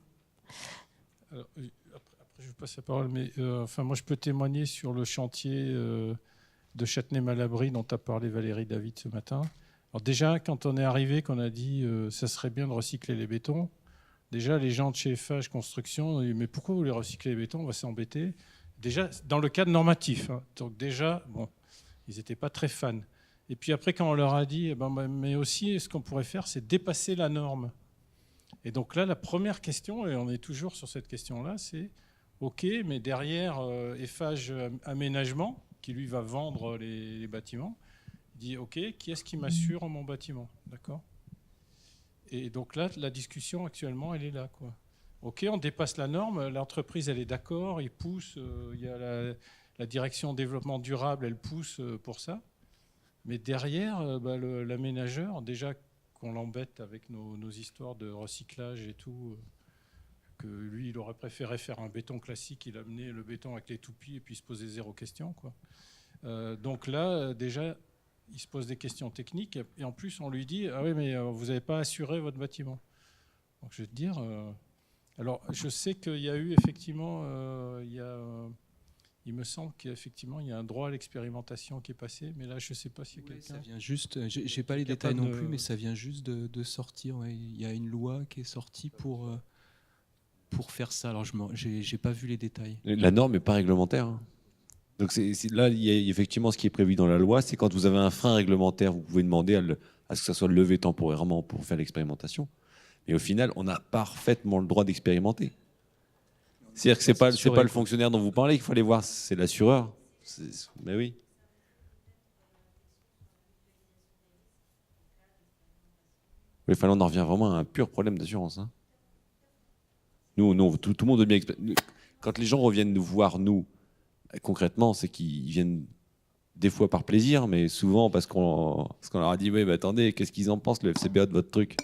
Alors, après, je vous passe la parole, mais enfin, moi, je peux témoigner sur le chantier de Châtenay-Malabry dont a parlé Valérie David ce matin. Alors déjà, quand on est arrivé, qu'on a dit ça serait bien de recycler les bétons, déjà les gens de chez FH Construction ont dit mais pourquoi vous voulez recycler les bétons, on va s'embêter. Déjà, dans le cadre normatif. Hein. Donc déjà, bon, ils n'étaient pas très fans. Et puis après, quand on leur a dit, eh ben, mais aussi, ce qu'on pourrait faire, c'est dépasser la norme. Et donc là, la première question, et on est toujours sur cette question-là, c'est OK, mais derrière Eiffage Aménagement, qui lui va vendre les bâtiments, il dit OK, qui est-ce qui m'assure mon bâtiment, d'accord? Et donc là, la discussion actuellement, elle est là, quoi. OK, on dépasse la norme, l'entreprise, elle est d'accord, il pousse, il y a la direction développement durable, elle pousse pour ça. Mais derrière, l'aménageur, déjà qu'on l'embête avec nos histoires de recyclage et tout, que lui, il aurait préféré faire un béton classique, il a amené le béton avec les toupies et puis se poser zéro question, quoi. Donc là, déjà, il se pose des questions techniques et en plus, on lui dit « Ah oui, mais vous n'avez pas assuré votre bâtiment. » Donc je vais te dire... alors, je sais qu'il y a eu effectivement... il me semble qu'effectivement, il y a un droit à l'expérimentation qui est passé, mais là, je ne sais pas s'il y a quelqu'un... Ça vient juste, j'ai pas les détails non plus, mais ça vient juste de sortir. Ouais. Il y a une loi qui est sortie pour faire ça. Alors, j'ai pas vu les détails. La norme n'est pas réglementaire. Hein. Donc là, il y a effectivement ce qui est prévu dans la loi, c'est quand vous avez un frein réglementaire, vous pouvez demander à ce que ça soit levé temporairement pour faire l'expérimentation. Mais au final, on a parfaitement le droit d'expérimenter. C'est-à-dire que c'est pas le fonctionnaire dont vous parlez qu'il faut aller voir, c'est l'assureur. Mais oui. Oui, enfin, là, on en revient vraiment à un pur problème d'assurance. Hein. Nous, tout le monde veut bien. Quand les gens reviennent nous voir, nous, concrètement, c'est qu'ils viennent des fois par plaisir, mais souvent parce qu'on leur a dit oui, mais attendez, qu'est-ce qu'ils en pensent, le FCBA, de votre truc?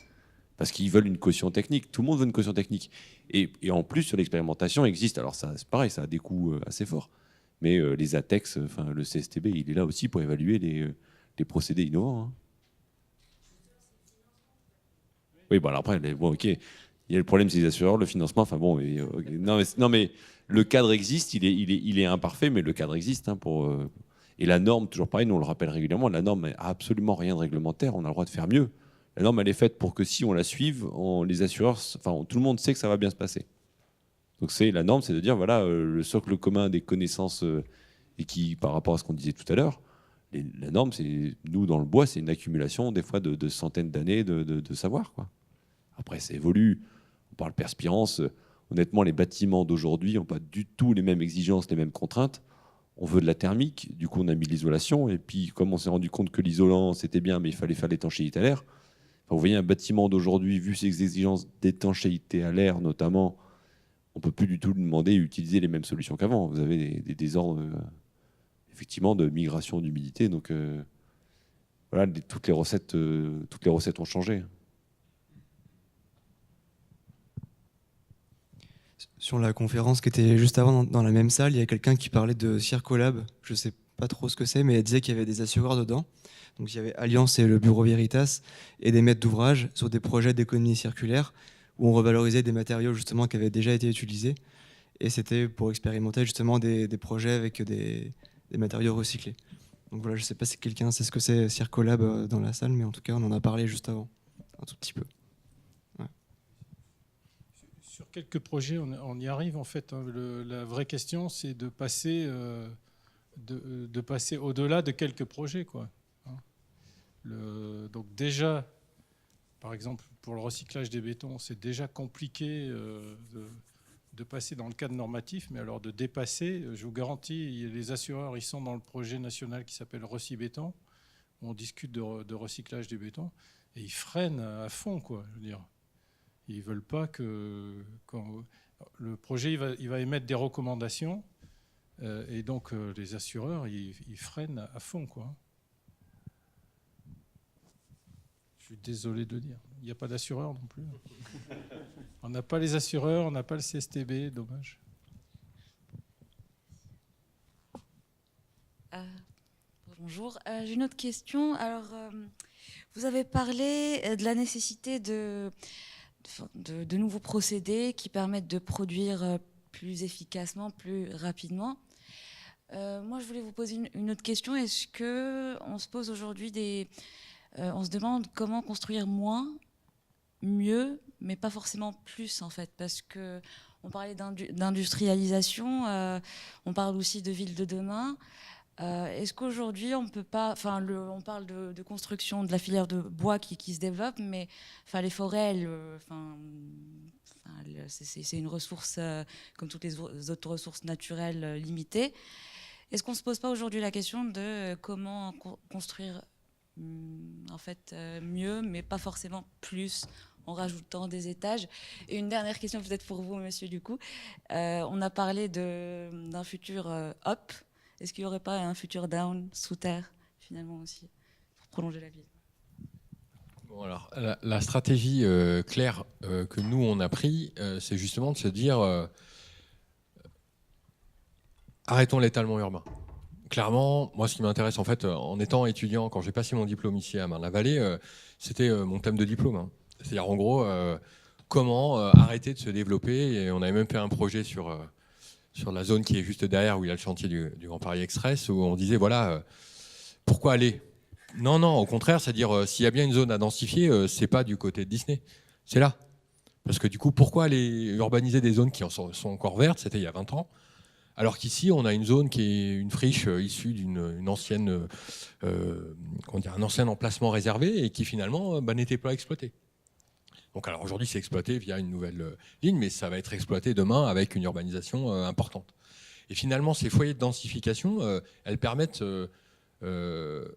Parce qu'ils veulent une caution technique. Tout le monde veut une caution technique. Et en plus, sur l'expérimentation, existe. Alors, ça, c'est pareil, ça a des coûts assez forts. Mais les ATEX, le CSTB, il est là aussi pour évaluer les procédés innovants. Hein. Oui, bon, alors après, bon, OK. Il y a le problème, c'est les assureurs, le financement. Enfin bon, okay. Non, mais le cadre existe. Il est imparfait, mais le cadre existe. Hein, et la norme, toujours pareil, nous on le rappelle régulièrement, la norme n'a absolument rien de réglementaire. On a le droit de faire mieux. La norme, elle est faite pour que si on la suive, les assureurs, tout le monde sait que ça va bien se passer. Donc la norme, c'est de dire, voilà, le socle commun des connaissances, et qui, par rapport à ce qu'on disait tout à l'heure, la norme, c'est nous, dans le bois, c'est une accumulation, des fois, de centaines d'années de savoir, quoi. Après, ça évolue. On parle perspirance. Honnêtement, les bâtiments d'aujourd'hui n'ont pas du tout les mêmes exigences, les mêmes contraintes. On veut de la thermique, du coup, on a mis l'isolation. Et puis, comme on s'est rendu compte que l'isolant, c'était bien, mais il fallait faire l'étanchéité à l'air. Vous voyez, un bâtiment d'aujourd'hui, vu ses exigences d'étanchéité à l'air notamment, on ne peut plus du tout lui demander d'utiliser les mêmes solutions qu'avant. Vous avez des désordres, effectivement, de migration d'humidité. Donc, voilà, toutes les recettes ont changé. Sur la conférence qui était juste avant dans la même salle, il y a quelqu'un qui parlait de Circolab. Je ne sais pas trop ce que c'est, mais elle disait qu'il y avait des assureurs dedans. Donc il y avait Alliance et le Bureau Veritas et des maîtres d'ouvrage sur des projets d'économie circulaire où on revalorisait des matériaux justement qui avaient déjà été utilisés. Et c'était pour expérimenter justement des projets avec des matériaux recyclés. Donc voilà, je ne sais pas si quelqu'un sait ce que c'est Circolab dans la salle, mais en tout cas on en a parlé juste avant, un tout petit peu. Ouais. Sur quelques projets, on y arrive en fait. Hein. La vraie question, c'est de passer au-delà de quelques projets, quoi. Donc déjà, par exemple, pour le recyclage des bétons, c'est déjà compliqué de passer dans le cadre normatif, mais alors de dépasser, je vous garantis, les assureurs, ils sont dans le projet national qui s'appelle Recibéton, où on discute de recyclage des bétons, et ils freinent à fond, quoi. Je veux dire, ils veulent pas que Le projet il va émettre des recommandations et donc les assureurs ils freinent à fond, quoi. Je suis désolé de le dire. Il n'y a pas d'assureur non plus. On n'a pas les assureurs, on n'a pas le CSTB, dommage. Bonjour, j'ai une autre question. Alors, vous avez parlé de la nécessité de nouveaux procédés qui permettent de produire plus efficacement, plus rapidement. Moi, je voulais vous poser une autre question. Est-ce qu'on se pose aujourd'hui on se demande comment construire moins, mieux, mais pas forcément plus, en fait, parce que on parlait d'industrialisation, on parle aussi de ville de demain. Est-ce qu'aujourd'hui on peut pas, on parle de construction de la filière de bois qui se développe, mais les forêts, c'est une ressource comme toutes les autres ressources naturelles limitées. Est-ce qu'on se pose pas aujourd'hui la question de comment construire en fait mieux, mais pas forcément plus, en rajoutant des étages? Et une dernière question peut-être pour vous, monsieur, du coup. On a parlé d'un futur up. Est-ce qu'il n'y aurait pas un futur down, sous terre, finalement aussi, pour prolonger la ville? Bon, alors, la stratégie claire que nous, on a pris, c'est justement de se dire arrêtons l'étalement urbain. Clairement, moi, ce qui m'intéresse, en fait, en étant étudiant, quand j'ai passé mon diplôme ici à Marne-la-Vallée, c'était mon thème de diplôme. Hein. C'est-à-dire, en gros, comment arrêter de se développer. Et on avait même fait un projet sur la zone qui est juste derrière, où il y a le chantier du Grand Paris Express, où on disait, voilà, pourquoi aller? Non, au contraire, c'est-à-dire, s'il y a bien une zone à densifier, c'est pas du côté de Disney, c'est là. Parce que du coup, pourquoi aller urbaniser des zones qui sont encore vertes? C'était il y a 20 ans. Alors qu'ici, on a une zone qui est une friche issue d'une ancienne, un ancien emplacement réservé et qui finalement n'était pas exploité. Donc alors aujourd'hui, c'est exploité via une nouvelle ligne, mais ça va être exploité demain avec une urbanisation importante. Et finalement, ces foyers de densification, elles permettent de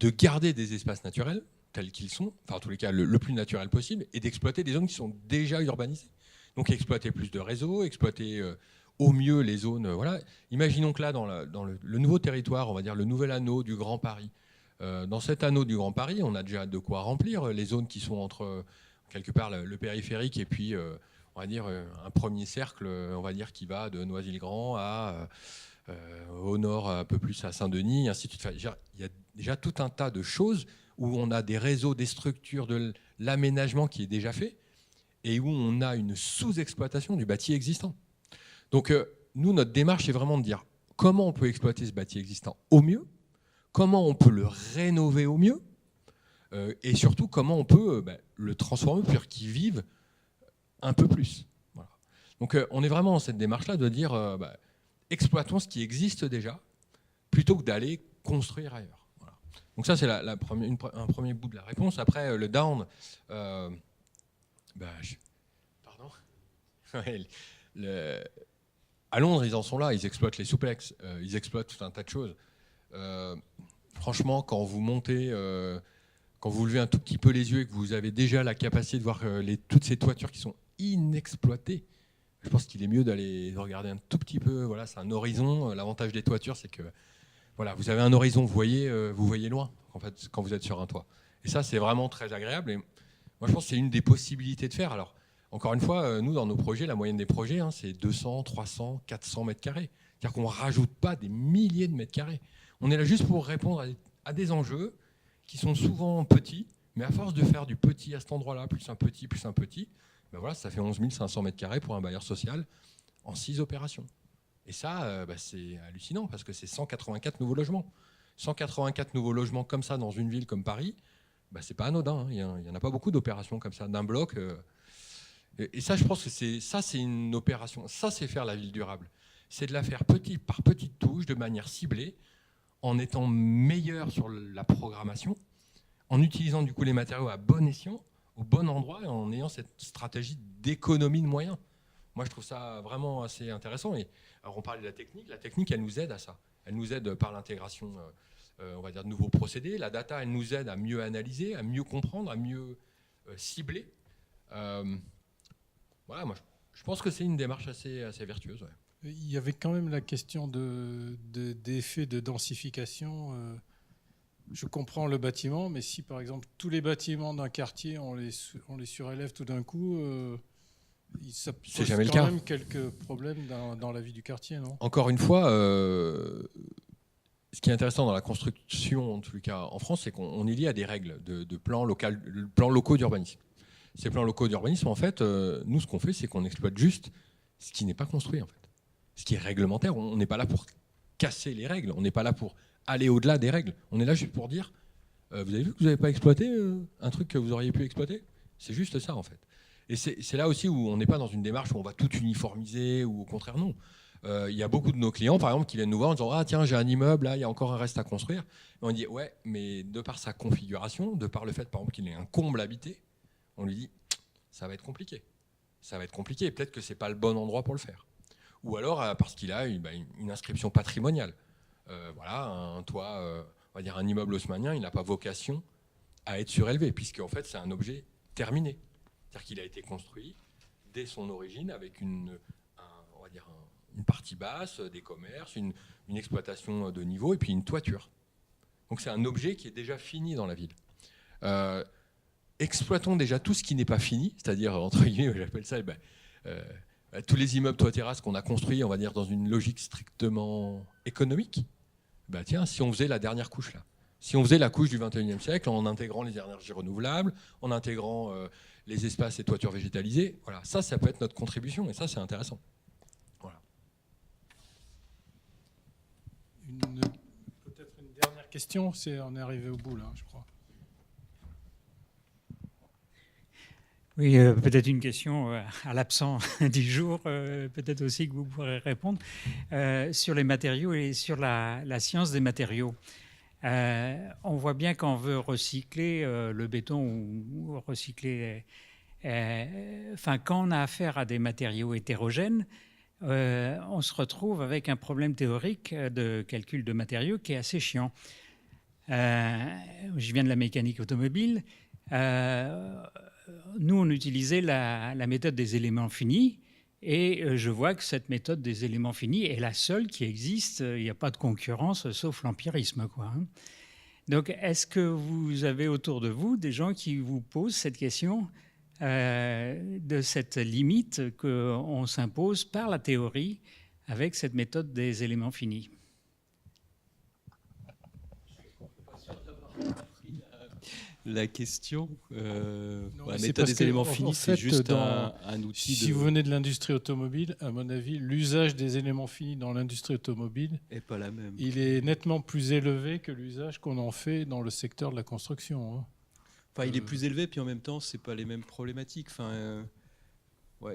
garder des espaces naturels tels qu'ils sont, enfin en tous les cas le plus naturel possible, et d'exploiter des zones qui sont déjà urbanisées. Donc exploiter plus de réseaux, exploiter au mieux les zones. Voilà. Imaginons que là, dans le nouveau territoire, on va dire le nouvel anneau du Grand Paris, dans cet anneau du Grand Paris, on a déjà de quoi remplir les zones qui sont entre quelque part le périphérique et puis on va dire un premier cercle, on va dire qui va de Noisy-le-Grand au nord un peu plus à Saint-Denis, ainsi de suite. Enfin, il y a déjà tout un tas de choses où on a des réseaux, des structures, de l'aménagement qui est déjà fait et où on a une sous-exploitation du bâti existant. Donc nous, notre démarche est vraiment de dire comment on peut exploiter ce bâti existant au mieux, comment on peut le rénover au mieux, et surtout comment on peut le transformer pour qu'il vive un peu plus. Voilà. Donc on est vraiment dans cette démarche-là de dire exploitons ce qui existe déjà, plutôt que d'aller construire ailleurs. Voilà. Donc ça, c'est un premier bout de la réponse. Après, le down... Pardon. À Londres, ils en sont là, ils exploitent les souplex, ils exploitent tout un tas de choses. Franchement, quand vous montez, quand vous levez un tout petit peu les yeux et que vous avez déjà la capacité de voir toutes ces toitures qui sont inexploitées, je pense qu'il est mieux d'aller regarder un tout petit peu. Voilà, c'est un horizon. L'avantage des toitures, c'est que voilà, vous avez un horizon, vous voyez loin en fait, quand vous êtes sur un toit. Et ça, c'est vraiment très agréable. Et moi, je pense que c'est une des possibilités de faire. Alors, encore une fois, nous, dans nos projets, la moyenne des projets, c'est 200, 300, 400 mètres carrés. C'est-à-dire qu'on ne rajoute pas des milliers de mètres carrés. On est là juste pour répondre à des enjeux qui sont souvent petits, mais à force de faire du petit à cet endroit-là, plus un petit, voilà, ça fait 11 500 mètres carrés pour un bailleur social en 6 opérations. Et ça, c'est hallucinant parce que c'est 184 nouveaux logements. 184 nouveaux logements comme ça dans une ville comme Paris, c'est pas anodin. Hein. Il n'y en a pas beaucoup d'opérations comme ça, d'un bloc. Et ça, je pense que c'est une opération. Ça, c'est faire la ville durable. C'est de la faire petite par petite touche, de manière ciblée, en étant meilleur sur la programmation, en utilisant du coup les matériaux à bon escient, au bon endroit, et en ayant cette stratégie d'économie de moyens. Moi, je trouve ça vraiment assez intéressant. Et alors, on parlait de la technique. La technique, elle nous aide à ça. Elle nous aide par l'intégration, on va dire, de nouveaux procédés. La data, elle nous aide à mieux analyser, à mieux comprendre, à mieux cibler. Voilà, moi, je pense que c'est une démarche assez vertueuse. Ouais. Il y avait quand même la question d'effet de densification. Je comprends le bâtiment, mais si par exemple tous les bâtiments d'un quartier, on les surélève tout d'un coup, ça pose jamais le quand cas. même quelques problèmes dans la vie du quartier, non? Encore une fois, ce qui est intéressant dans la construction, en tout cas en France, c'est qu'on est lié à des règles de plans locaux d'urbanisme. Ces plans locaux d'urbanisme, en fait, nous, ce qu'on fait, c'est qu'on exploite juste ce qui n'est pas construit, en fait. Ce qui est réglementaire. On n'est pas là pour casser les règles. On n'est pas là pour aller au-delà des règles. On est là juste pour dire, vous avez vu que vous n'avez pas exploité un truc que vous auriez pu exploiter? C'est juste ça, en fait. Et c'est là aussi où on n'est pas dans une démarche où on va tout uniformiser, ou au contraire, non. Il y a beaucoup de nos clients, par exemple, qui viennent nous voir en disant « Ah tiens, j'ai un immeuble, là, il y a encore un reste à construire. » Et on dit « Ouais, mais de par sa configuration, de par le fait, par exemple, qu'il ait un comble habité, on lui dit « Ça va être compliqué. Ça va être compliqué, et peut-être que ce n'est pas le bon endroit pour le faire. » Ou alors parce qu'il a une inscription patrimoniale. Voilà, un toit, on va dire un immeuble haussmannien, il n'a pas vocation à être surélevé, puisque en fait, c'est un objet terminé. C'est-à-dire qu'il a été construit dès son origine avec une partie basse, des commerces, une exploitation de niveau et puis une toiture. Donc c'est un objet qui est déjà fini dans la ville. Exploitons déjà tout ce qui n'est pas fini, c'est-à-dire, entre guillemets, j'appelle ça, tous les immeubles toit-terrasse qu'on a construits, on va dire, dans une logique strictement économique. Tiens, si on faisait la dernière couche là, si on faisait la couche du 21e siècle en intégrant les énergies renouvelables, en intégrant les espaces et toitures végétalisées, voilà, ça peut être notre contribution et ça, c'est intéressant. Voilà. Peut-être une dernière question, on est arrivé au bout là, je crois. Oui, peut-être une question à l'absent du jour, peut-être aussi que vous pourrez répondre, sur les matériaux et sur la science des matériaux. On voit bien qu'on veut recycler le béton ou recycler... quand on a affaire à des matériaux hétérogènes, on se retrouve avec un problème théorique de calcul de matériaux qui est assez chiant. Je viens de la mécanique automobile. Nous, on utilisait la méthode des éléments finis et je vois que cette méthode des éléments finis est la seule qui existe. Il n'y a pas de concurrence sauf l'empirisme, quoi. Donc, est-ce que vous avez autour de vous des gens qui vous posent cette question de cette limite qu'on s'impose par la théorie avec cette méthode des éléments finis? La question, Non, la c'est méthode parce des éléments que, finis, en c'est fait, juste un outil. Si vous venez de l'industrie automobile, à mon avis, l'usage des éléments finis dans l'industrie automobile est pas la même. Il est nettement plus élevé que l'usage qu'on en fait dans le secteur de la construction. Hein. Enfin, il est plus élevé, puis en même temps, c'est pas les mêmes problématiques. Enfin,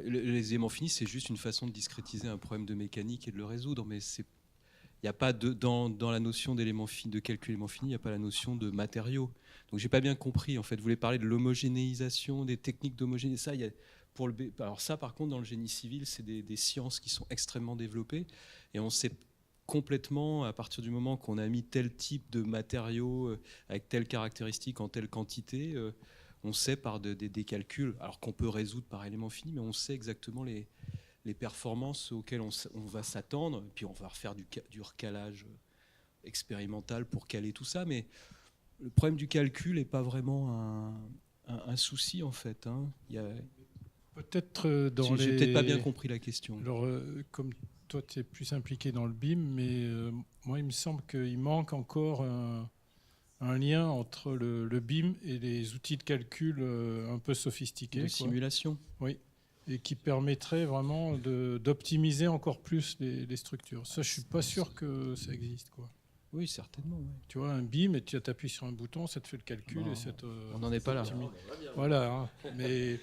les éléments finis, c'est juste une façon de discrétiser un problème de mécanique et de le résoudre, mais c'est il n'y a pas dans la notion d'éléments finis, de calcul éléments finis, il n'y a pas la notion de matériaux. Donc j'ai pas bien compris. En fait, vous voulez parler de l'homogénéisation, des techniques d'homogénéisation. Alors ça, par contre, dans le génie civil, c'est des sciences qui sont extrêmement développées et on sait complètement, à partir du moment qu'on a mis tel type de matériaux avec telle caractéristique en telle quantité, on sait par des calculs, alors qu'on peut résoudre par éléments finis, mais on sait exactement les performances auxquelles on va s'attendre, puis on va refaire du recalage expérimental pour caler tout ça, mais le problème du calcul n'est pas vraiment un souci en fait. Hein. Peut-être dans J'ai peut-être pas bien compris la question. Alors, comme toi, tu es plus impliqué dans le BIM, mais moi, il me semble qu'il manque encore un lien entre le BIM et les outils de calcul un peu sophistiqués. De simulation. Oui. Et qui permettrait vraiment d'optimiser encore plus les structures. Ça, je ne suis pas sûr que ça existe, quoi. Oui, certainement. Ouais. Tu vois, un BIM, et tu appuies sur un bouton, ça te fait le calcul. Non, et on n'en est pas là. Voilà. Hein. Mais,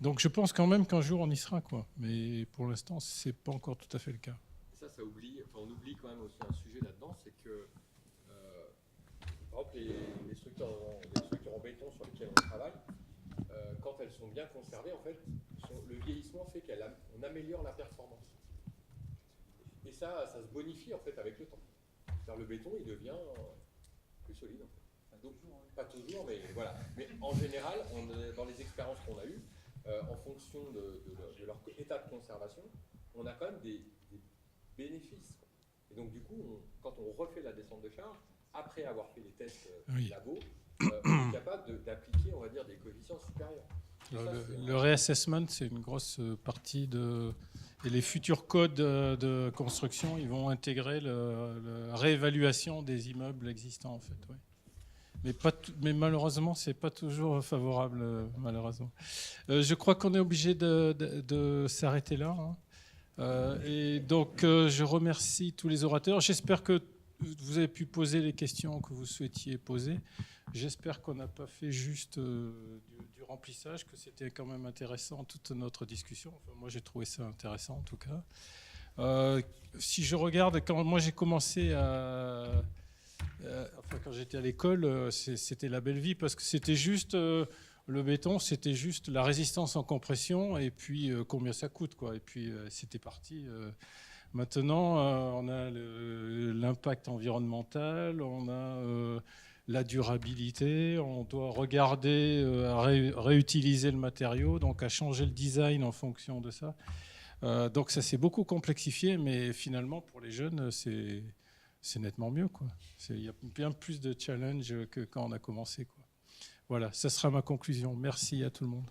donc, je pense quand même qu'un jour, on y sera, quoi. Mais pour l'instant, ce n'est pas encore tout à fait le cas. Ça oublie, on oublie quand même aussi un sujet là-dedans, c'est que, par exemple, les structures en béton sur lesquelles on travaille, quand elles sont bien conservées, en fait, le vieillissement fait qu'on améliore la performance. Et ça se bonifie en fait avec le temps. C'est-à-dire le béton, il devient plus solide. En fait. Donc, pas toujours, mais voilà. Mais en général, dans les expériences qu'on a eues, en fonction de leur état de conservation, on a quand même des bénéfices. Et donc du coup, quand on refait la descente de charge, après avoir fait les tests labo, on est capable d'appliquer, on va dire, des coefficients supérieurs. Le reassessment, c'est une grosse partie de... Et les futurs codes de construction, ils vont intégrer la réévaluation des immeubles existants, en fait. Oui. Mais malheureusement, ce n'est pas toujours favorable, malheureusement. Je crois qu'on est obligé de s'arrêter là. Et donc, je remercie tous les orateurs. J'espère que vous avez pu poser les questions que vous souhaitiez poser. J'espère qu'on n'a pas fait juste du remplissage, que c'était quand même intéressant toute notre discussion. Enfin, moi, j'ai trouvé ça intéressant en tout cas. Si je regarde, quand moi j'ai commencé quand j'étais à l'école, c'était la belle vie parce que c'était juste le béton, c'était juste la résistance en compression et puis combien ça coûte, quoi. Et puis c'était parti. Maintenant, on a l'impact environnemental, on a la durabilité, on doit regarder à réutiliser le matériau, donc à changer le design en fonction de ça. Donc ça s'est beaucoup complexifié, mais finalement pour les jeunes, c'est nettement mieux, quoi. Il y a bien plus de challenge que quand on a commencé, quoi. Voilà, ça sera ma conclusion. Merci à tout le monde.